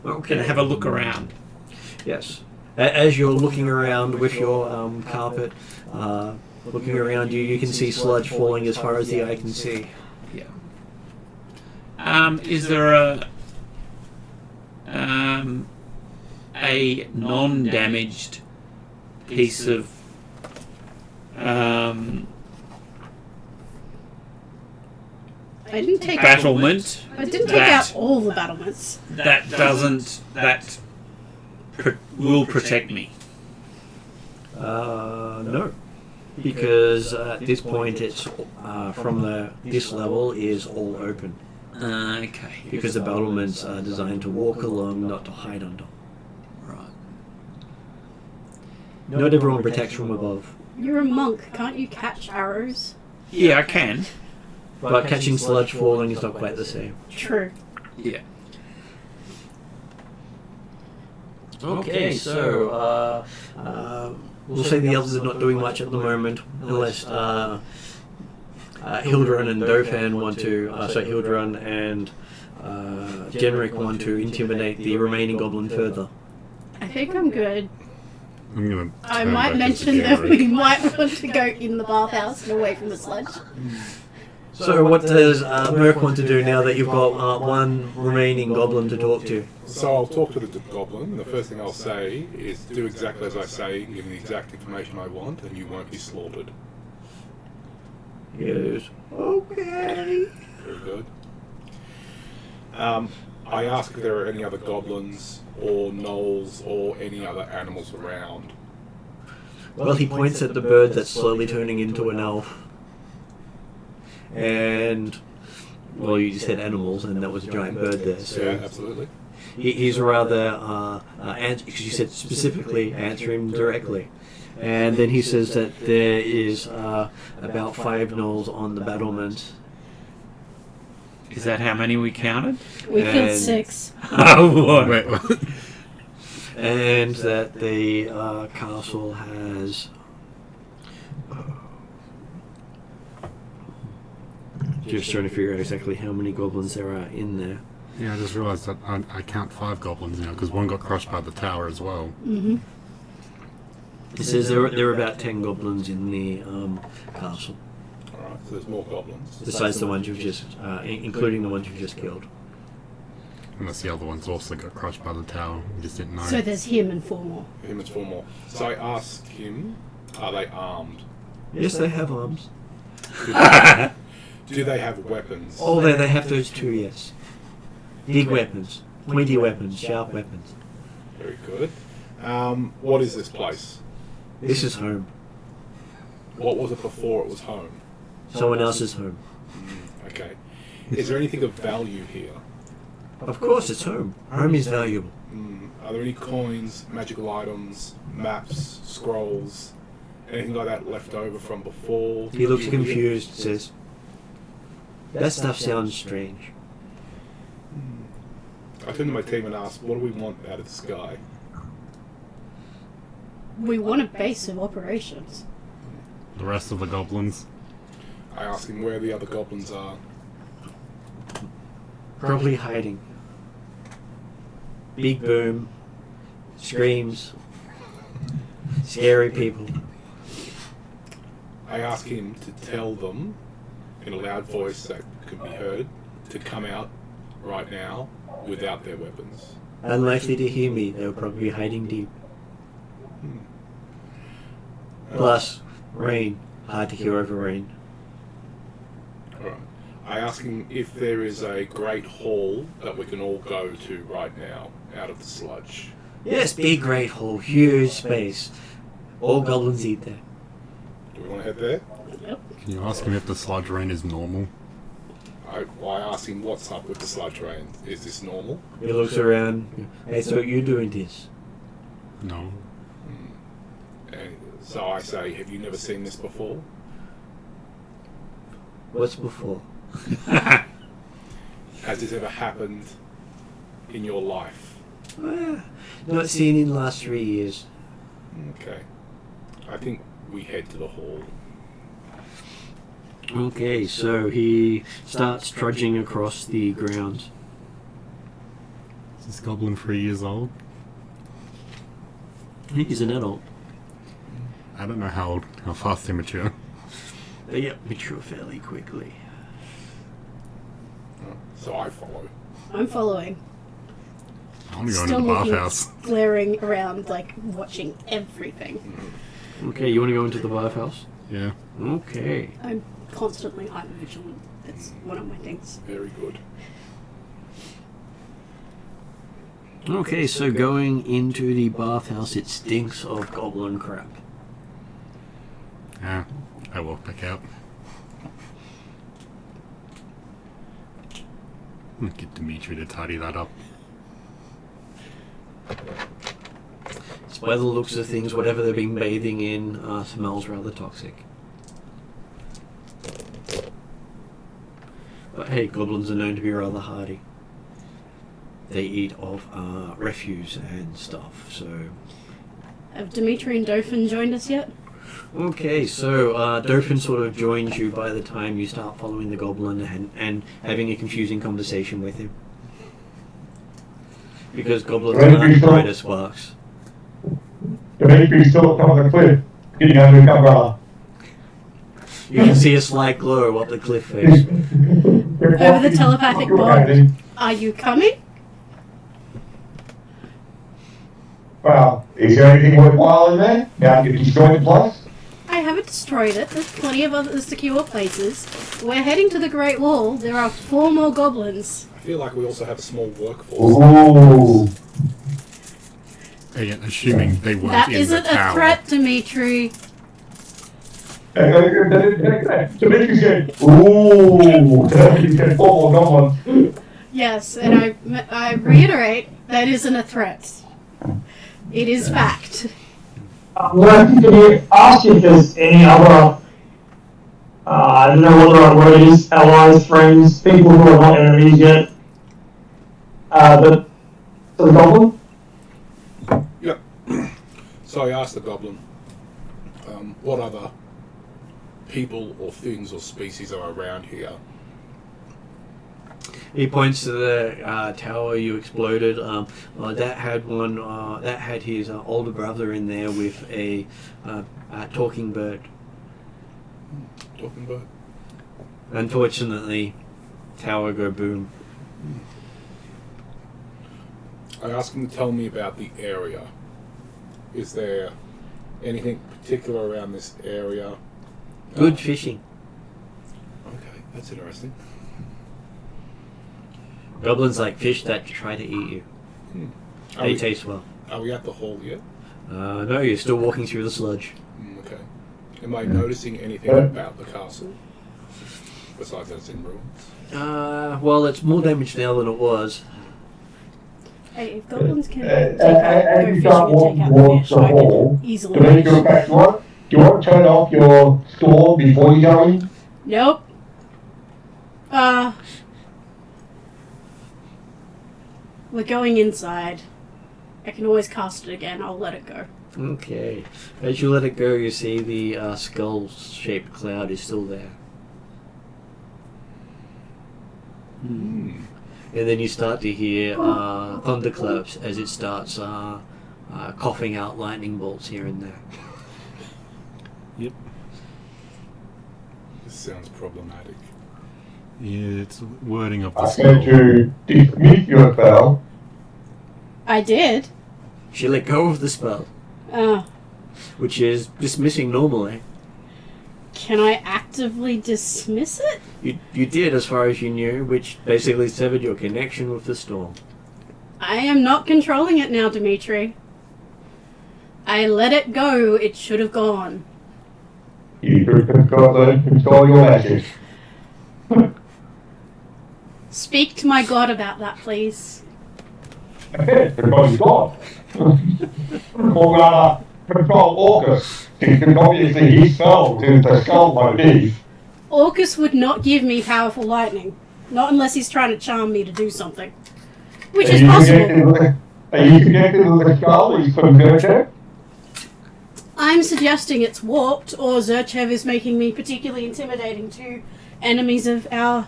Okay. and have a look around. Yes. As you're looking around with your carpet, looking around you can see sludge falling as far as the eye can see. Is there a non-damaged piece of I didn't take battlement I didn't take that- out all the battlements. that will protect me? No. Because at this point it's from this level is all open. Okay. Because the battlements are designed to walk along, not to hide under. Right. Not everyone protects from above. You're a monk. Can't you catch arrows? Yeah, I can. But catching sludge falling is not quite the same. True. Yeah. Okay, so we'll say the others are not doing much at the moment, unless Hildurin and Dauphin want to. Hildurin and Genric want to intimidate the remaining goblin further. I think I'm good. I'm gonna. I turn might back mention into that Gary. we might want to go in the bathhouse and away from the sludge. So what does Merc want to do now that you've got one remaining goblin to talk to? So I'll talk to the goblin, and the first thing I'll say is do exactly as I say, give me the exact information I want, and you won't be slaughtered. He goes, okay. Very good. I ask if there are any other goblins or gnolls or any other animals around. Well, he points at the bird that's slowly turning into an elf. And, well, you just said animals, and that was a giant bird there. So Yeah, absolutely. he's rather, because you said specifically, answer him directly. And then he says that there is about 5 gnolls on the battlement. Is that how many we counted? We killed And- 6. Oh, what? Wait, what? And that the castle has... Just trying to figure out exactly how many goblins there are in there. Yeah, I just realised that I count 5 goblins now because one got crushed by the tower as well. Mm-hmm. It says there are about 10 goblins in the castle, Alright, so there's more goblins. besides the ones you've just, including the ones you've just killed. Unless the other ones also got crushed by the tower. We just didn't know. So there's him and 4 more. Him is 4 more. So I ask him, are they armed? Yes, they have arms. Do they have weapons? Oh, they have those too, yes. Big weapons, pointy weapons, sharp weapons. Very good. What is this place? This is home. What was it before it was home? Someone else's home. Okay. Is there anything of value here? Of course, it's home. Home is valuable. Are there any coins, magical items, maps, scrolls, anything like that left over from before? He looks confused, says, that stuff sounds strange. I turn to my team and ask, what do we want out of the sky? We want a base of operations. The rest of the goblins. I ask him where the other goblins are. Probably hiding. Big boom, screams, scary people. I ask him to tell them, in a loud voice that can be heard, to come out right now without their weapons. Unlikely to hear me, they'll probably be hiding deep. Plus, rain. Hard to hear over rain. Alright. I ask him if there is a great hall that we can all go to right now, out of the sludge. Yes, big great hall, huge space. All goblins eat there. Do we want to head there? Yep. Can you ask him if the sludge rain is normal? I ask him what's up with the sludge rain. Is this normal? He looks around. Hey, so you doing this? No. And so I say, have you never seen this before? What's before? Has this ever happened in your life? Not seen in the last 3 years. Okay. I think we head to the hall. Okay, so he starts trudging across the grounds. Is this goblin 3 years old? He's an adult. I don't know how fast they mature. They get mature fairly quickly. So I follow. I'm following. I want to go Still into the looking, bathhouse. glaring around, like, watching everything. Okay, you want to go into the bathhouse? Yeah. Okay. I'm constantly hyper vigilant. That's one of my things. Very good. Okay, so going into the bathhouse, it stinks of goblin crap. Yeah. I walk back out. I'm gonna get Dimitri to tidy that up. It's by the looks of things, whatever they've been bathing in smells rather toxic. But hey, goblins are known to be rather hardy. They eat of refuse and stuff, so... Have Dimitri and Dauphin joined us yet? Okay, so Dauphin sort of joins you by the time you start following the goblin and having a confusing conversation with him. Because goblins aren't bright as sparks. Dimitri's still at the top of the cliff, getting under the umbrella. You can see a slight glow up the cliff face. Over the telepathic bond. Are you coming? Well, is there anything worthwhile in there? Now that you've joined the place? I have a destroyed it. There's plenty of other secure places. We're heading to the Great Wall. There are 4 more goblins. I feel like we also have a small workforce. Ooh. Again, assuming they weren't That in the isn't tower. a threat, Dimitri. Dimitri said, ooh. Dimitri said, 4 more goblins. Yes, and I reiterate, that isn't a threat. It is fact. Can you ask if there's any other, I don't know what the right word is, allies, friends, people who are not enemies yet, but to the goblin? Yep. So I asked the goblin, what other people or things or species are around here? He points to the tower you exploded. That had one. That had his older brother in there with a talking bird. Talking about? Unfortunately, tower go boom. I asked him to tell me about the area. Is there anything particular around this area? Good fishing. Okay, that's interesting. Goblins like fish that try to eat you. They taste well. Are we at the hall yet? No, you're still walking through the sludge. Okay. Am I noticing anything about the castle? Besides that it's in ruins? Well, it's more damaged now than it was. Hey, if goblins can And go you fishing start and walking take out towards fish, the I hall. can easily Dimitri, manage. go back to what? Do you want to turn off your store before you go in? Nope. We're going inside. I can always cast it again. I'll let it go. Okay. As you let it go, you see the skull-shaped cloud is still there. And then you start to hear thunderclaps as it starts coughing out lightning bolts here and there. Yep. This sounds problematic. Yeah, it's wording of the I spell. said to dismiss your spell. I did. She let go of the spell, which is dismissing normally. Can I actively dismiss it? You did, as far as you knew, which basically severed your connection with the storm. I am not controlling it now, Dimitri. I let it go. It should have gone. You should control your magic. Speak to my god about that, please. Because he's gone. Or rather, control Orcus. Because obviously his spell is the skull motif. Orcus would not give me powerful lightning. Not unless he's trying to charm me to do something. Which is possible. Are you connected to the skull? He's from Zercher? I'm suggesting it's warped, or Zerchev is making me particularly intimidating to enemies of our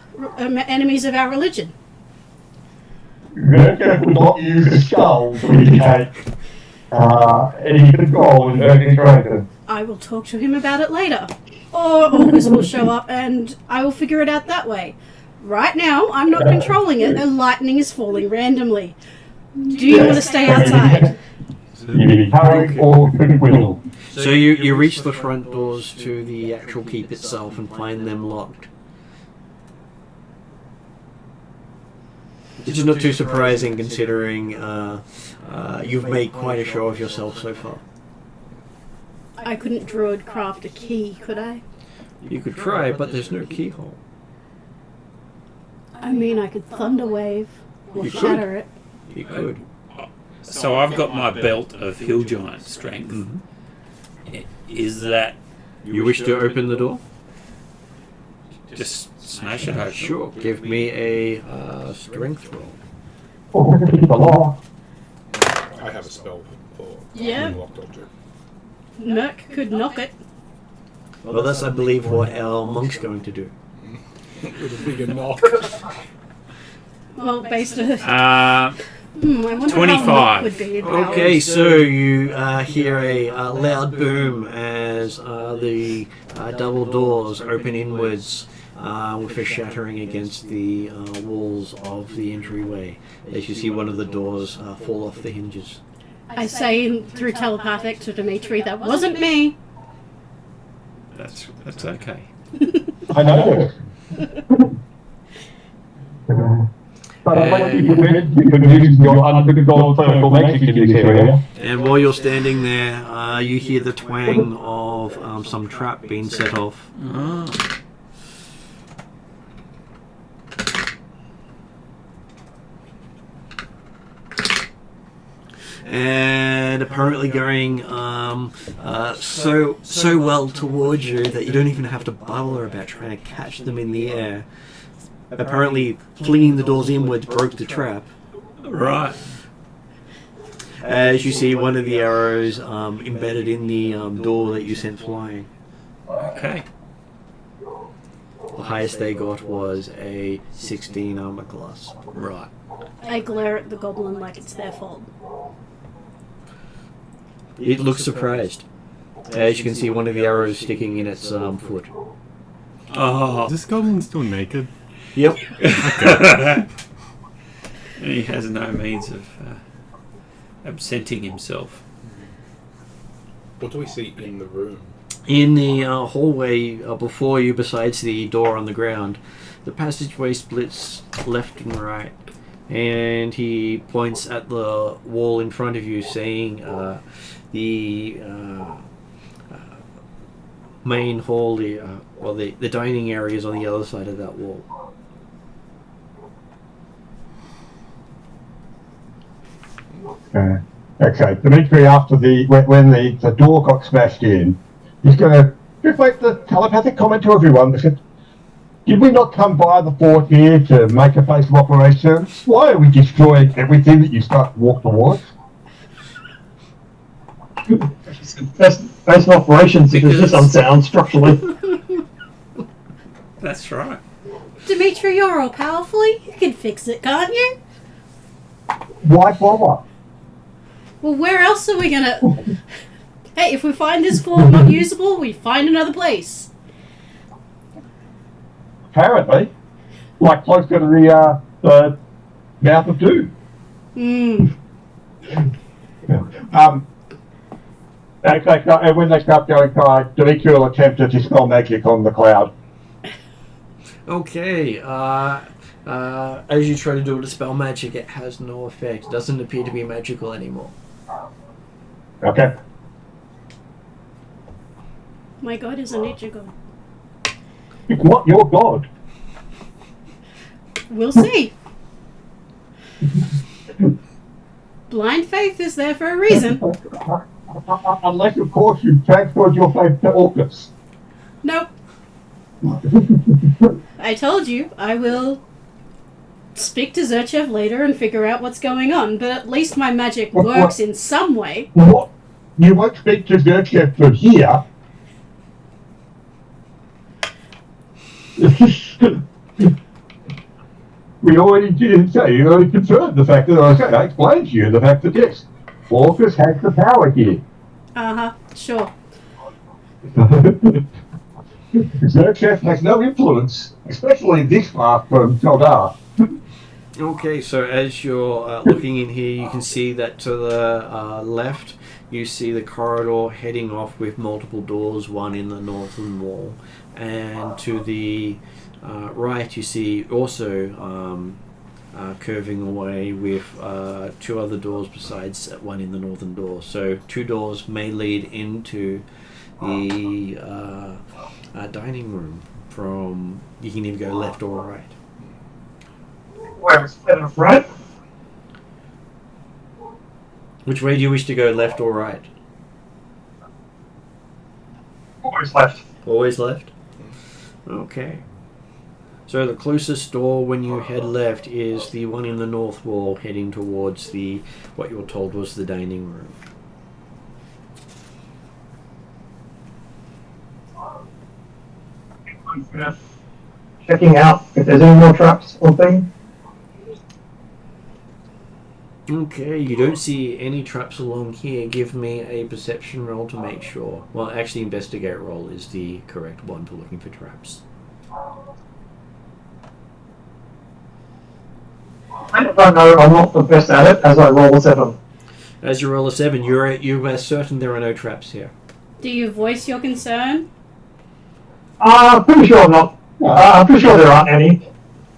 religion. Zercher would not use the skull to indicate any control in her interaction. I will talk to him about it later. Or Orcus will show up and I will figure it out that way. Right now, I'm not controlling it and lightning is falling randomly. Do you want to stay outside? You need courage or goodwill. So you reach the front doors to the actual keep itself and find them locked. Which is not too surprising considering you've made quite a show of yourself so far. I couldn't druid craft a key, could I? You could try, but there's no keyhole. I mean, I could thunder wave or You could. shatter it. You could. So I've got my belt of hill giant strength. Is that You wish to open the door? just smash it open? Sure. Give me a strength roll. Oh, we're going to keep the law. I have a spell for Yeah. unlocked object. Merc could knock it. Well, that's, I believe, what our monk's going to do. With a bigger knock. Well, based on... Uh, I wonder how 25. knock would be in Okay, powers. so you hear a loud boom as the double doors open inwards with a shattering against the walls of the entryway as you see one of the doors fall off the hinges. I say through telepathic to Dimitri, that wasn't me. That's okay. I know. But I want you to use your underdog purple magic in this area. And while you're standing there, you hear the twang of some trap being set off. And apparently going so well towards you that you don't even have to bother about trying to catch them in the air. Apparently, flinging the doors inwards broke the trap. Right. As you see one of the arrows embedded in the door that you sent flying. Okay. The highest they got was a 16 armor class. Right. I glare at the goblin like it's their fault. It looks surprised. As you can see one of the arrows sticking in its foot. Oh. Is this goblin still naked? Yep. He has no means of absenting himself. What do we see in the room? In the hallway before you, besides the door on the ground, the passageway splits left and right. And he points at the wall in front of you, saying the main hall, the dining area is on the other side of that wall. Okay, Dimitri, after when the door got smashed in, he's going to just make the telepathic comment to everyone. They said, did we not come by the fort here to make a base of operations? Why are we destroying everything that you start to walk towards? Base of operations is just unsound structurally. That's right. Dimitri, you're all powerful. You can fix it, can't you? Why bother? Well, where else are we gonna... Hey, if we find this fort not usable, we find another place. Apparently, like close to the mouth of Doom. And when they start going high, Dimitri will attempt to dispel magic on the cloud. Okay, as you try to do a dispel magic, it has no effect. It doesn't appear to be magical anymore. Okay. My god is a nature god. It's not your god. We'll see. Blind faith is there for a reason. Unless, of course, you've transferred your faith to Orcus. Nope. I told you, I will speak to Zerchev later and figure out what's going on, but at least my magic works in some way. What? You won't speak to Zerchev from here. We already did say, you already confirmed the fact that I explained to you the fact that yes, Orcus has the power here. Sure. Zerchev has no influence, especially this far from Taldar. Okay, so as you're looking in here, you can see that to the left, you see the corridor heading off with multiple doors, one in the northern wall, and to the right, you see also curving away with two other doors besides one in the northern door. So two doors may lead into the dining room. From you can either go left or right. Where it's better, right? Which way do you wish to go, left or right? Always left. Always left? Okay. So the closest door when you head left is the one in the north wall heading towards the what you're told was the dining room. Checking out if there's any more traps or thing. Okay, you don't see any traps along here. Give me a perception roll to make sure. Well, actually, investigate roll is the correct one for looking for traps. I don't know, I'm not the best at it as I roll a 7. As you roll a 7, you are certain there are no traps here. Do you voice your concern? Pretty sure I'm not. I'm pretty sure there aren't any.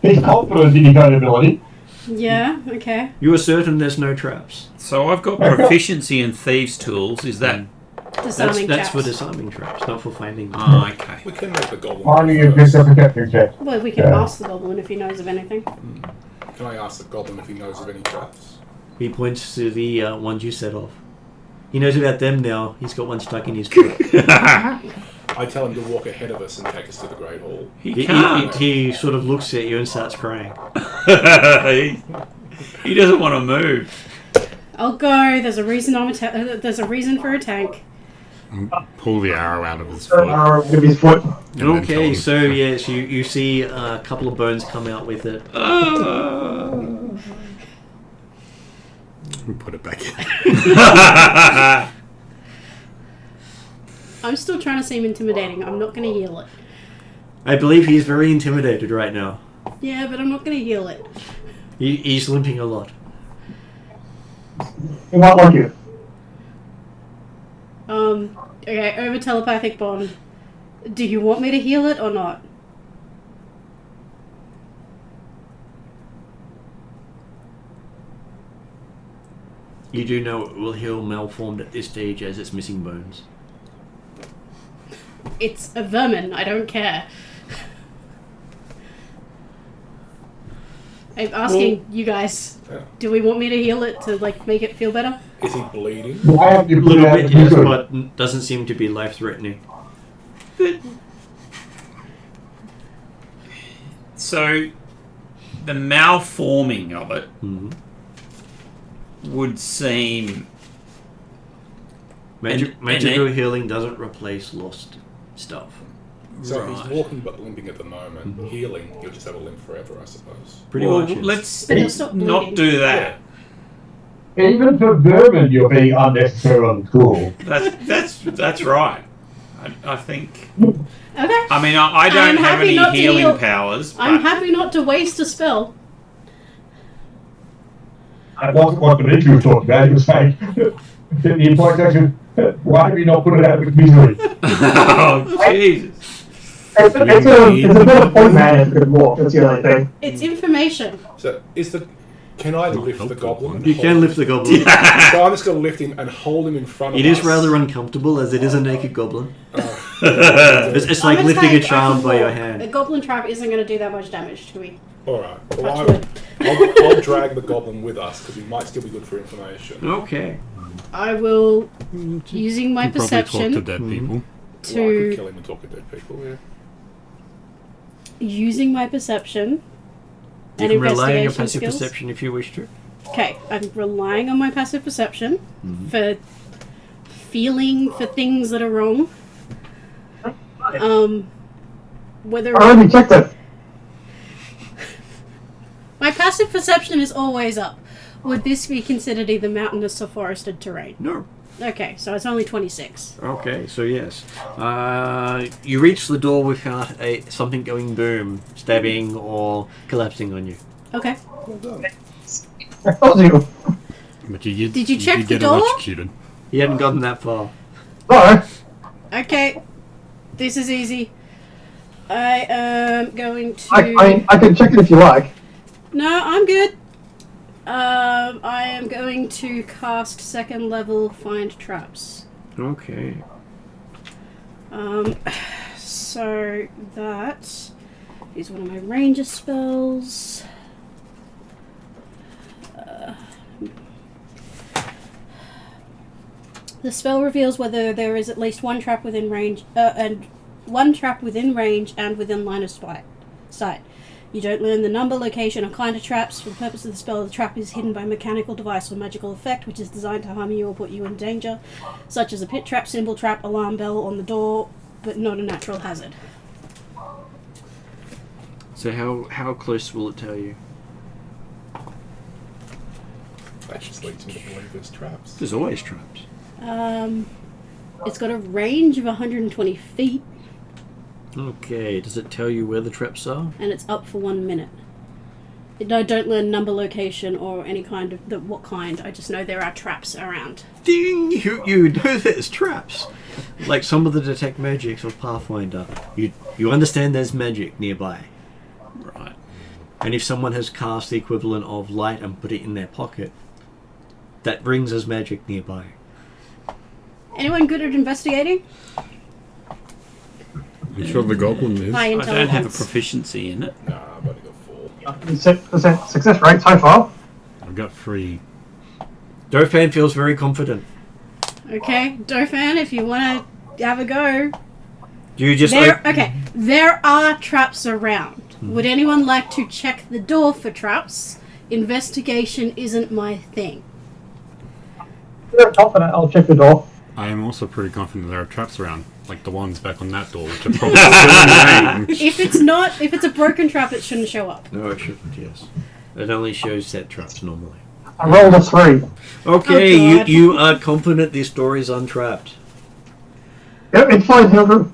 He's confident in his own ability. Yeah, okay. You are certain there's no traps. So I've got proficiency in thieves' tools. Is that? Disarming That's for traps. disarming traps, not for finding them. Oh, okay. We can make the goblin. Finding go is first. just a protective check. Well, we can Yeah. ask the goblin if he knows of anything. Can I ask the goblin if he knows of any traps? He points to the ones you set off. He knows about them now. He's got one stuck in his foot. I tell him to walk ahead of us and take us to the Great Hall. He can't. He sort of looks at you and starts crying. He doesn't want to move. I'll go. There's a reason there's a reason for a tank. Pull the arrow out of his foot. With his foot. and then tell Okay, him- so yes, you see a couple of bones come out with it. Put it back in. I'm still trying to seem intimidating. I'm not going to heal it. I believe he's very intimidated right now. Yeah, but I'm not going to heal it. He's limping a lot. He might like you. Okay, over telepathic bond. Do you want me to heal it or not? You do know it will heal malformed at this stage as it's missing bones. It's a vermin. I don't care. I'm asking you guys. Yeah. Do we want me to heal it to make it feel better? Is he bleeding? Why have you A put little out bit, the yes, misery? but doesn't seem to be life-threatening. So, the malforming of it Mhm. would seem. Magical healing doesn't replace lost stuff. So if he's Right. walking but limping at the moment, healing, he'll just have a limp forever, I suppose. Pretty Well, much. yes. let's But he'll stop not bleeding. do that. Even for vermin, you're being unnecessarily cruel. That's right. I think. Okay. I mean, I I'm don't have happy any not to healing heal. powers. But I'm happy not to waste a spell. That wasn't what Dimitri was talking about. He was saying, the implication, why have you not put it out with misery? Oh, Jesus. It's a bit of point man if it could walk. That's the only thing. It's information. So can I lift help the that goblin? one. and You hold can him? lift the goblin. So I'm just going to lift him and hold him in front of It us. is rather uncomfortable as it is a naked goblin. Oh. It's I'm like gonna lifting say a child I can by your walk. hand. A goblin trap isn't going to do that much damage to me. Alright. Well, Touch wood. I'll drag the goblin with us because he might still be good for information. Okay. I will, using my You probably talk to perception, dead people. Well, I could to kill him and talk to dead people, yeah. using my perception You and can rely on your investigation passive skills. perception if you wish to. Okay, I'm relying on my passive perception for feeling for things that are wrong. Whether I already checked it. my passive perception is always up. Would this be considered either mountainous or forested terrain? No. Okay, so it's only 26. Okay, so yes. You reach the door without something going boom, stabbing, or collapsing on you. Okay. Well done. I told you. But you Did you check the get door? electrocuted. You hadn't gotten that far. No. Okay, this is easy. I am going to. I can check it if you like. No, I'm good. I am going to cast second level find traps. Okay. So that is one of my ranger spells. The spell reveals whether there is at least one trap within range, and one trap within range and within line of sight. You don't learn the number, location, or kind of traps. For the purpose of the spell, the trap is hidden by a mechanical device or magical effect, which is designed to harm you or put you in danger, such as a pit trap, symbol trap, alarm bell on the door, but not a natural hazard. So how close will it tell you? That just leads me to believe there's traps. There's always traps. It's got a range of 120 feet, Okay, does it tell you where the traps are? and it's up for 1 minute. I don't learn number, location, or any kind of what kind. I just know there are traps around. Ding! You know there's traps. like some of the detect magics of Pathfinder, you understand there's magic nearby. Right. And if someone has cast the equivalent of light and put it in their pocket, that brings us magic nearby. Anyone good at investigating? I'm sure the goblin is. High I intelligence. don't have a proficiency in it. Nah, I've only got 4. 6% success rate so far. I've got 3. Dauphin feels very confident. Okay, Dauphin, if you want to have a go. You just There are traps around. Would anyone like to check the door for traps? Investigation isn't my thing. Very confident. I'll check the door. I am also pretty confident there are traps around, like the ones back on that door, which are probably still in range. If it's a broken trap, it shouldn't show up. No, it shouldn't. Yes, it only shows set traps normally. I rolled a 3. Okay, Oh, God. you are confident this door is untrapped. Yep, it's fine, Hilda.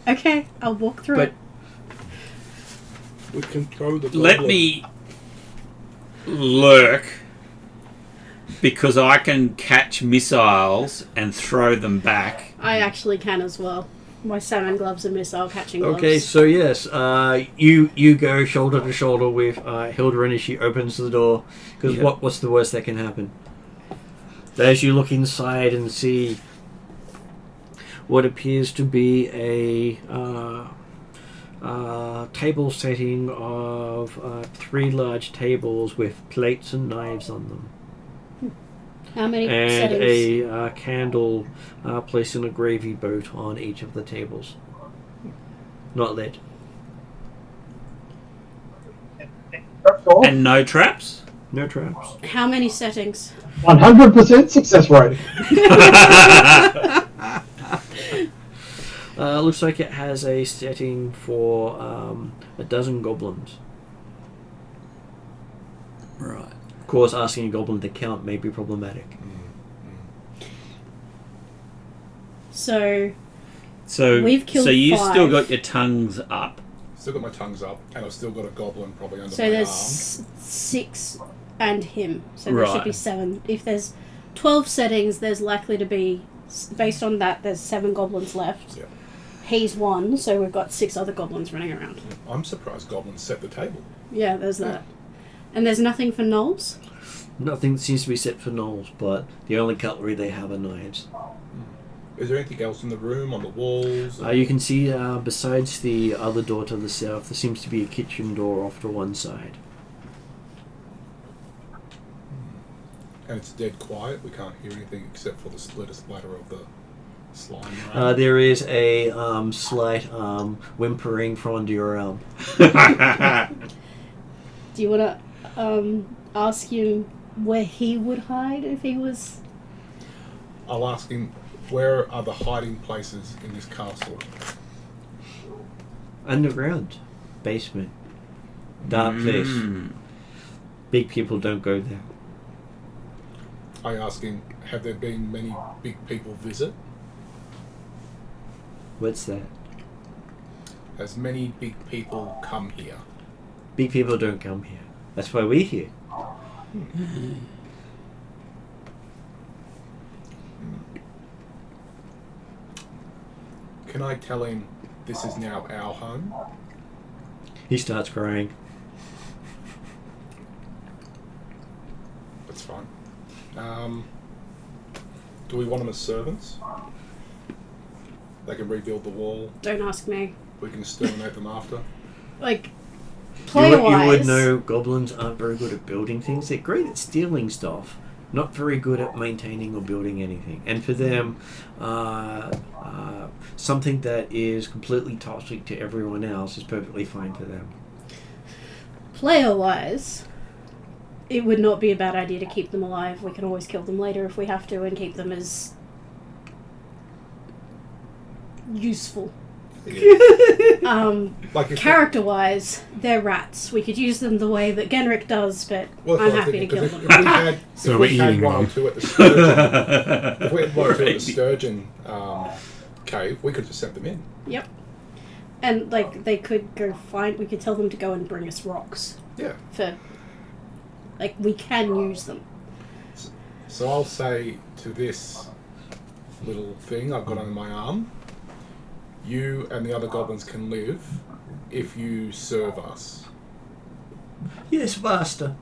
Okay, I'll walk through But- it. We can throw the Let goblin. me lurk, because I can catch missiles and throw them back. I actually can as well. My salmon gloves and missile catching gloves. Okay, so yes, you go shoulder to shoulder with Hilderin as she opens the door. Because Yeah. what's the worst that can happen? As you look inside and see what appears to be a table setting of 3 large tables with plates and knives on them, How many and settings? a candle placed in a gravy boat on each of the tables. Not lit. Door. And no traps? No traps. How many settings? 100% success rate. Looks like it has a setting for a dozen goblins. Right. Of course, asking a goblin to count may be problematic. So So, We've killed so you 5. still got your tongues up. Still got my tongues up, and I've still got a goblin probably under so my there's arm. 6 and him. So there should Right. be 7. If there's 12 settings, there's likely to be, based on that, there's 7 goblins left. Yeah. He's 1, so we've got 6 other goblins running around. I'm surprised goblins set the table. Yeah, there's that. And there's nothing for gnolls? Nothing seems to be set for gnolls, but the only cutlery they have are knives. Is there anything else in the room, on the walls? You can see, besides the other door to the south, there seems to be a kitchen door off to one side. And it's dead quiet. We can't hear anything except for the splatter of the slime. There is a slight whimpering from under your arm. Do you want to ask him where he would hide if he was... I'll ask him, where are the hiding places in this castle? Underground. Basement. Dark place. Mm. Big people don't go there. I ask him, have there been many big people visit? What's that? Has many big people come here? Big people don't come here. That's why we're here. Can I tell him this is now our home? He starts crying. That's fine. Do we want them as servants? They can rebuild the wall. Don't ask me. We can exterminate them after. Like, You player-wise... would know goblins aren't very good at building things. They're great at stealing stuff, not very good at maintaining or building anything. And for them, something that is completely toxic to everyone else is perfectly fine for them. Player-wise, it would not be a bad idea to keep them alive. We can always kill them later if we have to and keep them as useful. Like if Character-wise, they're rats. We could use them the way that Genrick does, but Well, I'm that's what happy to thinking, kill 'cause them. if we had, So if we're we had eating one or them. two at the sturgeon, if we had one or two at the sturgeon cave, we could just send them in. Yep. And, like, they could go find... We could tell them to go and bring us rocks. Yeah. For... Like, we can use them. So I'll say to this little thing I've got under my arm. You and the other goblins can live if you serve us. Yes, master.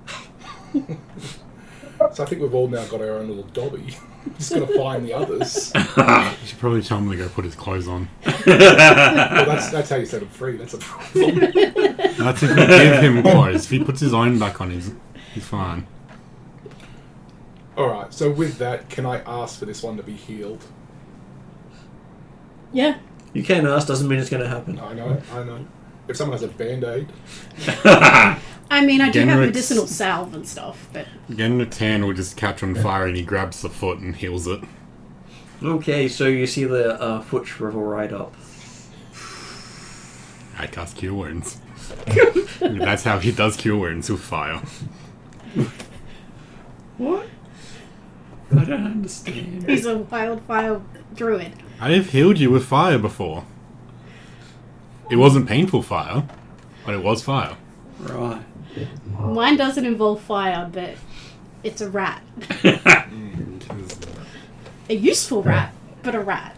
So I think we've all now got our own little dobby. Just going to find the others. You should probably tell him to go put his clothes on. Well, that's how you set him free. That's a problem. That's if we give him clothes. If he puts his own back on, he's fine. Alright, so with that, can I ask for this one to be healed? Yeah. You can ask, doesn't mean it's going to happen. I know. If someone has a band-aid... I mean, I do have Genrix- medicinal salve and stuff, but... Genrix hand will just catch on fire and he grabs the foot and heals it. Okay, so you see the foot shrivel right up. I cast Cure Wounds. That's how he does Cure Wounds, with fire. What? I don't understand. He's a wildfire druid. I have healed you with fire before. It wasn't painful fire, but it was fire. Right. Mine doesn't involve fire, but it's a rat. A useful rat, but a rat.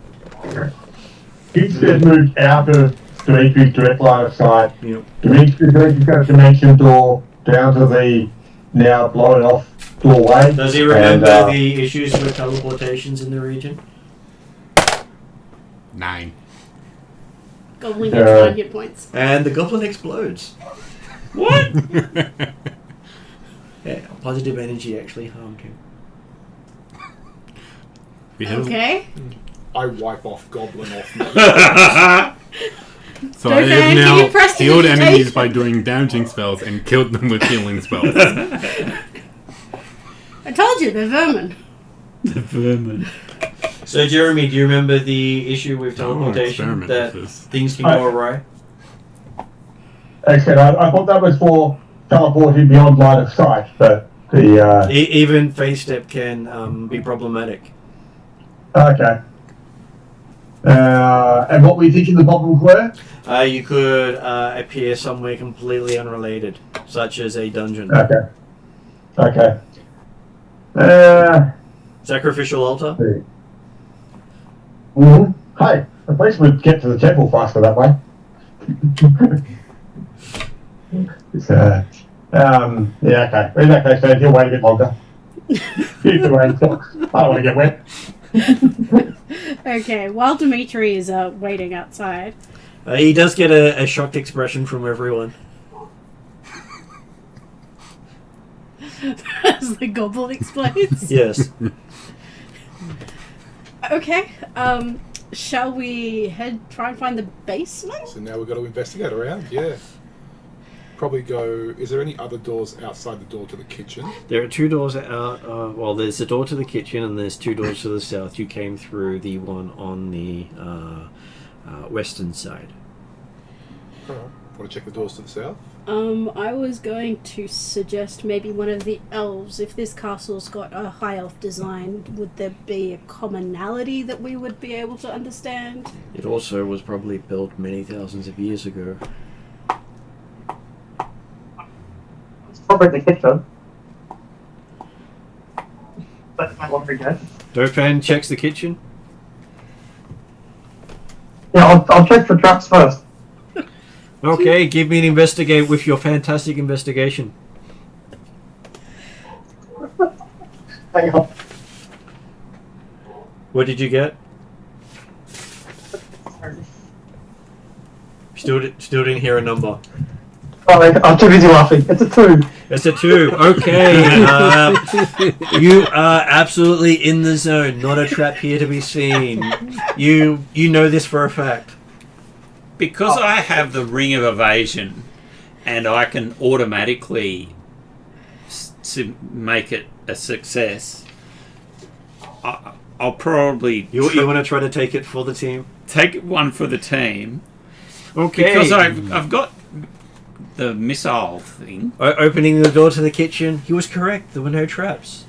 He's just moved out of Dimitri's direct line of sight. Yep. Dimitri's got a dimension door down to the now blown off doorway. Does he remember the issues with teleportations in the region? 9. Goblin gets 9 hit points. And the goblin explodes. What? Yeah, positive energy actually harmed him. We have, Okay. I wipe off goblin off me. So I Okay, have can you now press the healed enemies invitation? by doing damaging spells and killed them with healing spells. I told you, they're vermin. The vermin. So Jeremy, do you remember the issue with teleportation? experiment That with this. Oh. things can go awry? Excellent. I thought that was for teleporting beyond line of sight, but the Even phase step can be problematic. okay. And what were you thinking the problems were? You could appear somewhere completely unrelated, such as a dungeon. Okay. Sacrificial altar? Hey, at least we'd get to the temple faster that way. Yeah, okay. In that case, then he'll wait a bit longer. Keep the rain socks. I don't want to get wet. Okay, while Dimitri is waiting outside. He does get a shocked expression from everyone. As the goblin explodes. Yes. Okay, shall we try and find the basement? So now we've got to investigate around, yeah. Probably go... Is there any other doors outside the door to the kitchen? There are 2 doors out. Well, there's a door to the kitchen and there's 2 doors to the south. You came through the one on the western side. Alright. Want to check the doors to the south? I was going to suggest maybe one of the elves. If this castle's got a high elf design, would there be a commonality that we would be able to understand? It also was probably built many thousands of years ago. It's probably the kitchen. That's my one guess. Dofan checks the kitchen. Yeah, I'll check for traps first. Okay, give me an investigate with your fantastic investigation. Hang on. What did you get? Still didn't hear a number. Sorry, I'm too busy laughing. It's a 2. It's a 2. Okay. You are absolutely in the zone. Not a trap here to be seen. You know this for a fact. Because I have the ring of evasion and I can automatically make it a success, I'll probably You want to try to take it for the team? take one for the team. Okay. Because I've got the missile thing. Opening the door to the kitchen, he was correct. There were no traps.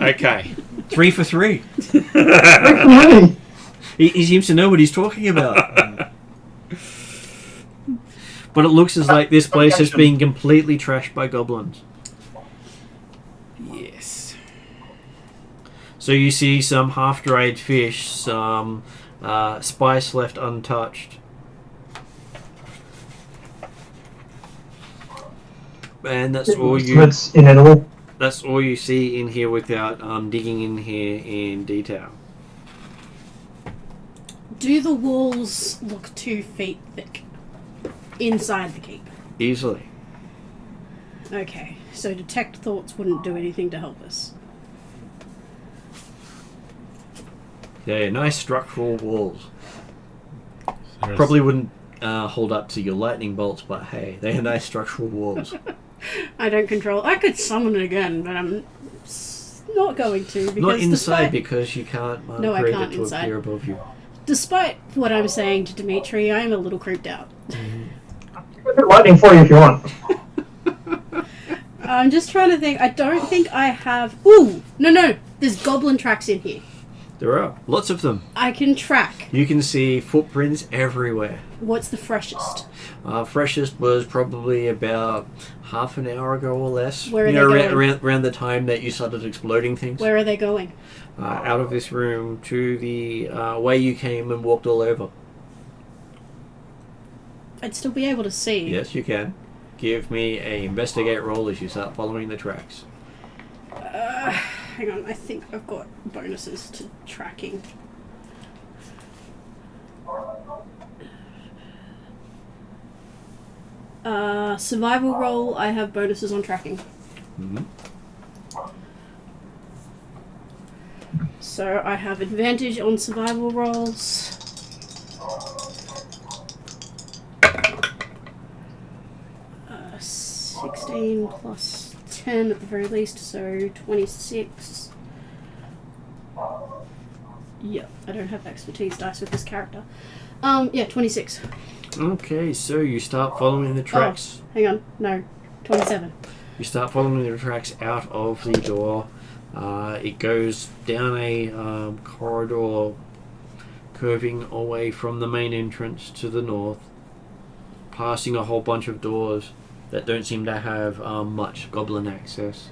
Okay. 3 for 3. Really? He seems to know what he's talking about. But it looks as like this place has been completely trashed by goblins. Yes. So you see some half-dried fish, some spice left untouched. And that's all you. It's inedible. That's all you see in here without digging in here in detail. Do the walls look 2 feet thick inside the keep? Easily. Okay, so detect thoughts wouldn't do anything to help us. They're nice structural walls. There's- Probably wouldn't hold up to your lightning bolts, but hey, they're nice structural walls. I don't control. I could summon it again, but I'm not going to. Because Not inside despite, because you can't No, I create can't it to inside. appear above you. despite what I'm saying to Dimitri, I'm a little creeped out. Lightning for you if you want. I'm just trying to think. I don't think I have. Ooh, no. There's goblin tracks in here. There are lots of them. I can track. You can see footprints everywhere. What's the freshest? Freshest was probably about half an hour ago or less. Where are you they know, going? around the time that you started exploding things. Where are they going? Out of this room to the way you came and walked all over. I'd still be able to see. Yes, you can. Give me a investigate roll as you start following the tracks. Hang on, I think I've got bonuses to tracking. Survival roll, I have bonuses on tracking. Mm-hmm. So I have advantage on survival rolls. Uh, 16 plus 10 at the very least, so 26. Yep, I don't have expertise dice with this character. Yeah, 26. Okay, so you start following the tracks. Oh, hang on, no, 27. You start following the tracks out of the door. It goes down a corridor curving away from the main entrance to the north, passing a whole bunch of doors that don't seem to have much goblin access,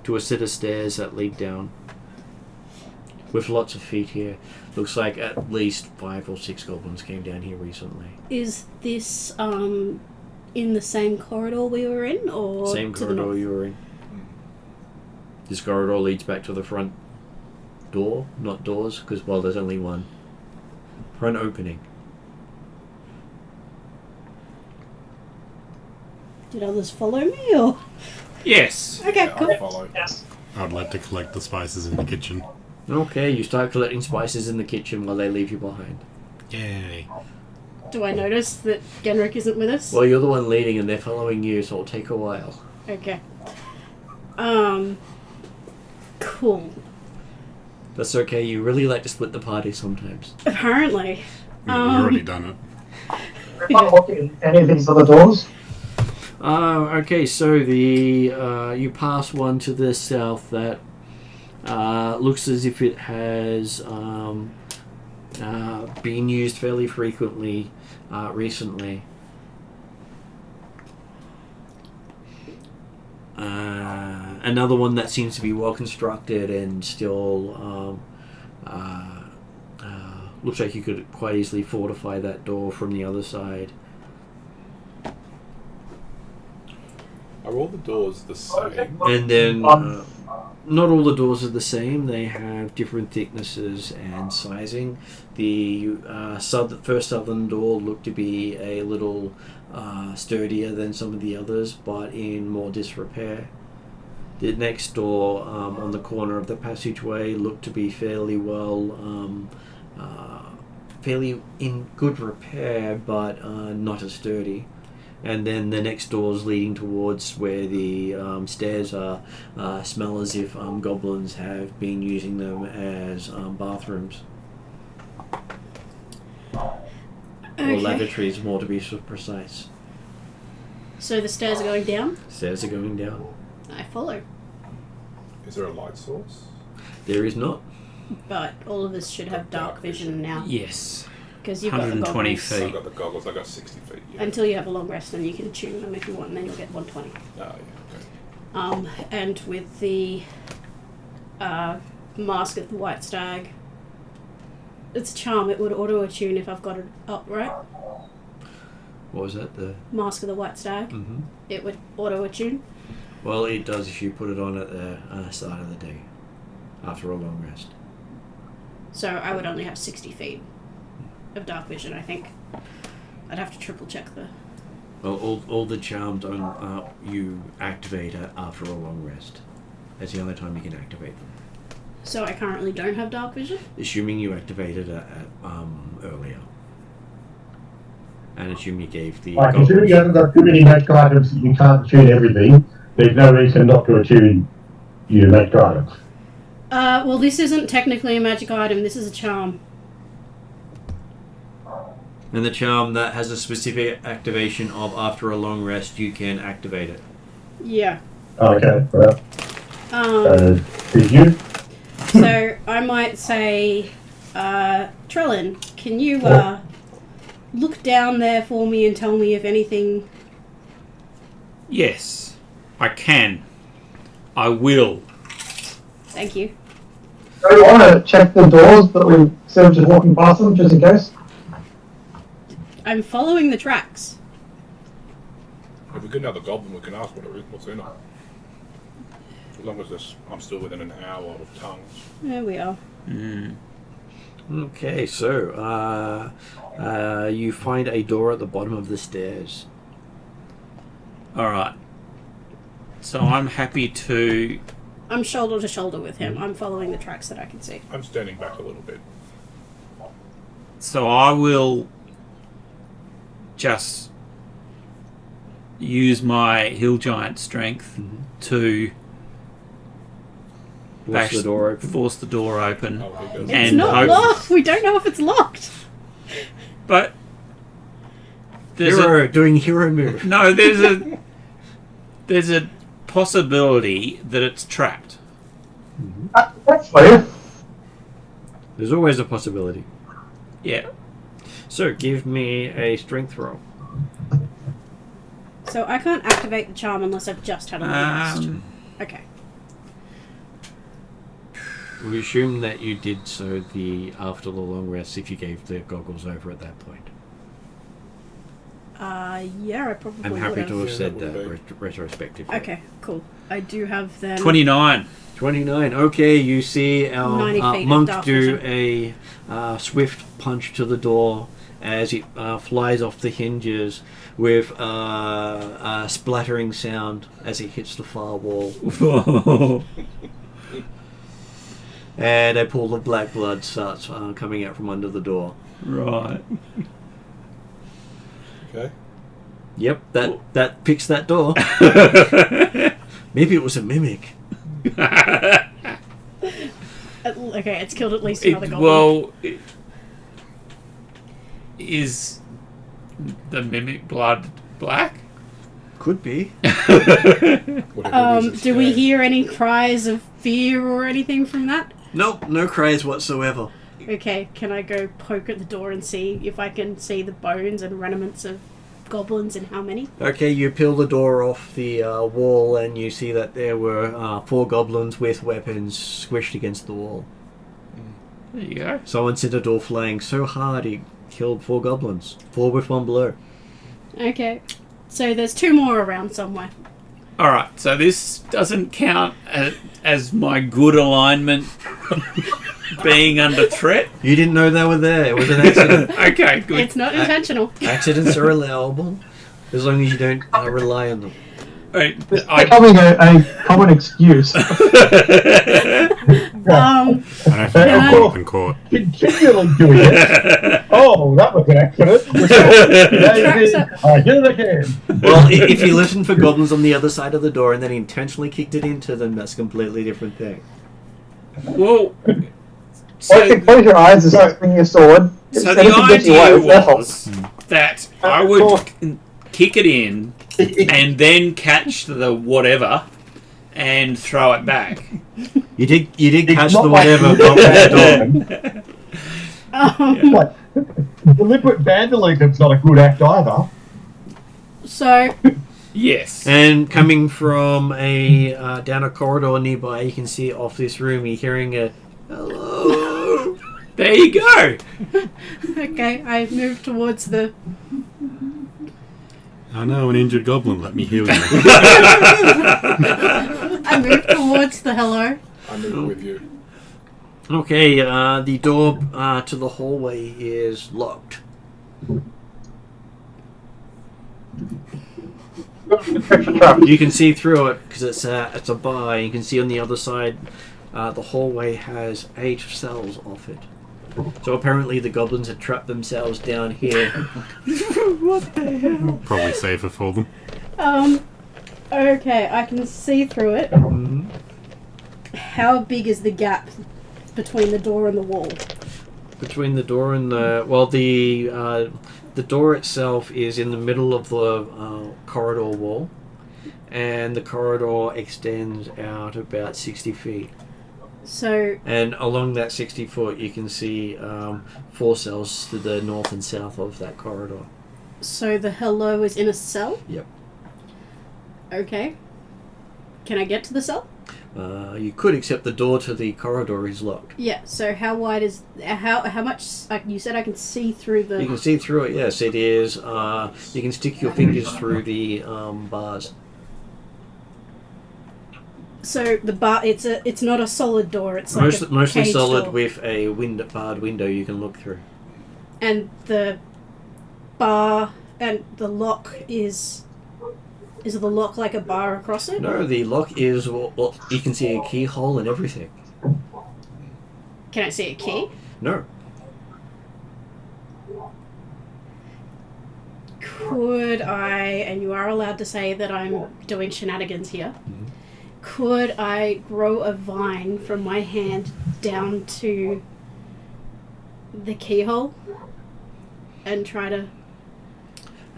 to a set of stairs that lead down with lots of feet here. Looks like at least 5 or 6 goblins came down here recently. Is this in the same corridor we were in, or Same to the corridor north? you were in. This corridor leads back to the front door, not doors, because, well, there's only one. Front opening. Did others follow me, or? Yes. Okay, Yeah, cool. I follow. Yes. I'd like to collect the spices in the kitchen. Okay, you start collecting spices in the kitchen while they leave you behind. Yay. Do I notice that Genrick isn't with us? Well, you're the one leading and they're following you, so it'll take a while. Okay. Cool. That's okay, you really like to split the party sometimes. Apparently. We've already done it. If I walk in any of these other doors, Okay, so the you pass one to the south that looks as if it has been used fairly frequently recently. Another one that seems to be well constructed and still looks like you could quite easily fortify that door from the other side. Are all the doors the same? And then not all the doors are the same. They have different thicknesses and sizing. The first southern door looked to be a little sturdier than some of the others, but in more disrepair. The next door on the corner of the passageway looked to be fairly in good repair, but not as sturdy. And then the next doors leading towards where the stairs are smell as if goblins have been using them as bathrooms. Or lavatories, more to be precise. So the stairs are going down? Stairs are going down. I follow. Is there a light source? There is not. But all of us should have dark vision now. Yes. Because you've got the 120 goggles. feet. I've got the goggles, I got 60 feet. Yeah. Until you have a long rest, and you can tune them if you want, and then you'll get 120. Oh, yeah, okay. And with the Mask of the White Stag. It's a charm. It would auto-attune if I've got it up, right? What was that? The Mask of the White Stag. Mm-hmm. It would auto-attune. Well, it does if you put it on at the start of the day, after a long rest. So I would only have 60 feet of dark vision, I think. I'd have to triple check the... Well, all the charms you activate after a long rest. That's the only time you can activate them. So I currently don't have dark vision? Assuming you activated it earlier. And assuming you gave the... Like, considering you haven't got too many magic items that you can't attune everything, there's no reason not to attune your magic items. Well, this isn't technically a magic item. This is a charm. And the charm that has a specific activation of after a long rest, you can activate it. Yeah. Okay, well. Did you? So I might say, Trellin, can you look down there for me and tell me if anything... Yes, I can. I will. Thank you. Do you want to check the doors, but we instead of just walking past them, just in case? I'm following the tracks. If we get another goblin, we can ask what it is, what's in it. As long as I'm still within an hour of tongues. There we are. Okay, so you find a door at the bottom of the stairs. Alright. So I'm happy to... I'm shoulder to shoulder with him. I'm following the tracks that I can see. I'm standing back a little bit. So I will just use my hill giant strength to Force the door open. Force the door open. Oh, here goes. It's And not hope- locked. We don't know if it's locked. But there's Hero doing hero move. no, there's a possibility that it's trapped. That's fair. There's always a possibility. Yeah. So give me a strength roll. So I can't activate the charm unless I've just had a long rest. Okay. We assume that you did so after the long rest if you gave the goggles over at that point. Yeah, I probably I'm happy would to have. have said that that would retrospectively. Okay, cool. I do have then... 29. 29. Okay, you see 90 our feet of monk dark do vision. a swift punch to the door as it flies off the hinges with a splattering sound as it hits the far wall. And a pool of black blood starts coming out from under the door. Right. Okay. Yep, that picks that door. Maybe it was a mimic. Okay, it's killed at least another goblin. Well, is the mimic blood black? Could be. Whatever it is, Do we it's hear any cries of fear or anything from that? Nope, no cries whatsoever. Okay, can I go poke at the door and see if I can see the bones and remnants of goblins and how many? Okay, you peel the door off the wall and you see that there were 4 goblins with weapons squished against the wall. There you go. Someone sent a door flying so hard he killed 4 goblins. 4 with 1 blow. Okay, so there's 2 more around somewhere. Alright, so this doesn't count as my good alignment being under threat? You didn't know they were there. It was an accident. Okay, good. It's not intentional. Accidents are allowable as long as you don't rely on them. It's I, becoming a common excuse. Um, I don't think Can I- I've been caught. Continually doing it. Oh, that was an accident. I did it again. Well, if you listen for goblins on the other side of the door and then intentionally kicked it into them, that's a completely different thing. well, Close your eyes and start swinging your sword. So Instead the of getting away, idea it's their fault. was that I would kick it in and then catch the whatever and throw it back. You did catch not the like whatever, you not did that that door. Like, deliberate vandalism's not a good act either. so, Yes. And coming from down a corridor nearby, you can see off this room, you're hearing a Hello. There you go. Okay, I move towards the. I know an injured goblin. Let me heal you. I move towards the hello. I move with you. Okay, the door to the hallway is locked. You can see through it because it's a bar. You can see on the other side, the hallway has 8 cells off it. So apparently the goblins had trapped themselves down here. What the hell? Probably safer for them. Okay, I can see through it. Mm-hmm. How big is the gap between the door and the wall? Between the door and the door itself is in the middle of the corridor wall, and the corridor extends out about 60 feet. So, And along that 60 foot, you can see 4 cells to the north and south of that corridor. so the hello is in a cell? Yep. Okay. Can I get to the cell? You could, except the door to the corridor is locked. Yeah, so how wide is... How much... you said I can see through the... You can see through it, yes. It is... you can stick your fingers through the bars. So the bar... It's not a solid door, it's like a Mostly cage solid door. with a barred window you can look through. And the bar and the lock is... Is the lock like a bar across it? No, the lock is... Well, you can see a keyhole and everything. Can I see a key? No. Could I... And you are allowed to say that I'm doing shenanigans here. Mhm. Could I grow a vine from my hand down to the keyhole and try to...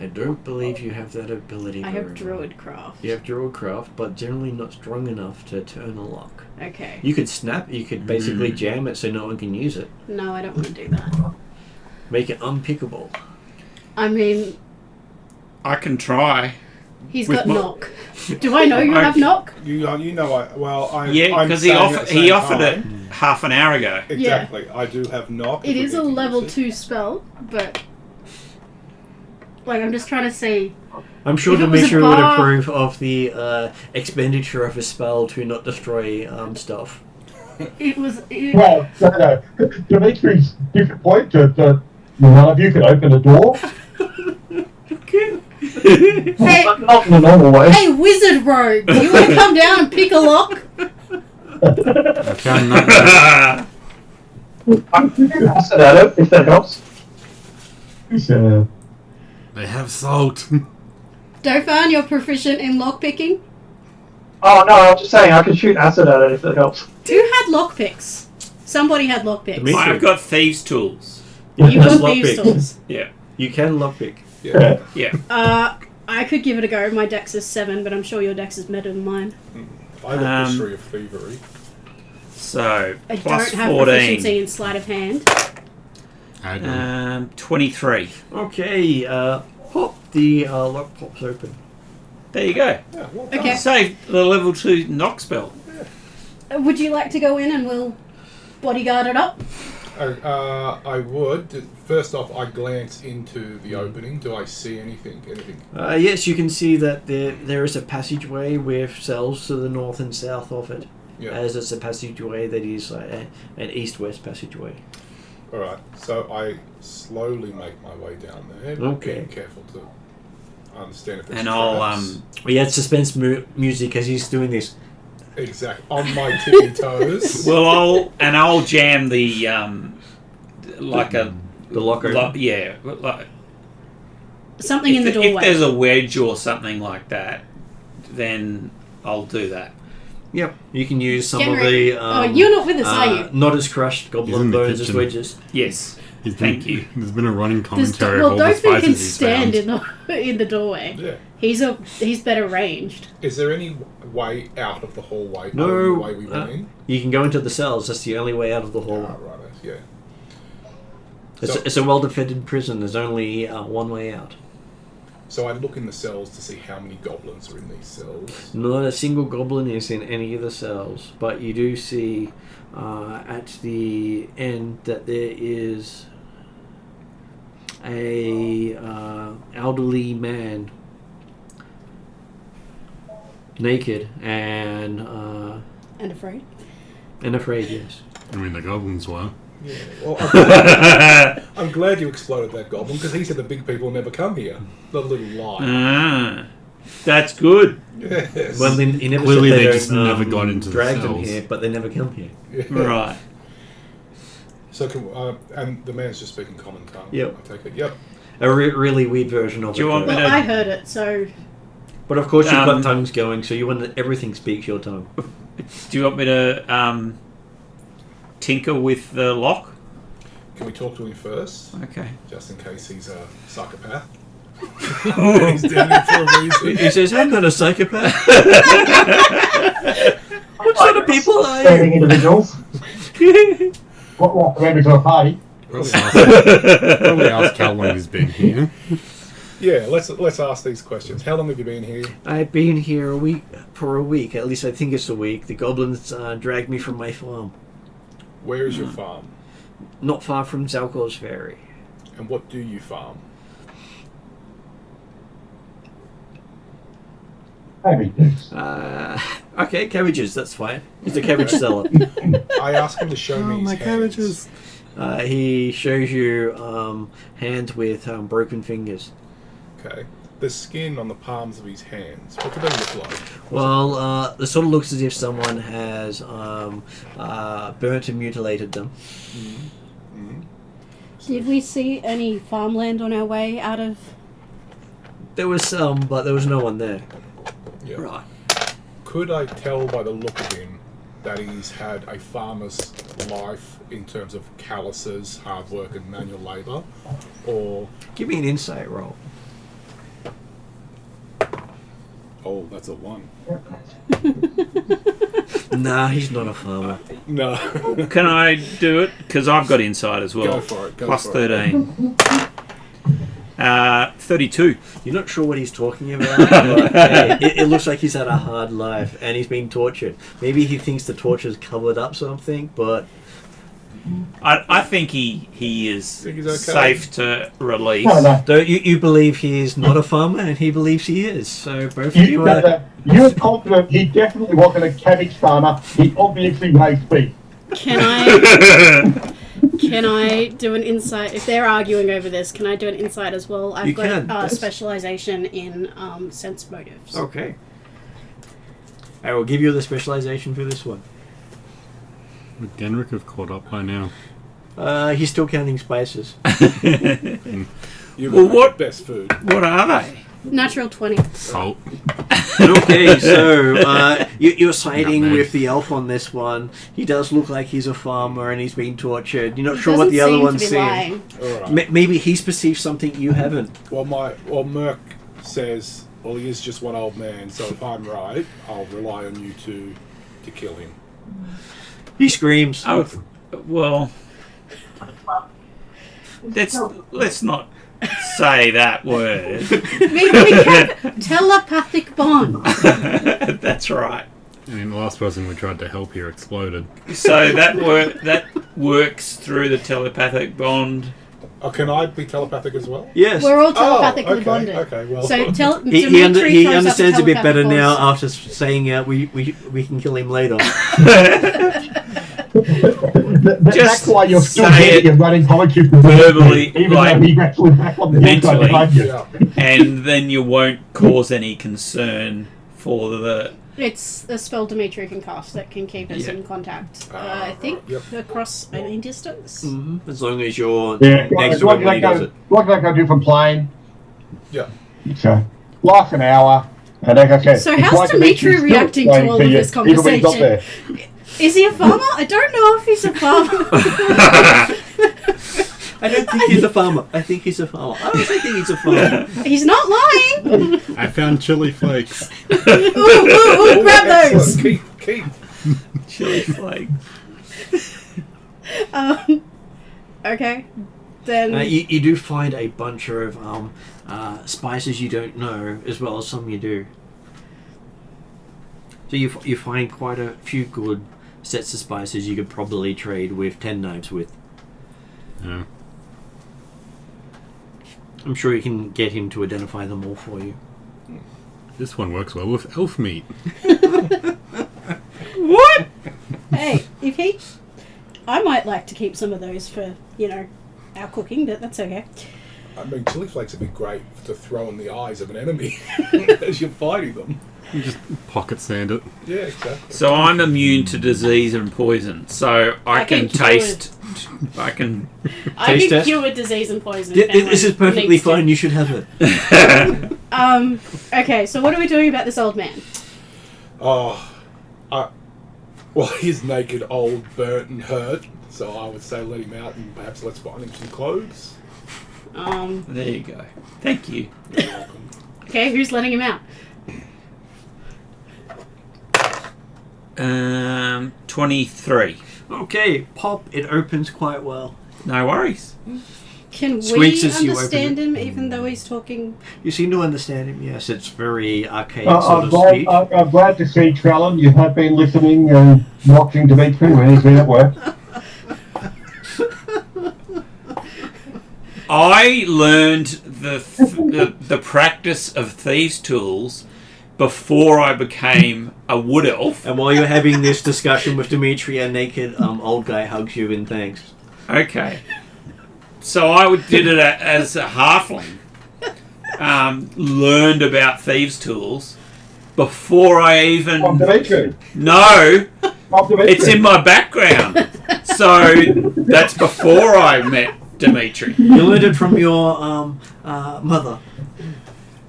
I don't believe you have that ability. I have very druid craft. You have druidcraft, but generally not strong enough to turn a lock. Okay. You could basically jam it so no one can use it. No, I don't want to do that. Make it unpickable. I mean, I can try. he's With got my- knock. Do I know you have knock? You know, Yeah, I'm because saying at the he same offered it time- half an hour ago. Exactly. I do have knock. It if we is need a to use level it. 2 spell, but... Like, I'm just trying to see... I'm sure If it was a Dimitri would bar- approve of the expenditure of a spell to not destroy stuff. It was... Well, no. Dimitri's different point to none of you can open a door. Hey, Not in a normal way. hey, wizard rogue! Do you want to come down and pick a lock? I found that. I'm acid at it, if that helps. They have salt. Dofan, you're proficient in lockpicking? Oh no, I'm just saying I can shoot acid at it if that helps. Who had lockpicks? Somebody had lockpicks. Dimitri. I've got thieves' tools. You've That's got thieves' lockpick. tools. Yeah. You can lockpick. Yeah. Yeah. I could give it a go. My dex is 7, but I'm sure your dex is better than mine. I have a history of thievery. So, I plus don't have 14. proficiency in sleight of hand. I don't. 23. Okay, pop the lock pops open. There you go. Yeah, well done. Okay. Save the level 2 knock spell. Would you like to go in and we'll bodyguard it up? I would. First off, I glance into the opening. Do I see anything? Yes, you can see that there is a passageway with cells to the north and south of it. Yeah. As it's a passageway that is an east-west passageway. All right. So I slowly make my way down there. Okay. Being careful to understand if there's And I'll, traps. We had suspense music as he's doing this. Exactly. On my tippy toes. Well, I'll jam the like a The lock open. yeah. Like, Something in the if doorway. there's a wedge or something like that, then I'll do that. Yep. You can use some Get of ready. the Oh, you're not with us, are you? not as crushed He's goblin in the bones as kitchen. wedges. Yes. He's Thank been- you. There's been a running There's commentary of all the Dolphin spices can he's stand found. in the doorway. Yeah. He's better ranged. Is there any way out of the hallway? No, other than the way we went in. You can go into the cells. That's the only way out of the hall. Ah, right. Yeah. It's, So- it's a well-defended prison. There's only one way out. So I look in the cells to see how many goblins are in these cells. Not a single goblin is in any of the cells, but you do see at the end that there is a elderly man, naked and afraid. Yes. I mean, the goblins were. Yeah. Well, I'm glad you exploded that goblin because he said the big people never come here. The little lie. That's good. Yes. Well, he never Clearly said they don't, just never got into the drag them cells. here, but they never come here. Yeah. Right. So, and the man's just speaking common tongue. Yep. I take it. Yep. A really weird version of Do you it. want me though. to- Well, I heard it, so But of course, you've got Um, tongues going, so you want that everything speaks your tongue. Do you want me to tinker with the lock? Can we talk to him first, Okay. just in case he's a psychopath? He's down here for a reason. He says, "I'm not a psychopath." What sort of people are Standing you? individuals. What members of a party? Probably ask how long he's been here. Yeah, let's ask these questions. How long have you been here? I've been here for a week. At least I think it's a week. The goblins dragged me from my farm, Where is your farm? not far from Zelkor's Ferry. And what do you farm? Maybe. Okay, cabbages. That's fine. He's a cabbage seller. I ask him to show me his hands. He shows you hands with broken fingers. Okay. The skin on the palms of his hands. What do they look like? Well, it sort of looks as if someone has burnt and mutilated them. did we see any farmland on our way out of? There was some, but there was no one there. Yeah. Right. Could I tell by the look of him that he's had a farmer's life in terms of calluses, hard work, and manual labour? Or, Give me an insight roll. oh, that's a 1. Nah, he's not a farmer. No. Can I do it? Because I've got insight as well. Go for it. Go Plus for it. 13. 32. You're not sure what he's talking about, but hey, it looks like he's had a hard life and he's been tortured. Maybe he thinks the torture's covered up something, but I think he is Think he's okay? safe to release. No. though you believe he is not a farmer and he believes he is. So both of you are... You're confident he definitely wasn't a cabbage farmer. He obviously raised beef. Can I do an insight? If they're arguing over this, can I do an insight as well? I've You got can. specialization in sense motives. Okay. I will give you the specialization for this one. Would Genrick have caught up by now? He's still counting spices. You Well, make what- the best food. What are they? Natural 20. Salt. Okay, so you're siding Nutmeg. with the elf on this one. He does look like he's a farmer and he's been tortured. You're not He sure what doesn't the other seem one's to be saying. lying. All right. Maybe he's perceived something you haven't. Well, Merc says, well, he is just one old man, so if I'm right, I'll rely on you to kill him. He screams. Oh, well, let's not say that word. We can telepathic bond. That's right. I mean, the last person we tried to help here exploded. So that works through the telepathic bond. Oh, can I be telepathic as well? Yes. We're all telepathically okay, bonded. okay, well. So He Dimitri throws up understands a bit telepathic better now bonds. after saying we can kill him later. That's why you're still say getting it and running politics verbally, even like, though he actually back on the inside mentally. behind you. Yeah. And then you won't cause any concern for the... It's a spell Dimitri can cast that can keep us Yeah. in contact. Ah, I think yep. across any distance. As long as you're Yeah. next to him when he does it. What can I go do from plane? Yeah. So, last an hour. And like I said, So it's how's like Dimitri still reacting to waiting all for of you, this even when he's not conversation? there. Is he a farmer? I don't know if he's a farmer. I don't think he's a farmer. I think he's a farmer. I don't think he's a farmer. He's not lying. I found chili flakes. Ooh, grab those. Excellent. Keep. Chili flake. Okay. then You do find a bunch of spices you don't know, as well as some you do. So you find quite a few good sets of spices you could probably trade with 10 knives with. Yeah. I'm sure you can get him to identify them all for you. This one works well with elf meat. What? hey, if he, I might like to keep some of those for our cooking, but that's okay. I mean, chili flakes would be great to throw in the eyes of an enemy as you're fighting them. You just pocket sand it. Yeah, exactly. So I'm immune to disease and poison, so I can can taste. I can. I Taste can test? cure disease and poison. This if is anyone perfectly needs to. fine, you should have it. Okay, so what are we doing about this old man? Well, he's naked, old, burnt, and hurt. So I would say let him out and perhaps let's find him some clothes. There you go. Thank you. You're welcome. Okay, who's letting him out? 23. Okay, pop, it opens quite well. No worries. Can we Squeaks as you understand him even though he's talking? You seem to understand him, yes. It's very archaic sort I'm, of speech. I'm glad to see, Trellin, you have been listening and watching Dimitri when he's been at work. I learned the practice of thieves' tools before I became a wood elf. And while you're having this discussion with Dimitri, a naked old guy hugs you in thanks. Okay. So I did it as a halfling. Learned about thieves' tools before I even... From Dimitri. No, From Dimitri. it's in my background. So that's before I met Dimitri. You learned it from your mother.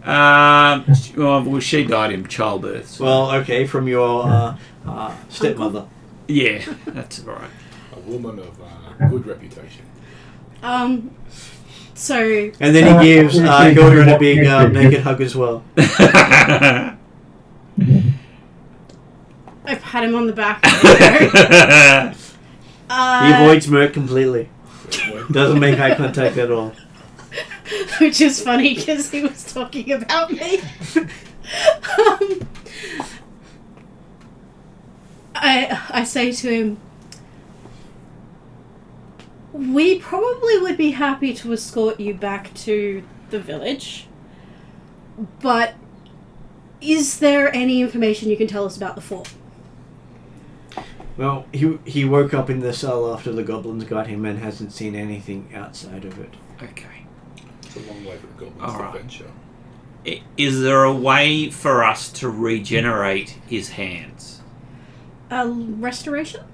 Well, she died in childbirth. So. Well, okay, from your stepmother. Yeah, that's right. A woman of good reputation. So And then he gives Hildred a big naked hug as well. I pat him on the back. He avoids Merc completely. Doesn't make eye contact at all. Which is funny because he was talking about me. I say to him, we probably would be happy to escort you back to the village, but is there any information you can tell us about the fort? Well, he woke up in the cell after the goblins got him and hasn't seen anything outside of it. Okay. It's a long way for the goblins All to right. venture. Is there a way for us to regenerate his hands? Restoration?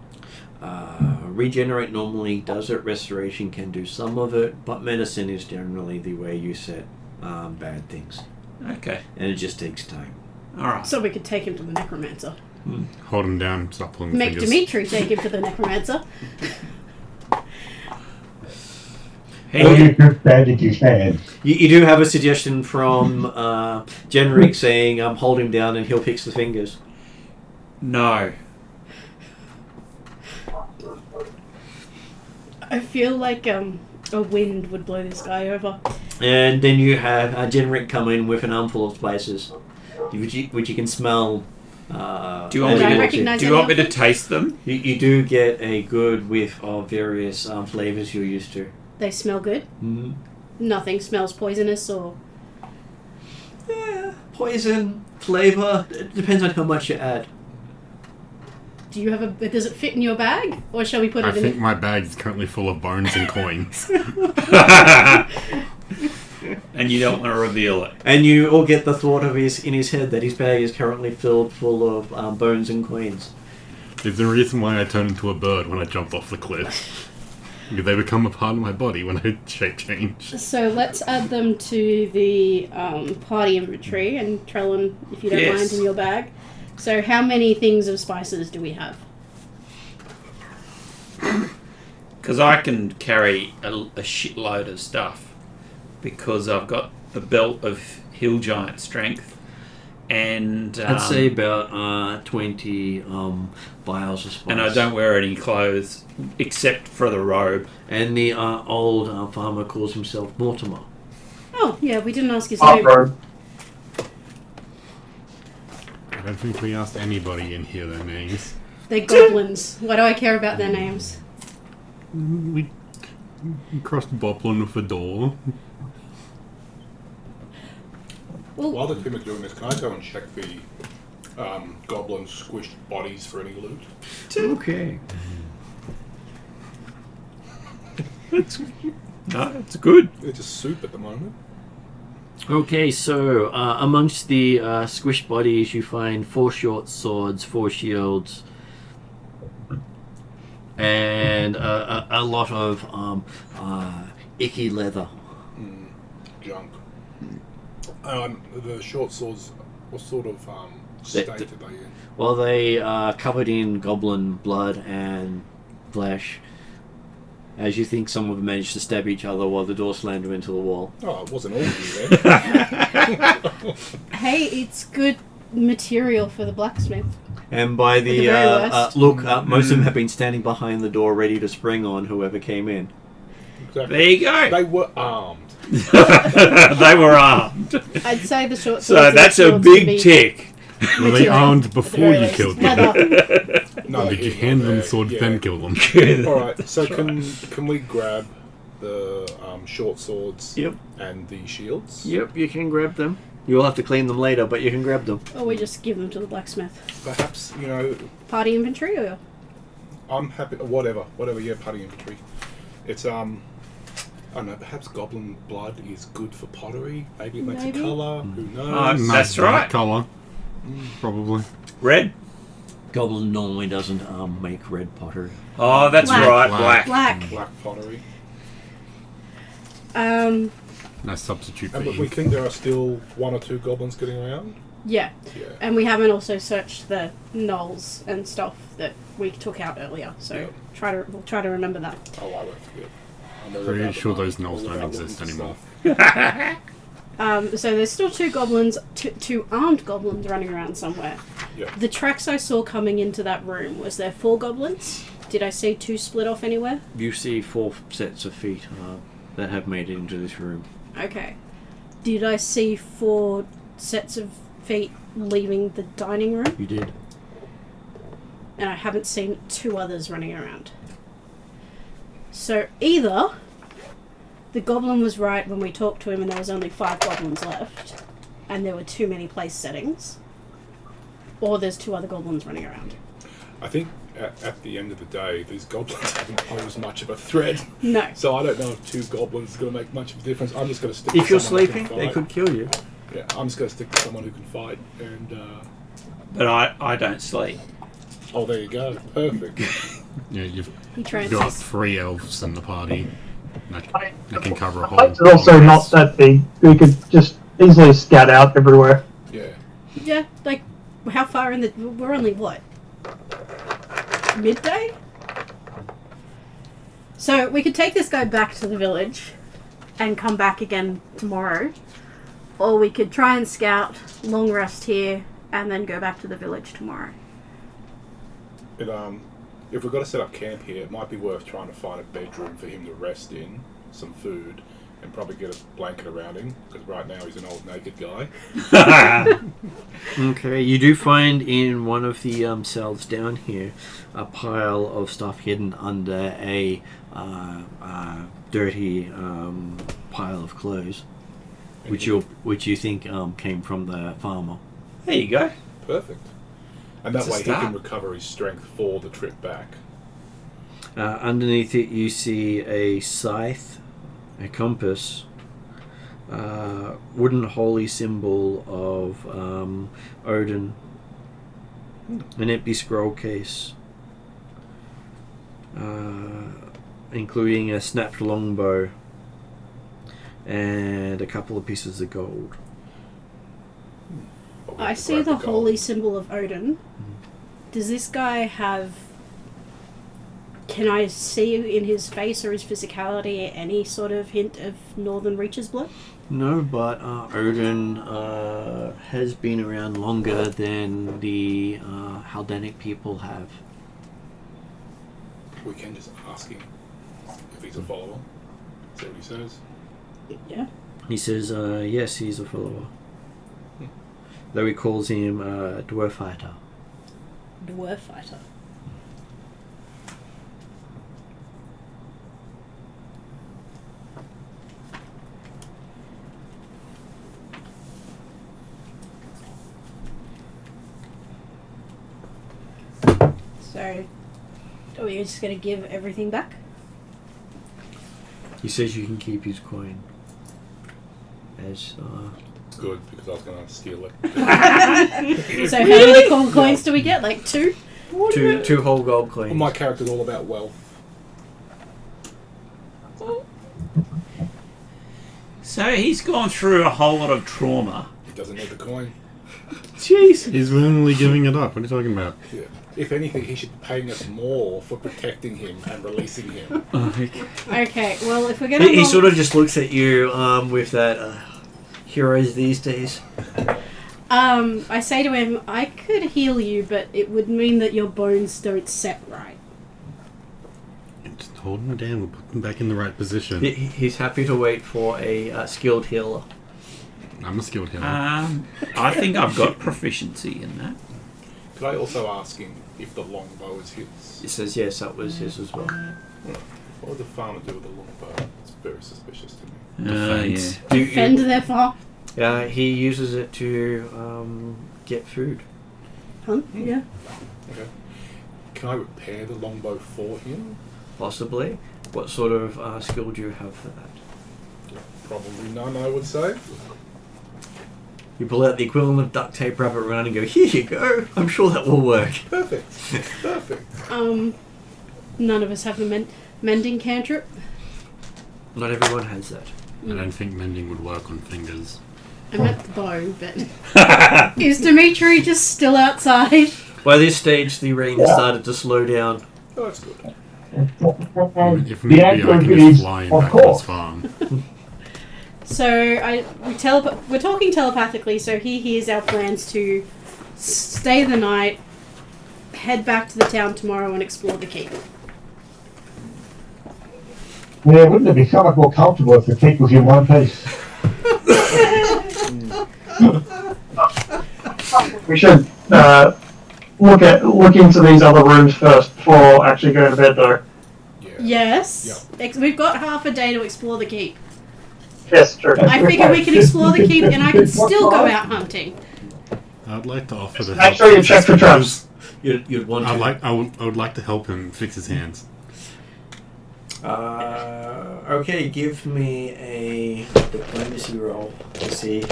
Regenerate normally does it. Restoration can do some of it, but medicine is generally the way you set bad things. Okay. And it just takes time. All right. So we could take him to the necromancer. Hold him down, stop pulling the Make fingers. Dimitri take him to the necromancer. Or you could bandage his hand. You do have a suggestion from Genric saying hold him down and he'll fix the fingers. No. I feel like a wind would blow this guy over. And then you have Genric come in with an armful of spices, which you can smell. Do you as want Do me I you walk recognize Do in. you want me to taste them? You do get a good whiff of various flavors you're used to. They smell good. Mm-hmm. Nothing smells poisonous or... Yeah, poison, flavor, it depends on how much you add. Do you have a... Does it fit in your bag? Or shall we put I it in... think my bag is currently full of bones and coins. And you don't want to reveal it. And you all get the thought of in his head that his bag is currently filled full of bones and coins. There's the reason why I turn into a bird when I jump off the cliff. Because they become a part of my body when I shape change. So let's add them to the party inventory. And Trellin, if you don't Yes. mind, in your bag. So how many things of spices do we have? Because I can carry a shitload of stuff. Because I've got the belt of hill giant strength. and I'd say about 20 vials of spice. and I don't wear any clothes except for the robe. And the old farmer calls himself Mortimer. Oh, yeah, we didn't ask his Art name. robe. I don't think we asked anybody in here their names. They're goblins. Why do I care about their names? We crossed Boplin with a door. Well, While the team are doing this, can I go and check the goblin squished bodies for any loot? Okay. No, it's good. It's just soup at the moment. Okay, so amongst the squished bodies, you find 4 short swords, 4 shields, and a lot of icky leather. Junk. The short swords, what sort of state are they in? Well, they are covered in goblin blood and flesh. As you think some of them managed to stab each other while the door slammed them into the wall. Oh, it wasn't all you then. hey, it's good material for the blacksmith. And by the very worst. look, most of them have been standing behind the door ready to spring on whoever came in. Exactly. There you go. They were armed. They were armed. I'd say the short swords. So and that's the a shields would be big tick. Were they armed before you killed them? Leather. No, Or did you hand them swords then kill them? Alright, so can we grab the short swords Yep. and the shields? Yep, you can grab them. You'll have to clean them later, but you can grab them. Or we just give them to the blacksmith. Perhaps, Party inventory, or I'm happy, whatever, yeah, party infantry. It's, I don't know, perhaps goblin blood is good for pottery. Maybe it makes Maybe. a colour, who knows? Nice. Nice That's dark right. colour. Probably. Red. Goblin normally doesn't make red pottery. Oh, that's Black. right. Black. Black. black. Black pottery. Nice substitute for And we ink. think there are still 1 or 2 goblins getting around? Yeah. Yeah. And we haven't also searched the knolls and stuff that we took out earlier, so Yeah. we'll try to remember that. Oh, I won't forget. I'm all Pretty about sure the- those gnolls all don't about exist looking for anymore. stuff. So there's still 2 goblins, two armed goblins running around somewhere. Yeah. The tracks I saw coming into that room, was there 4 goblins? Did I see 2 split off anywhere? You see 4 sets of feet that have made it into this room. Okay. Did I see 4 sets of feet leaving the dining room? You did. And I haven't seen 2 others running around. So either the goblin was right when we talked to him and there was only 5 goblins left, and there were too many place settings, or there's 2 other goblins running around. I think at the end of the day, these goblins haven't posed much of a threat. No. So I don't know if 2 goblins is going to make much of a difference. I'm just going to stick If to you're someone who sleeping, can they fight. could kill you. Yeah, I'm just going to stick to someone who can fight. And, But I don't sleep. oh, there you go. Perfect. Yeah, you've He trains got us. 3 elves in the party. That can cover a The whole. place is also not that big. We could just easily scout out everywhere. Yeah. Yeah, like, how far in the... We're only, what? Midday? So we could take this guy back to the village and come back again tomorrow. Or we could try and scout, long rest here, and then go back to the village tomorrow. If we've got to set up camp here, it might be worth trying to find a bedroom for him to rest in, some food, and probably get a blanket around him, because right now he's an old naked guy. Okay, you do find in one of the cells down here a pile of stuff hidden under a dirty pile of clothes, which you think came from the farmer. There you go. Perfect. And that It's a way he start. can recover his strength for the trip back. Underneath it, you see a scythe, a compass, wooden holy symbol of Odin, an empty scroll case, including a snapped longbow, and a couple of pieces of gold. But we I have to see grab the gold. holy symbol of Odin. Does this guy have Can I see in his face or his physicality any sort of hint of Northern Reacher's blood? No, but Odin has been around longer than the Haldanic people have. We can just ask him if he's a follower. See what he says. Yeah. He says, yes, he's a follower. Though he calls him Dwarf Fighter. Dwarf fighter. So, are we just going to give everything back? He says you can keep his coin. As Good, because I was going to steal it. So how many gold coins do we get? Like 2? two whole gold coins. Well, my character's all about wealth. So he's gone through a whole lot of trauma. He doesn't need the coin. Jeez. He's willingly giving it up. What are you talking about? Yeah. If anything, he should be paying us more for protecting him and releasing him. Okay, well, if we're going to... He sort of just looks at you with that heroes these days. I say to him, I could heal you, but it would mean that your bones don't set right. Just hold him down. We'll put him back in the right position. He's happy to wait for a skilled healer. I'm a skilled healer. I think I've got proficiency in that. Could I also ask him if the longbow is his? He says yes, that was his as well. What would the farmer do with the longbow? It's very suspicious to me. Defense. Defend their farm. Yeah, he uses it to get food. Huh? Yeah. Okay. Can I repair the longbow for him? Possibly. What sort of skill do you have for that? Probably none, I would say. You pull out the equivalent of duct tape, wrap it around and go, here you go. I'm sure that will work. Perfect. Perfect. None of us have a mending cantrip. Not everyone has that. I don't think mending would work on fingers. I meant the bow, but... Is Dimitri just still outside? By this stage, the rain started to slow down. Oh, that's good. If need be, I can just fly him back to his farm. So we're talking telepathically, so he hears our plans to stay the night, head back to the town tomorrow and explore the keep. Yeah, wouldn't it be so much more comfortable if the keep was in one piece? We should look into these other rooms first before actually going to bed, though. Yeah. Yes. We've got half a day to explore the keep. Yes, true. I figure we can explore the keep and I can still go out hunting. I'd like to offer to Make help. sure you check for traps. You'd want to. I would like to help him fix his hands. Okay, give me a diplomacy roll to see,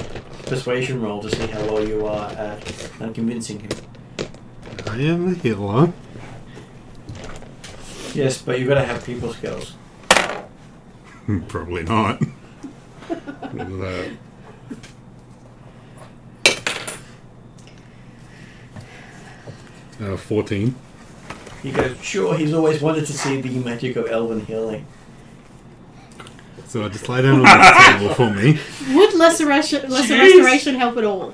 persuasion roll to see how well you are at convincing him. I am a healer. Yes, but you've got to have people skills. Probably not. What is that? Uh, 14. He goes, sure, he's always wanted to see the magic of elven healing. So I just lay down on the table for me. Would lesser restoration help at all?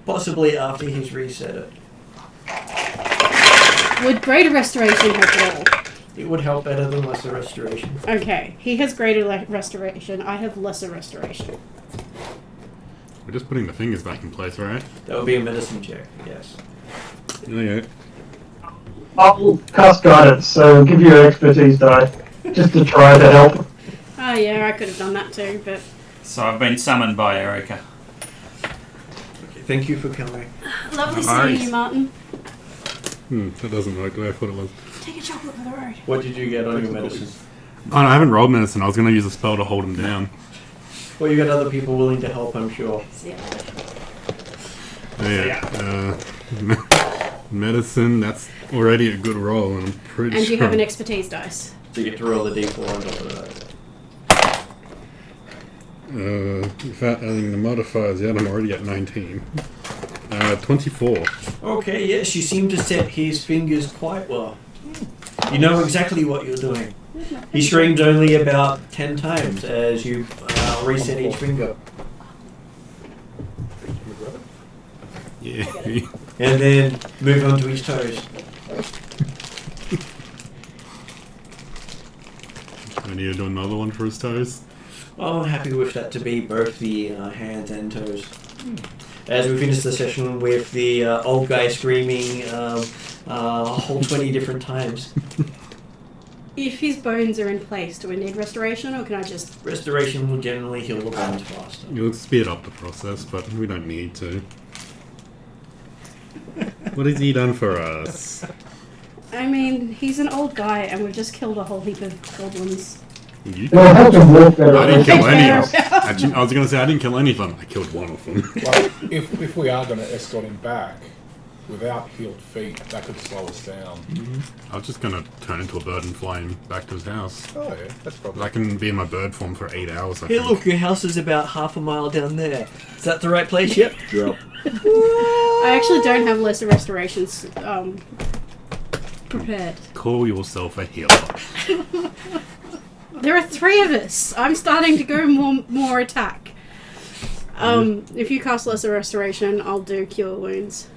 Possibly after he's reset it. Would greater restoration help at all? It would help better than lesser restoration. Okay, he has greater restoration. I have lesser restoration. We're just putting the fingers back in place, right? That would be a medicine check, yes. Okay. I'll cast guidance, so give you your expertise die, just to try to help. Oh yeah, I could have done that too, but... So I've been summoned by Erica. Okay, thank you for coming. Lovely No worries. seeing you, Martin. That doesn't work the way I thought it was. Take a chocolate for the road. What did you get on your medicine? Oh, no, I haven't rolled medicine. I was going to use a spell to hold him down. Well, you got other people willing to help, I'm sure. Yeah. Medicine, that's already a good roll, and I'm pretty And sure. you have an expertise dice. So you get to roll a d4 on top of that. Without adding the modifiers yet, I'm already at 19. 24. Okay, yes, you seem to set his fingers quite well. You know exactly what you're doing. He screams only about 10 times as you reset each finger. Yeah. And then move on to his toes. I need to do another one for his toes. I'm happy with that to be both the hands and toes. As we finish the session with the old guy screaming a whole 20 different times. If his bones are in place, do we need restoration, or can I just... Restoration will generally heal the bones faster. You'll speed up the process, but we don't need to. What has he done for us? I mean, he's an old guy, and we've just killed a whole heap of goblins. You Well, how can walk there? I didn't kill any of Fair. them. Actually, I was going to say I didn't kill any of them. I killed one of them. Well, if we are going to escort him back without healed feet, that could slow us down. I was just going to turn into a bird and fly him back to his house. Oh yeah, that's probably. I can be in my bird form for 8 hours, I Hey, think. look, your house is about half a mile down there. Is that the right place? Yep. Drop. I actually don't have lesser restorations prepared. Call yourself a healer. There are 3 of us. I'm starting to go more attack. If you cast lesser restoration, I'll do cure wounds.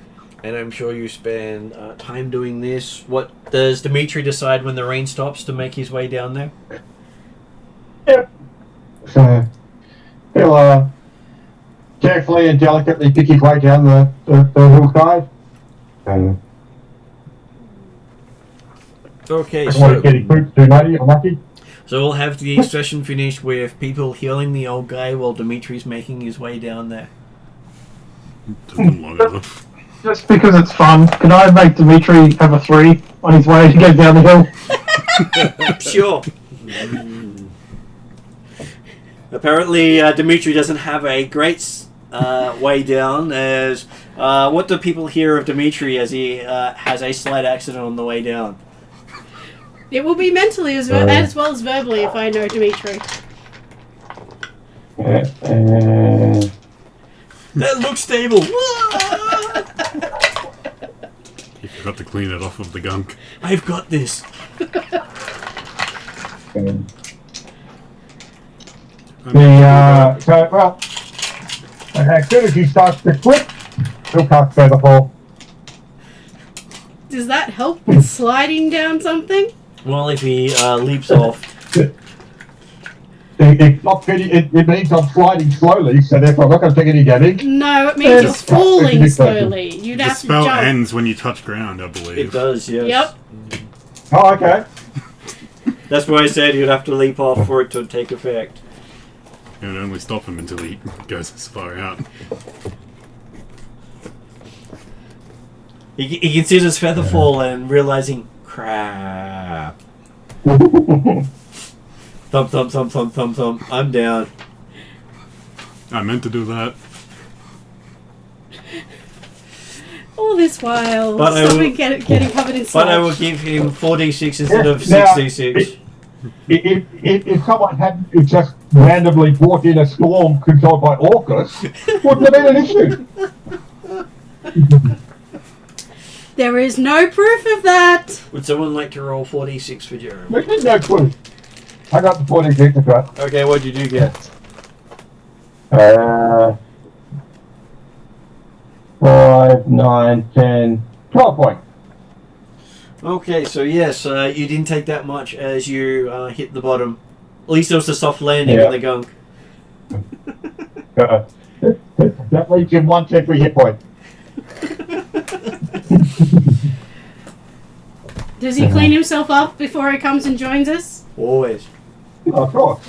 And I'm sure you spend time doing this. What does Dimitri decide when the rain stops to make his way down there? Yep. So he'll carefully and delicately pick his way down the hillside. And Okay, I don't want to so get his boots too muddy or mucky. we'll have the session finished with people healing the old guy while Dimitri's making his way down there. Took them long enough. Just because it's fun, can I make Dimitri have a 3 on his way to get down the hill? Sure. Apparently, Dimitri doesn't have a great way down, as what do people hear of Dimitri as he has a slight accident on the way down? It will be mentally as well as verbally if I know Dimitri. That looks stable. You forgot to clean it off of the gunk. I've got this. As soon as he starts to click, he'll cast Featherfall. Does that help with sliding down something? Well, if he leaps off. It's not getting, it means I'm sliding slowly, so therefore I'm not going to take any damage. No, it means you're falling It's slowly. You'd The have to spell jump. ends when you touch ground, I believe. It does, yes. Yep. Oh, okay. That's why I said you'd have to leap off for it to take effect. It would only stop him until he goes as far out. He considers Featherfall and realizing, crap. Thump, thump, thump, thump, thump, thump. I'm down. I meant to do that. All this while, But I will- something getting covered in But I will sludge. give him 4d6 instead of Now, 6d6. If someone hadn't just randomly brought in a storm controlled by Orcus, wouldn't have been an issue. There is no proof of that. Would someone like to roll 4d6 for Jeremy? There's no clue. I got the 46 across. Okay, what did you get? 5, 9, 10, 12 points. Okay, so yes, you didn't take that much as you hit the bottom. At least it was a soft landing Yeah. in the gunk. That leaves him 1 temporary hit point. Does he clean himself up before he comes and joins us? Always. Of course.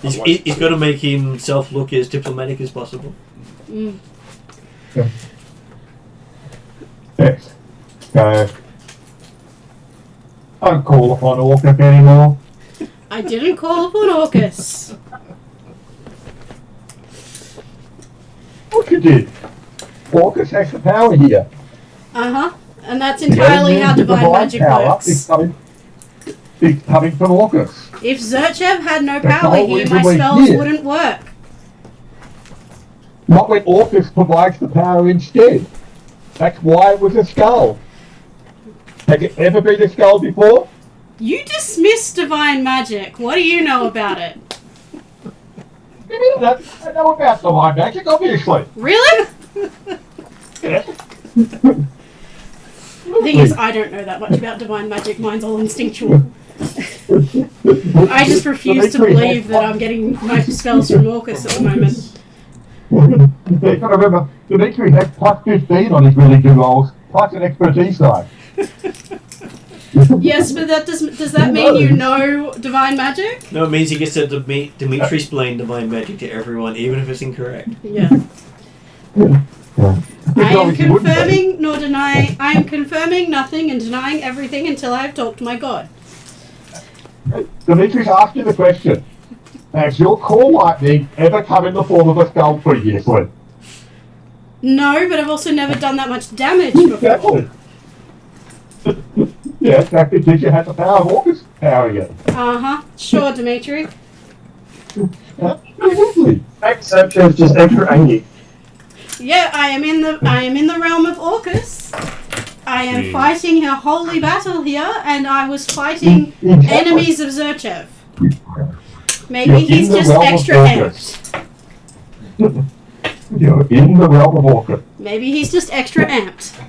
He's got to make himself look as diplomatic as possible. Mm. Yes. Don't call upon Orcus anymore. I didn't call upon Orcus. What you did? Orcus has the power here. Uh-huh. And that's entirely how divine magic works. It's coming from Orcus. If Zerchev had no That's the power whole here, reason my we're spells here. wouldn't work. Not when Orcus provides the power instead. That's why it was a skull. Has it ever been a skull before? You dismiss divine magic. What do you know about it? I know about the mind magic, obviously. Really? Yes. The thing is, I don't know that much about divine magic. Mine's all instinctual. I just refuse to believe that I'm getting my spells from Orcus at the moment. You've got to remember, Dimitri has plus 15 on his religion rolls, plus an expertise side. Yes, but does that mean you know divine magic? No, it means he gets to Dimitri explain divine magic to everyone, even if it's incorrect. Yeah. I am confirming nothing and denying everything until I have talked to my god. Dimitri's asked you the question. Has your core lightning ever come in the form of a skull previously? No, but I've also never done that much damage before. Exactly. Yeah, exactly. Did you have the power of Orcus powering it? Uh-huh. Sure, Dimitri. Absolutely. Except it's just extra angry. Yeah, I am in the realm of Orcus. I am Jeez. fighting a holy battle here, and I was fighting enemies of Zerchev. Maybe You're he's in the just realm of extra Orcus. amped. You're in the realm of Orcus. Maybe he's just extra amped.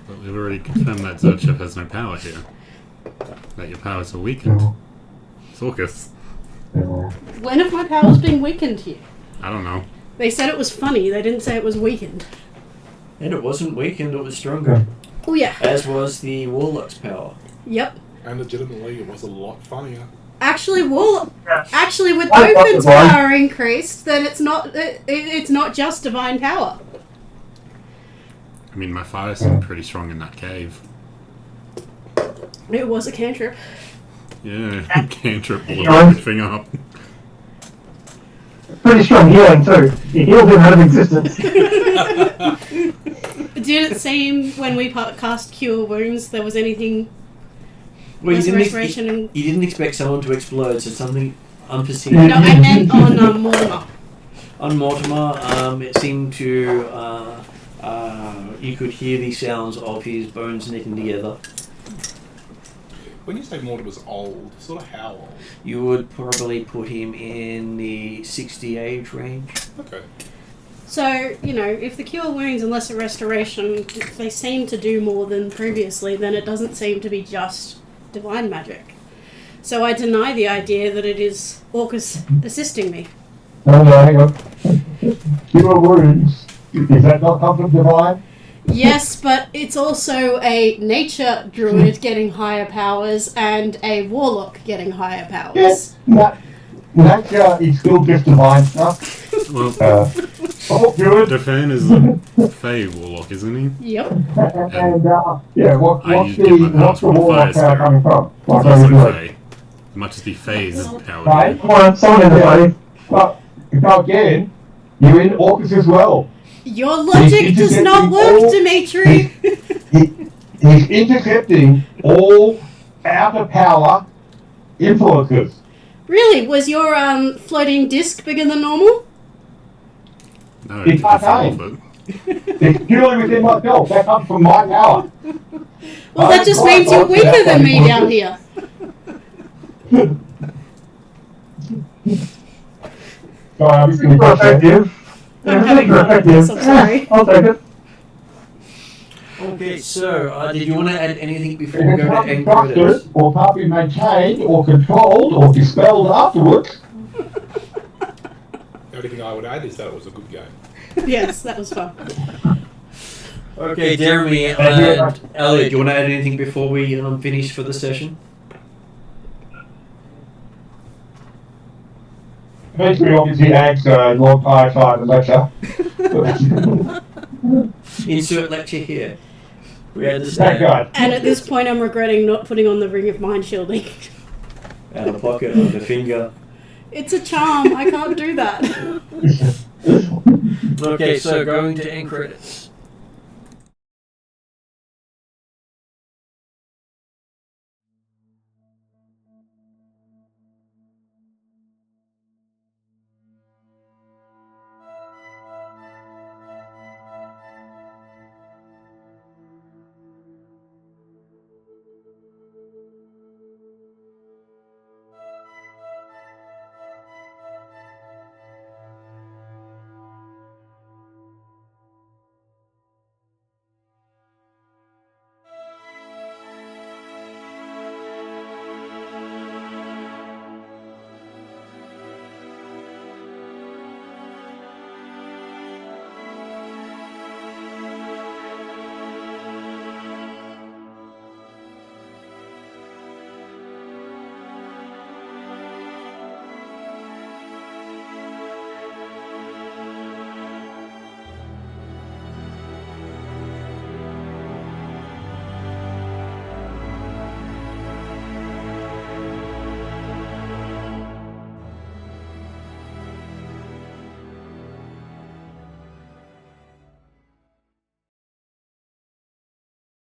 But we've already confirmed that Zerchev has no power here. That your powers are weakened. Sorkus. When have my powers been weakened here? I don't know. They said it was funny. They didn't say it was weakened. And it wasn't weakened, it was stronger. Oh yeah. As was the Warlock's power. Yep. And legitimately, it was a lot funnier. Actually, with I thought Open's divine- power increased, then it's not just divine power. I mean, my fire seemed pretty strong in that cave. It was a cantrip. Yeah, cantrip blew everything up. Pretty strong healing too. You healed him out of existence. Did it seem when we cast Cure Wounds there was anything? Well, Restoration and... you didn't expect someone to explode, so something unforeseen. No, I meant on Mortimer. On Mortimer, it seemed to... you could hear the sounds of his bones knitting together. When you say Mortimer's old, sort of how old? You would probably put him in the 60 age range. Okay. So, if the Cure Wounds and Lesser Restoration, if they seem to do more than previously, then it doesn't seem to be just divine magic. So I deny the idea that it is Orcus assisting me. Oh, no, hang on. Cure wounds. Is that not come from divine? Yes, but it's also a nature druid getting higher powers and a warlock getting higher powers. Yes. Nature is still just divine stuff. Well, Druid. Defan is a Fey Warlock, isn't he? Yep. And, yeah, what's I used the different warlock powers power from coming from? He's What also druid? Fey. As much as the Fey's power. Right? Come on, someone in the way. But again, you're in Orcus as well. Your logic does not work, Dimitri! He's intercepting all outer power influences. Really? Was your floating disc bigger than normal? No, It's it fell off okay. it. It's purely within myself. That comes from my power. Well, that just means you're weaker than me down here. Sorry, I'm just going to Effective. I'm having Super fun with this, effective. I'm sorry. I'll take it. Okay, so did you want to add anything before we If go it to can't be end credits? trusted, or can't be maintained, or controlled, or dispelled afterwards, The only thing I would add is that it was a good game. Yes, that was fun. Okay, Jeremy and Elliot, do you want to add anything before we finish for the session? Dimitri obviously adds a long time lecture. Insert lecture here. We Thank understand. God. And at this point, I'm regretting not putting on the Ring of Mind Shielding. Out of pocket, on the finger. It's a charm. I can't do that. Okay, so going to end credits.